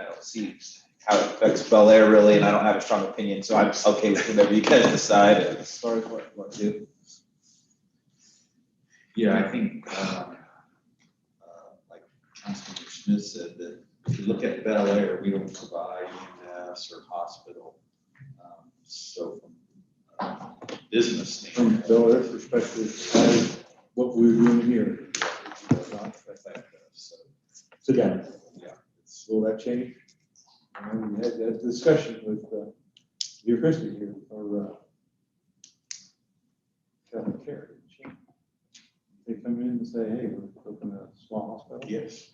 J: don't see how it affects Bel Air really, and I don't have a strong opinion, so I'm okay with whatever you guys decide as far as what you want to do.
D: Yeah, I think, like Councilman Smith said, that if you look at Bel Air, we don't provide EMS or hospital. So from business
B: from
D: standpoint.
B: Bel Air's perspective, what we're doing here does not affect us. So, sit down.
D: Yeah.
B: Will that change? We had that discussion with dear Christie here, or Catholic Care. They come in and say, hey, we're opening a small hospital.
D: Yes.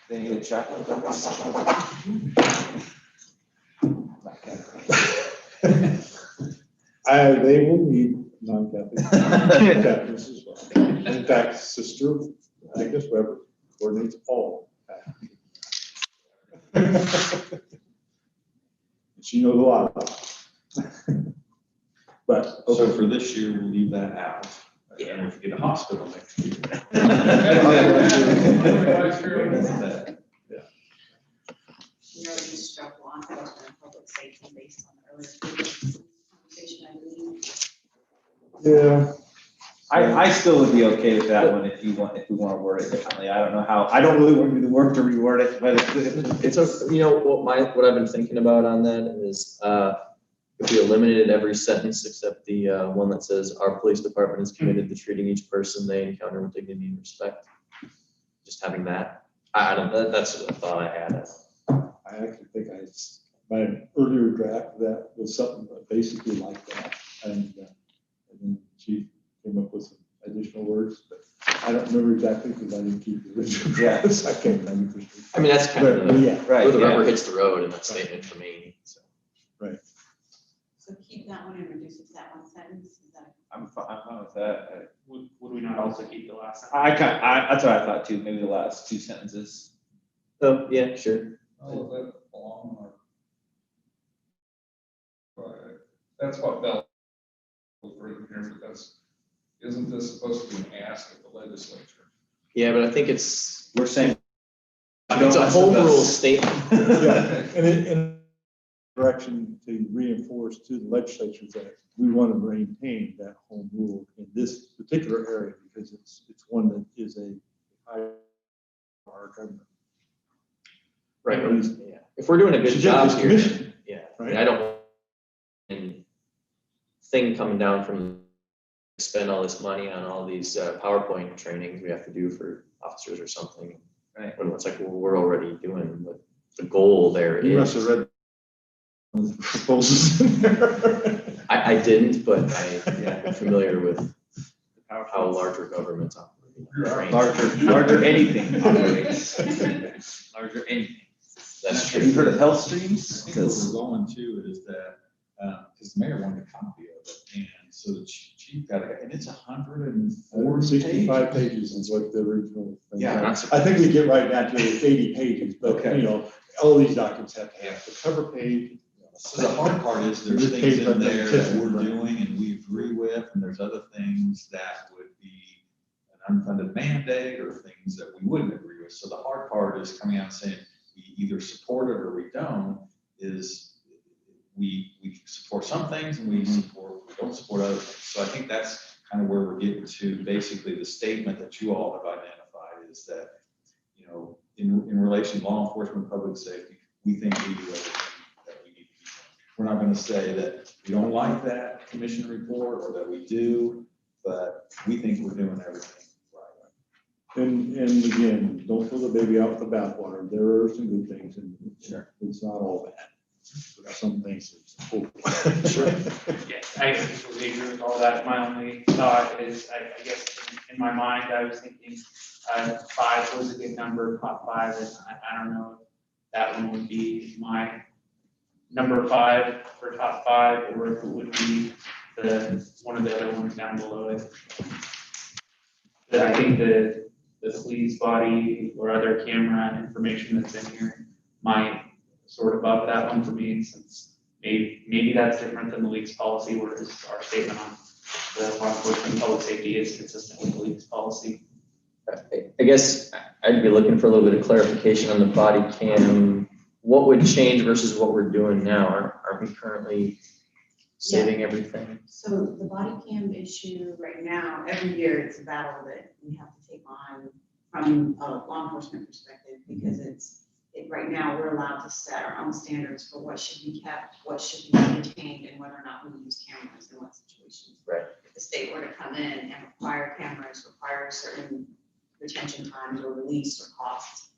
J: They need a chaplain.
B: They will need non-Catholic chaplains as well. In fact, Sister Agnes Weber coordinates all. She knows a lot about it. But,
D: So
B: okay.
D: for this year, we'll leave that out. And if we get a hospital next year.
I: We already struck law enforcement and public safety based on the earlier conversation, I believe.
B: Yeah.
J: I still would be okay with that one if we want to word it differently. I don't know how, I don't really want to do the work to reword it, but
M: It's a, you know, what I've been thinking about on that is, if we eliminated every sentence except the one that says, our police department is committed to treating each person they encounter with dignity and respect. Just having that, that's a thought I had.
B: I actually think my earlier draft of that was something basically like that. And then Chief came up with some additional words, but I don't remember exactly because I didn't keep the original draft. I can't remember.
M: I mean, that's kind of
B: But,
M: the,
B: yeah,
J: right,
M: where the
J: yeah.
M: rubber hits the road in that statement for me, so.
I: So keep that one and reduce it to that one sentence. Is that?
J: I'm fine with that.
C: Would we not also keep the last?
J: That's what I thought too, maybe the last two sentences.
M: Oh, yeah, sure.
H: Oh, that belong or. Right, that's what Bell was written here, but isn't this supposed to be an ask of the legislature?
M: Yeah, but I think it's,
J: We're saying.
M: it's a home rule statement.
B: Yeah, and in direction to reinforce to the legislature that we want to maintain that home rule in this particular area because it's one that is a high our government.
M: Right, but yeah, if we're doing a good
B: Should
M: job
B: just
M: here,
B: commission,
M: yeah,
B: right?
M: and I don't, and thing coming down from spend all this money on all these PowerPoint trainings we have to do for officers or something.
J: Right.
M: When it's like, well, we're already doing what the goal there
B: You must have
M: is.
B: read the proposals in there.
M: I didn't, but I'm familiar with how larger governments operate.
J: Larger anything operates. Larger anything.
M: That's
J: Have you
M: true.
J: heard of health streams?
D: I think what we're going to is that, because the mayor wanted a copy of it, and so the chief got it, and it's 140
B: 65 pages is what the original thing.
D: Yeah,
B: was. I think we get right down to 80 pages, but
D: Okay.
B: you know, all these documents have to have the cover page.
D: So the hard part is there's things in there that we're doing and we agree with, and there's other things that would be an unfunded mandate or things that we wouldn't agree with. So the hard part is coming out and saying we either support it or we don't, is we support some things and we don't support other things. So I think that's kind of where we're getting to. Basically, the statement that you all have identified is that, you know, in relation to law enforcement, public safety, we think we do everything that we need to be doing. We're not going to say that we don't like that commission report or that we do, but we think we're doing everything right.
B: And again, don't throw the baby out with the bathwater. There are some good things, and
J: Sure.
B: it's not all bad. There are some things that's cool.
C: Sure. Yeah, I completely agree with all that. My only thought is, I guess in my mind, I was thinking 5 was a good number, top 5, and I don't know if that one would be my number 5 for top 5, or if it would be one of the other ones down below it. But I think the police body or other camera information that's in here might sort of above that one for me, since maybe that's different than the league's policy, whereas our statement on the law enforcement and public safety is consistent with the league's policy.
M: I guess I'd be looking for a little bit of clarification on the body cam. What would change versus what we're doing now? Aren't we currently saving everything?
I: So the body cam issue right now, every year it's a battle that we have to take on from a law enforcement perspective, because right now we're allowed to set our own standards for what should be kept, what should be maintained, and whether or not we use cameras in what situations.
M: Right.
I: If the state were to come in and require cameras, require certain retention times or release or costs,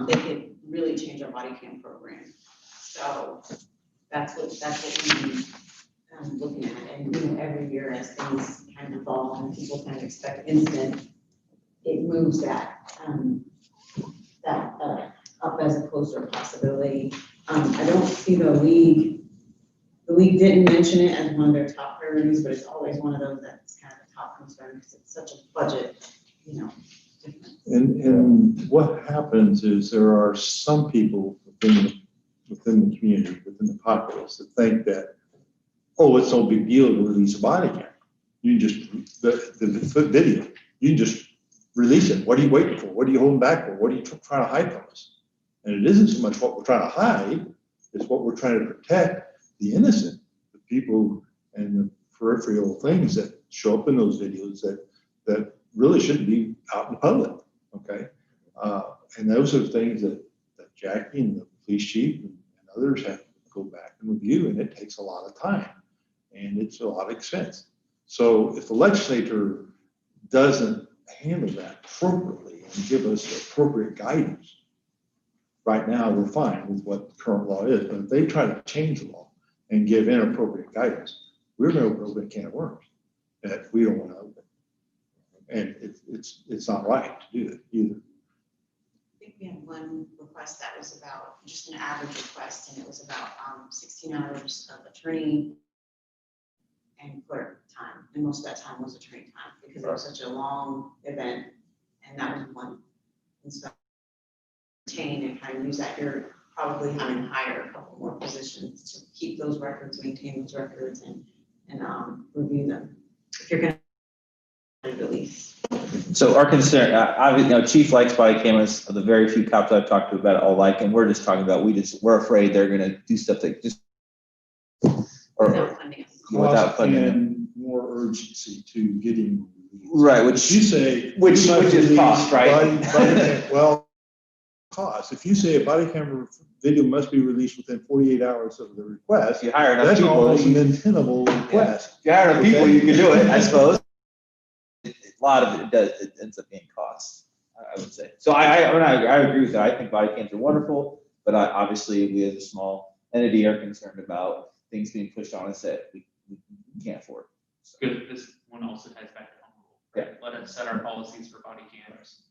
I: they could really change our body cam program. So that's what we looking at. And you know, every year as things kind of evolve and people kind of expect instant, it moves that up as opposed to a possibility. I don't see the league didn't mention it as one of their top priorities, but it's always one of those that's kind of a top concern because it's such a budget, you know, difference.
B: And what happens is there are some people within the community, within the populace, that think that, oh, it's no big deal to release a body camera. You can just, the video, you can just release it. What are you waiting for? What are you holding back for? What are you trying to hide from us? And it isn't so much what we're trying to hide, it's what we're trying to protect the innocent, the people and the peripheral things that show up in those videos that really shouldn't be out in the public, okay? And those are things that Jackie and the police chief and others have to go back and review, and it takes a lot of time, and it's a lot of expense. So if the legislature doesn't handle that appropriately and give us appropriate guidance, right now we're fine with what the current law is, but if they try to change the law and give inappropriate guidance, we're going to open a can of worms that we don't want to open. And it's not right to do that either.
I: I think we had one request that was about just an average request, and it was about 16 hours of attorney and clerk time, and most of that time was attorney time because it was such a long event, and that was one. And so maintain and kind of use that, you're probably having to hire a couple more positions to keep those records, maintain those records, and review them if you're going to release.
J: So our concern, obviously, you know, Chief likes body cameras. Of the very few cops I've talked to about it, all like, and we're just talking about we're afraid they're going to do stuff that just
I: Without funding.
J: without funding them.
B: And more urgency to getting.
J: Right,
B: Which you say.
J: which
B: you must
J: is
B: release
J: cost, right?
B: Well, cost. If you say a body camera video must be released within 48 hours of the request,
J: If you hire enough
B: that's
J: people,
B: almost an
J: you
B: untenable request.
J: if you hire enough people, you can do it, I suppose. A lot of it ends up being cost, I would say. So I agree with that. I think body cams are wonderful, but obviously we as a small entity are concerned about things being pushed on us that we can't afford. So.
C: Good, this one also ties back to home rule. Right? Let us set our policies for body cams.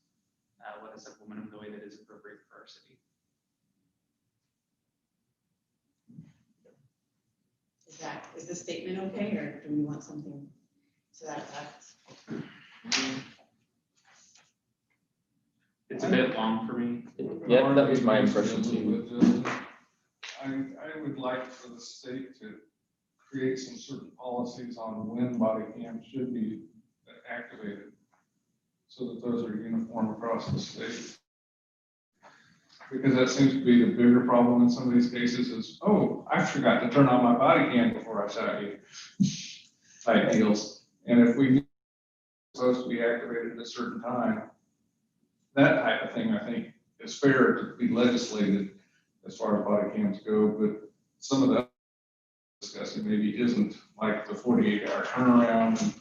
C: Let us implement them the way that is appropriate for our city.
I: Is this statement okay, or do we want something to that effect?
C: It's a bit long for me.
M: Yeah, that was my impression too.
H: I would like for the state to create some certain policies on when body cams should be activated, so that those are uniform across the state. Because that seems to be the bigger problem in some of these cases is, oh, I forgot to turn on my body cam before I shot you, type deals. And if we supposed to be activated at a certain time. That type of thing, I think, is fair to be legislated as far as body cams go, but some of the discussing maybe isn't, like the 48-hour turnaround.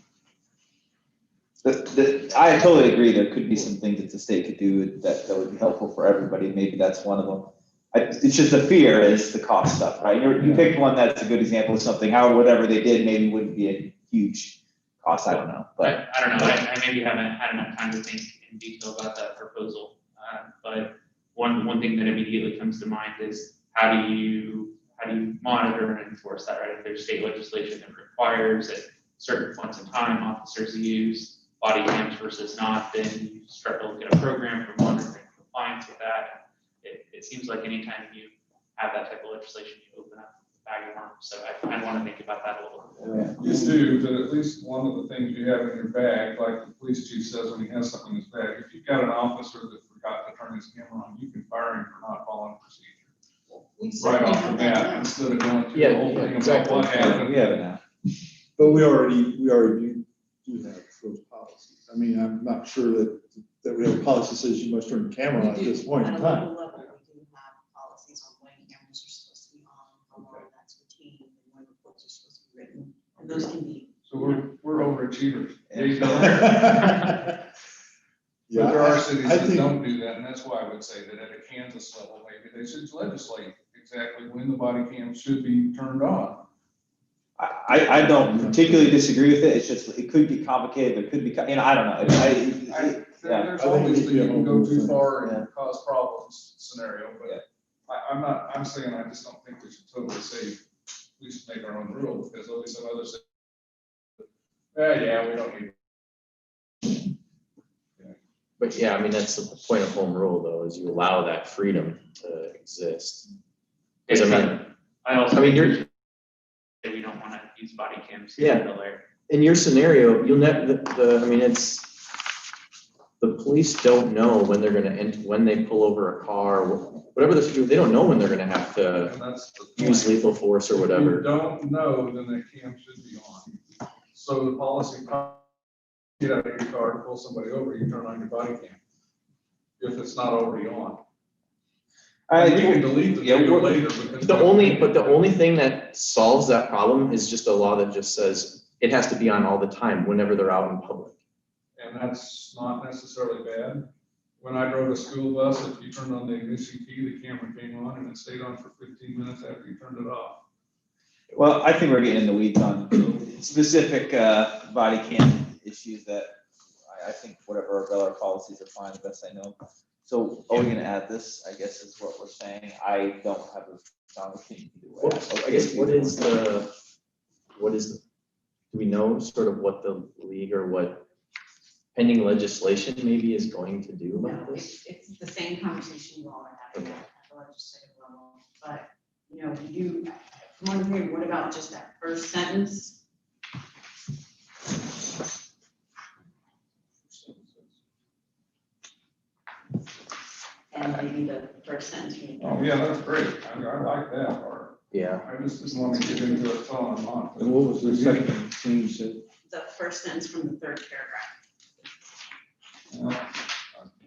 J: I totally agree, there could be some things that the state could do that would be helpful for everybody, maybe that's one of them. It's just the fear is the cost stuff, right? You picked one that's a good example of something, how whatever they did maybe wouldn't be a huge cost, I don't know, but.
C: I don't know, I maybe haven't had enough time to think in detail about that proposal. But one thing that immediately comes to mind is how do you monitor and enforce that, right? If there's state legislation that requires at certain points in time officers use body cams versus not, then you start to look at a program for monitoring compliance with that. It seems like anytime you have that type of legislation, you open up a bag of worms. So I want to think about that a little bit.
H: You do, but at least one of the things you have in your bag, like the police chief says when he has something in his bag, if you've got an officer that forgot to turn his camera on, you can fire him for not following procedure. Right off the bat, instead of going through the whole thing about what happened.
J: We have it now.
B: But we already do have those policies. I mean, I'm not sure that we have a policy that says you must turn the camera on at this point in
I: At a
B: time.
I: local level, we do have policies on when cameras are supposed to be on, how long that's routine, and when reports are supposed to be written, and those can be.
H: So we're overachievers.
B: Yeah,
H: But there are cities
B: I
H: that
B: think-
H: don't do that, and that's why I would say that at a Kansas level, maybe they should legislate exactly when the body cam should be turned on.
J: I don't particularly disagree with it, it's just, it could be complicated, there could be, I don't know.
H: There's
B: I think
H: always
B: it should
H: the
B: be a
H: you can
B: home
H: go
B: rule
H: too
B: thing.
H: far
J: Yeah.
H: and cause problems scenario, but I'm saying I just don't think we should totally say we should make our own rule, because there'll be some other cities. Yeah, we don't need.
M: But yeah, I mean, that's the point of home rule though, is you allow that freedom to exist. Because I mean, you're,
C: That we don't want to use body cams.
M: Yeah.
C: In Bel Aire.
M: in your scenario, you'll I mean, it's, the police don't know when they're gonna when they pull over a car, whatever the situation, they don't know when they're gonna have to
H: And that's the
M: use
H: point.
M: lethal force or
H: If you
M: whatever.
H: don't know, then the cam should be on. So the policy, get out of your car and pull somebody over, you turn on your body cam. If it's not already on. And we can delete the video later. because-
M: The only thing that solves that problem is just a law that just says it has to be on all the time whenever they're out in public.
H: And that's not necessarily bad. When I drove a school bus, if you turned on the ignition key, the camera came on and it stayed on for 15 minutes after you turned it off.
J: Well, I think we're getting in the weeds on specific body cam issues that I think whatever our Bel Aire policies are fine, the best I know. So are we gonna add this, I guess is what we're saying. I don't have a strong opinion either way.
M: I guess do we know sort of what the league or what pending legislation maybe is going to do about
I: No,
M: this?
I: it's the same conversation you all are having at the legislative level, but, you know, I'm wondering, what about just that first sentence? And maybe the first sentence.
H: Oh, yeah, that's great. I like that part.
M: Yeah.
H: I just didn't want to get into it till I'm on.
B: And what was the second thing you said?
I: The first sentence from the third paragraph.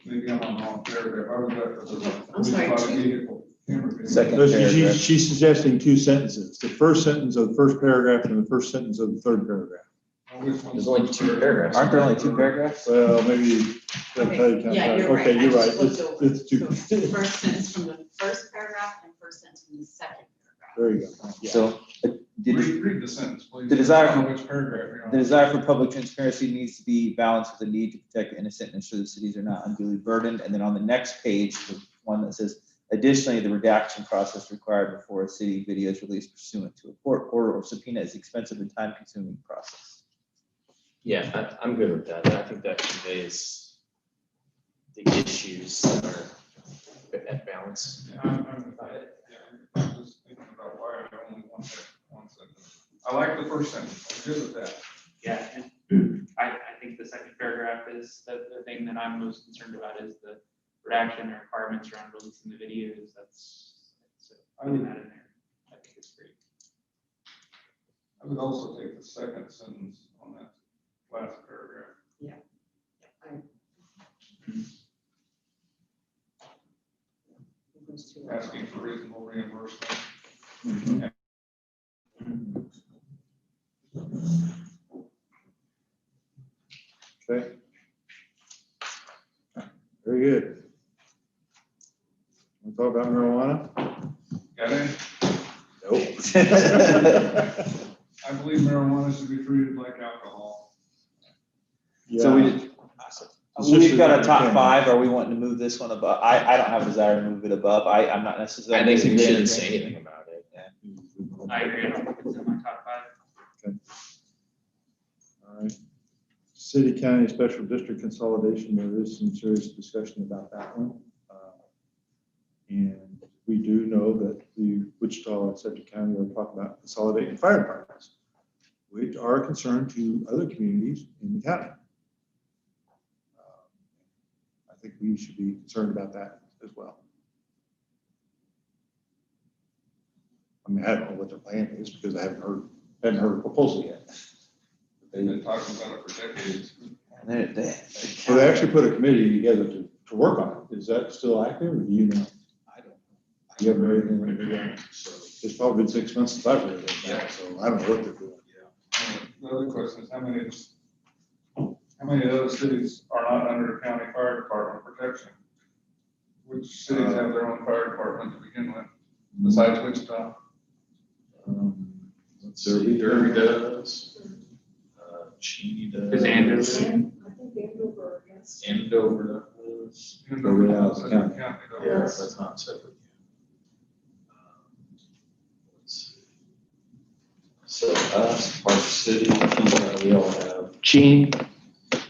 H: Maybe I'm on the wrong paragraph. I was at the.
I: I'm sorry,
H: police
I: two.
H: vehicle camera video.
J: Second
B: No,
J: paragraph.
B: she's suggesting two sentences, the first sentence of the first paragraph and the first sentence of the third paragraph.
H: Oh, which one's
M: There's only
H: the
M: two
H: first
M: paragraphs.
J: Aren't there only two paragraphs?
B: Well, maybe.
I: Yeah, you're right.
B: Okay, you're
I: I
B: right.
I: just looked over.
B: It's two.
I: So the first sentence from the first paragraph and first sentence from the second paragraph.
B: There you go. Yeah.
J: So
H: Read the sentence, please.
J: The desire
H: I don't
J: for-
H: know which paragraph you're on.
J: the desire for public transparency needs to be balanced with the need to protect the innocent and ensure the cities are not unduly burdened. And then on the next page, the one that says, additionally, the redaction process required before a city video is released pursuant to a court order or subpoena is expensive and time consuming process.
M: Yeah, I'm good with that. I think that conveys the issues that are at balance.
H: Yeah, I'm just thinking about why I only want that one sentence. I like the first sentence. I'm good with that.
C: Yeah, and I think the second paragraph is the thing that I'm most concerned about is the redaction and requirements around releasing the videos. So putting that in there, I think it's great.
H: I would also take the second sentence on that last paragraph.
I: Those two.
H: Asking for reasonable reimbursement.
B: Okay. Very good. Want to talk about marijuana?
H: Got any?
B: Nope.
H: I believe marijuana should be treated like alcohol.
J: So
B: Yeah.
J: we've got a top five. Are we wanting to move this one above? I don't have a desire to move it above. I'm not
M: I
J: necessarily.
M: think we shouldn't say anything about it.
C: I agree, I don't think it's in my top five.
B: All right. City county special district consolidation, there is some serious discussion about that one. And we do know that the Wichita and Sedgwick County are talking about consolidating fire departments, which are a concern to other communities in the county. I think we should be concerned about that as well. I mean, I don't know what their plan is because I haven't heard a proposal yet.
H: They've been talking about it for decades.
B: So they actually put a committee together to work on it. Is that still active or do you know?
D: I don't know.
B: You haven't heard anything about it?
D: So,
B: It's probably been 6 months since I've heard it, so I don't know what they're doing.
H: The other question is, how many other cities are not under county fire department protection? Which cities have their own fire department to begin with, besides Wichita?
L: Let's see, Derby does. Cheney does.
C: Is Anderson?
L: Andover does.
H: You
B: They're
H: know,
B: out of the county.
H: though.
L: Yeah, that's not separate. Let's see. So us, Park City, we all have,
C: Gene.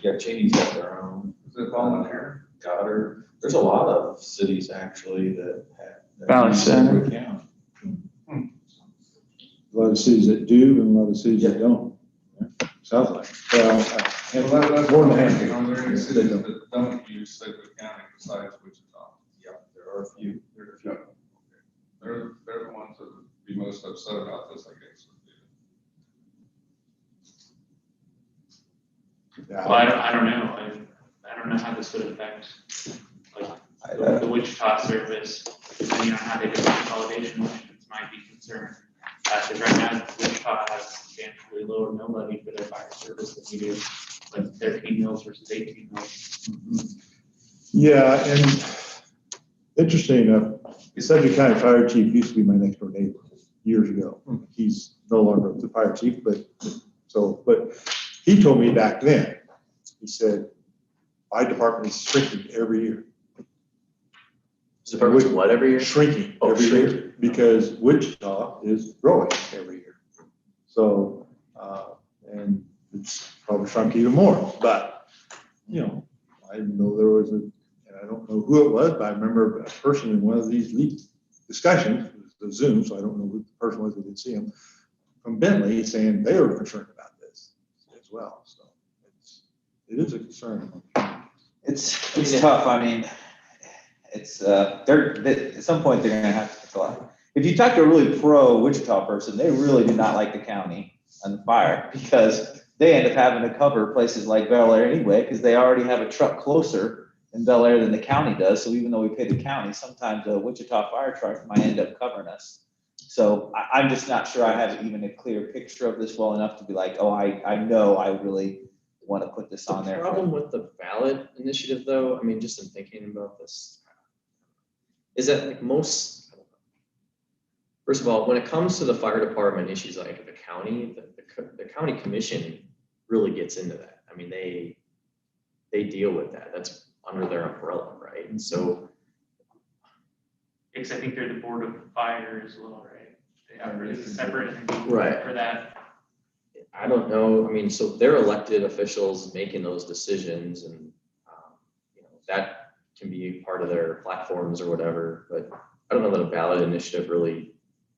L: yeah, Cheney's got their own.
H: Is it volunteer?
L: Goddard, there's a lot of cities actually that have. that
K: Valley
L: use
K: Center.
L: Sedgwick County.
B: A lot of cities that do and a lot of cities that don't. Yeah, sounds like. Well,
H: That's
B: more than
H: what I'm
B: half.
H: asking, are there any cities that don't use Sedgwick County besides Wichita?
L: Yep, there are a few.
H: There are a few. They're the ones that would be most upset about this, I guess.
B: Yeah.
C: Well, I don't know, I don't know how this would affect, like, the Wichita service, depending on how they do the consolidation, which might be concerned. Because right now, Wichita has a substantially lower mill levy for their fire service than we do, like 13 mills versus 18 mills.
B: Yeah, and interesting enough, the Sedgwick County Fire Chief used to be my next door neighbor years ago. He's no longer the fire chief, but he told me back then, he said, my department is shrinking every year.
M: Is the purpose of what every year?
B: Shrinking
M: Oh,
B: every year,
M: shrinking.
B: because Wichita is growing every year. So, and it's probably shrunk even more, but, you know, I know there was and I don't know who it was, but I remember a person in one of these discussions, it was the Zoom, so I don't know who the person was, I didn't see him, from Bentley saying they were concerned about this as well. So it is a concern.
J: It's tough. I mean, it's, at some point, they're gonna have to collect. If you talk to a really pro Wichita person, they really do not like the county on the fire because they end up having to cover places like Bel Aire anyway, because they already have a truck closer in Bel Aire than the county does. So even though we pay the county, sometimes a Wichita fire truck might end up covering us. So I'm just not sure I have even a clear picture of this well enough to be like, oh, I know I really want to put this on
M: The
J: there.
M: problem with the ballot initiative, though, I mean, just in thinking about this, is that like first of all, when it comes to the fire department issues like the county, the county commission really gets into that. I mean, they deal with that. That's under their umbrella, right? And so,
C: Because I think they're the board of fire as well, right? They have a separate
M: Right.
C: for that.
M: I don't know, I mean, so they're elected officials making those decisions and, you know, that can be part of their platforms or whatever, but I don't know that a ballot initiative really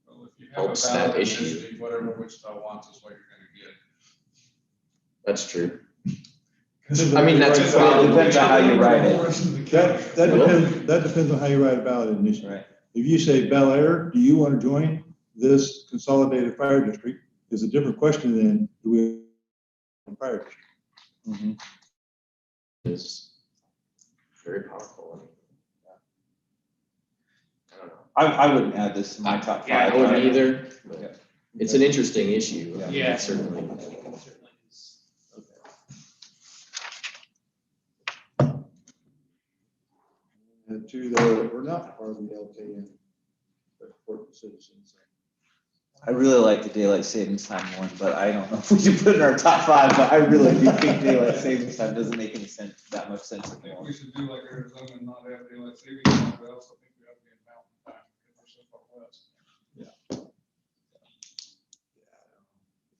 H: Well, if you have a
M: helps that
H: ballot
M: issue.
H: initiative, whatever Wichita wants is what you're gonna
M: That's true.
B: It
M: I mean, that's
J: It depends on how you write it.
B: That depends on how you write a ballot initiative.
J: Right.
B: If you say Bel Air, do you want to join this consolidated fire district? Is a different question than do we fire district?
J: Mhm.
M: is very powerful. I don't know.
J: I wouldn't add this to my top
C: Yeah,
J: five.
M: I wouldn't either, but
J: Yeah.
M: it's an interesting issue. I mean,
C: Yeah.
M: Certainly.
B: And two that were not part of the LKN, but important citizens.
J: I really like the daylight savings time one, but I don't know if we should put it in our top five, but I really do think daylight savings time doesn't make any sense, that much sense
H: I think
J: anymore.
H: we should do like Arizona and not have daylight savings time, but I also think we have to be in mountain time because we're so far west.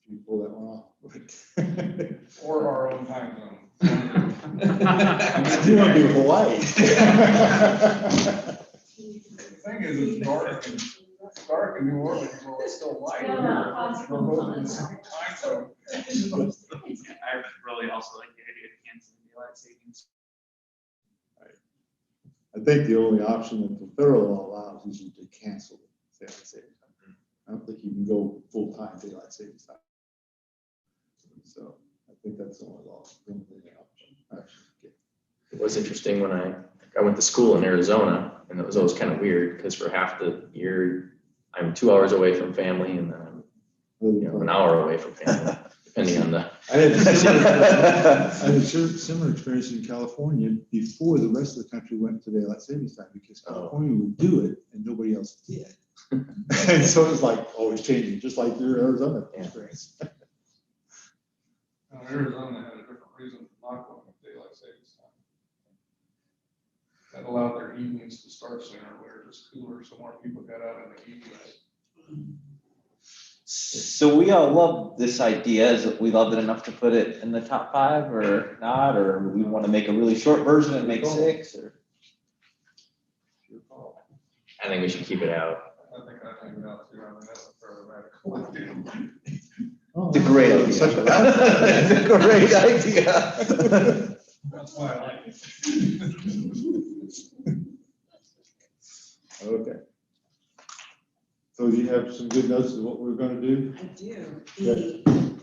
B: If you pull that one off.
H: Or our own time zone.
B: I do want to be Hawaii.
H: The thing is, it's dark in New Orleans, well, it's still light.
A: Yeah,
H: We're both in the same time zone.
C: I really also like the idea of canceling daylight savings.
B: I think the only option that the federal law allows is you to cancel daylight savings time. I don't think you can go full-time daylight savings time. So I think that's the only law. the only option.
M: It was interesting when I went to school in Arizona, and it was always kind of weird because for half the year, I'm 2 hours away from family, and then I'm an hour away from family, depending on the.
B: I had a similar experience in California before the rest of the country went to daylight savings time, because California would do it and nobody else did. And so it's like always changing, just like your Arizona experience.
H: Arizona had a different reason for not going with daylight savings time. That allowed their evenings to start sooner, where it was cooler, so more people got out in the evenings.
J: So we all love this idea. Is it, we loved it enough to put it in the top five or not, or we want to make a really short version and make 6 or?
M: I think we should keep it out.
H: I think I think about too, I mean, that's a fairly radical idea.
J: It's a great idea.
B: Such a
J: It's a great idea.
H: That's why I like it.
B: Okay. So do you have some good notes of what we're gonna do?
I: I do.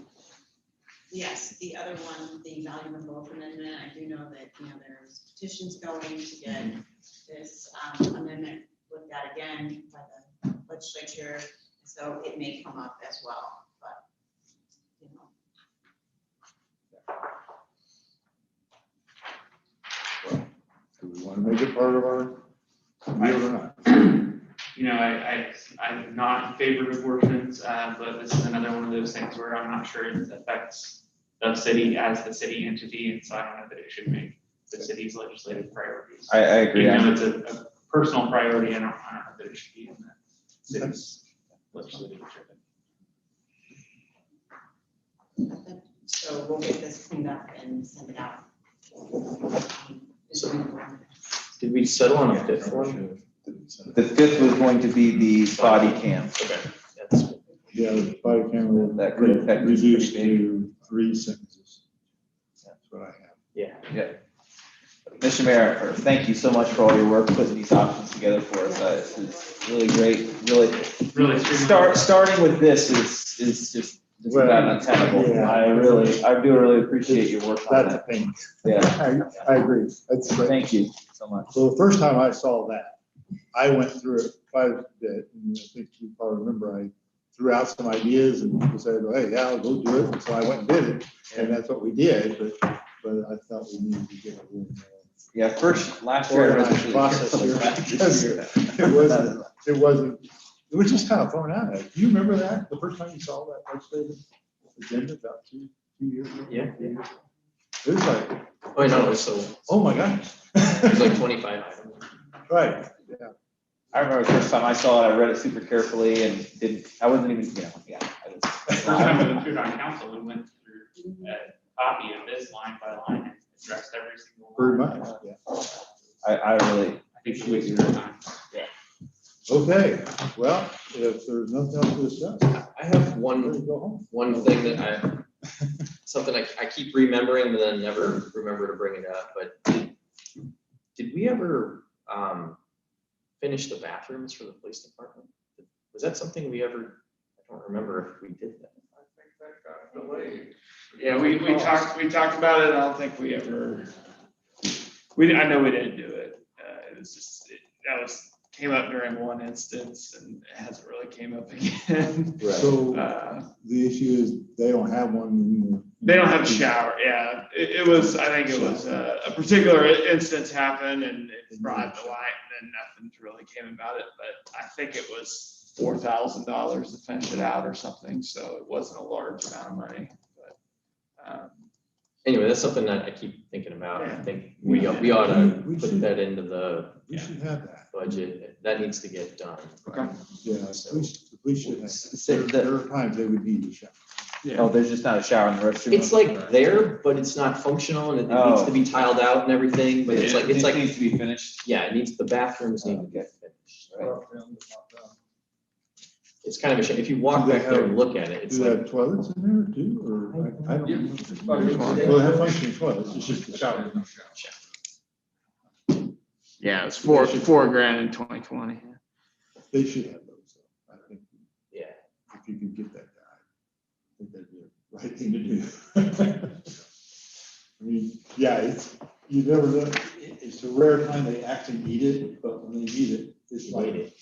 I: Yes, the other one, the value of both amendment, I do know that, there's petitions going to get this amendment looked at again by the legislature. So it may come up as well, but,
B: Do we want to make it part of our deal or not?
C: I'm not in favor of abortions, but this is another one of those things where I'm not sure it affects the city as the city entity, and so I don't know that it should make the city's legislative priorities.
J: I agree.
C: Even though it's a personal priority, I don't know that it should be in the city's legislative agenda.
I: so we'll get this cleaned up and send it out.
M: Did we settle on a fifth one?
J: The 5th was going to be the body cam.
M: Okay. That's good.
B: Yeah, the body camera
J: That could affect us
B: reduced
J: pretty big.
B: to 3 sentences. That's what I have.
M: Yeah.
J: Mr. Mayor, thank you so much for all your work putting these options together for us. This is really great. Really, starting with this is just about untenable.
B: Yeah.
J: I do really appreciate your work on
B: That's a
J: that.
B: pain.
J: Yeah,
B: I agree. That's great.
J: thank you so much.
B: So the first time I saw that, I went through it quite a bit, and I think you probably remember, I threw out some ideas and said, hey, yeah, I'll go do it. And so I went and did it, and that's what we did, but I thought we needed to get a little more.
J: Yeah, last year. I was really
B: Process
J: careful
B: here,
J: about
B: because it was just kind of thrown out at it. Do you remember that, the first time you saw that legislative agenda about two years ago?
M: Yeah.
B: It was like,
M: Oh, no, so
B: oh my gosh.
M: it was like 25 items.
B: Right, yeah.
J: I remember the first time I saw it, I read it super carefully and I wasn't even,
C: First time we went through it on council, we went through a copy of this line by line and addressed every single.
B: Pretty
C: line.
B: much, yeah.
J: I really
C: I think we wasted our time.
B: Okay, well, if there's nothing else to discuss,
M: I have
B: we're
M: one
B: ready to go home.
M: thing that something I keep remembering, but then never remember to bring it up, but did we ever finish the bathrooms for the police department? Was that something we ever, I don't remember if we did that.
H: I think that got delayed.
K: Yeah, we talked about it. I don't think we ever I know we didn't do it. It was just, came up during one instance and it hasn't really came up again.
B: So
K: Uh,
B: the issue is they don't have one in the.
K: They don't have a shower, yeah. It was, I think it was a particular instance happened and it brought to light and then nothing really came about it. But I think it was $4,000 to finish it out or something, so it wasn't a large amount of money. But
M: Anyway, that's something that I keep thinking about. I
K: Yeah.
M: think we ought to
B: We
M: put
B: should-
M: that into the
B: We should have that.
M: budget. That needs to get done.
K: Okay.
B: Yeah, we should have.
J: Say
B: That.
J: that-
B: There are times they would need a shower.
J: Oh, there's just not a shower in the restroom?
M: It's like there, but it's not functional and it needs to be tiled out and everything, but it's like,
J: It needs to be finished.
M: yeah, it needs, the bathrooms need to get finished.
J: Right.
M: It's kind of a shame. If you walk
B: Do they
M: back there and
B: have-
M: look at it, it's
B: Do they
M: like,
B: have toilets in there too, or I don't?
H: Yeah.
B: Well, they have functioning toilets, it's just the shower.
K: yeah, it's $4,000 in 2020.
B: They should have those, though. I think
M: yeah.
B: if you could get that guy, I think that'd be the right thing to do. I mean, yeah, you never know, it's a rare time they actually need it, but when they need it, it's like.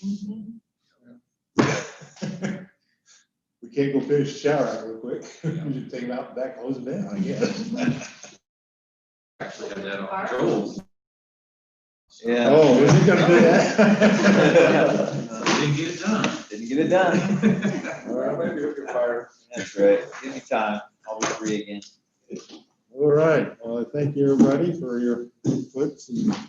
B: We can't go finish the shower out real quick, we just take them out back, close it down, I guess.
D: Actually had that on Joel's.
J: Yeah.
B: Oh, is he gonna do that?
D: Didn't get it done.
J: Didn't get it done.
B: Well, maybe we can fire.
J: That's right. Give me time. I'll be free again.
B: All right, well, I thank you everybody for your inputs and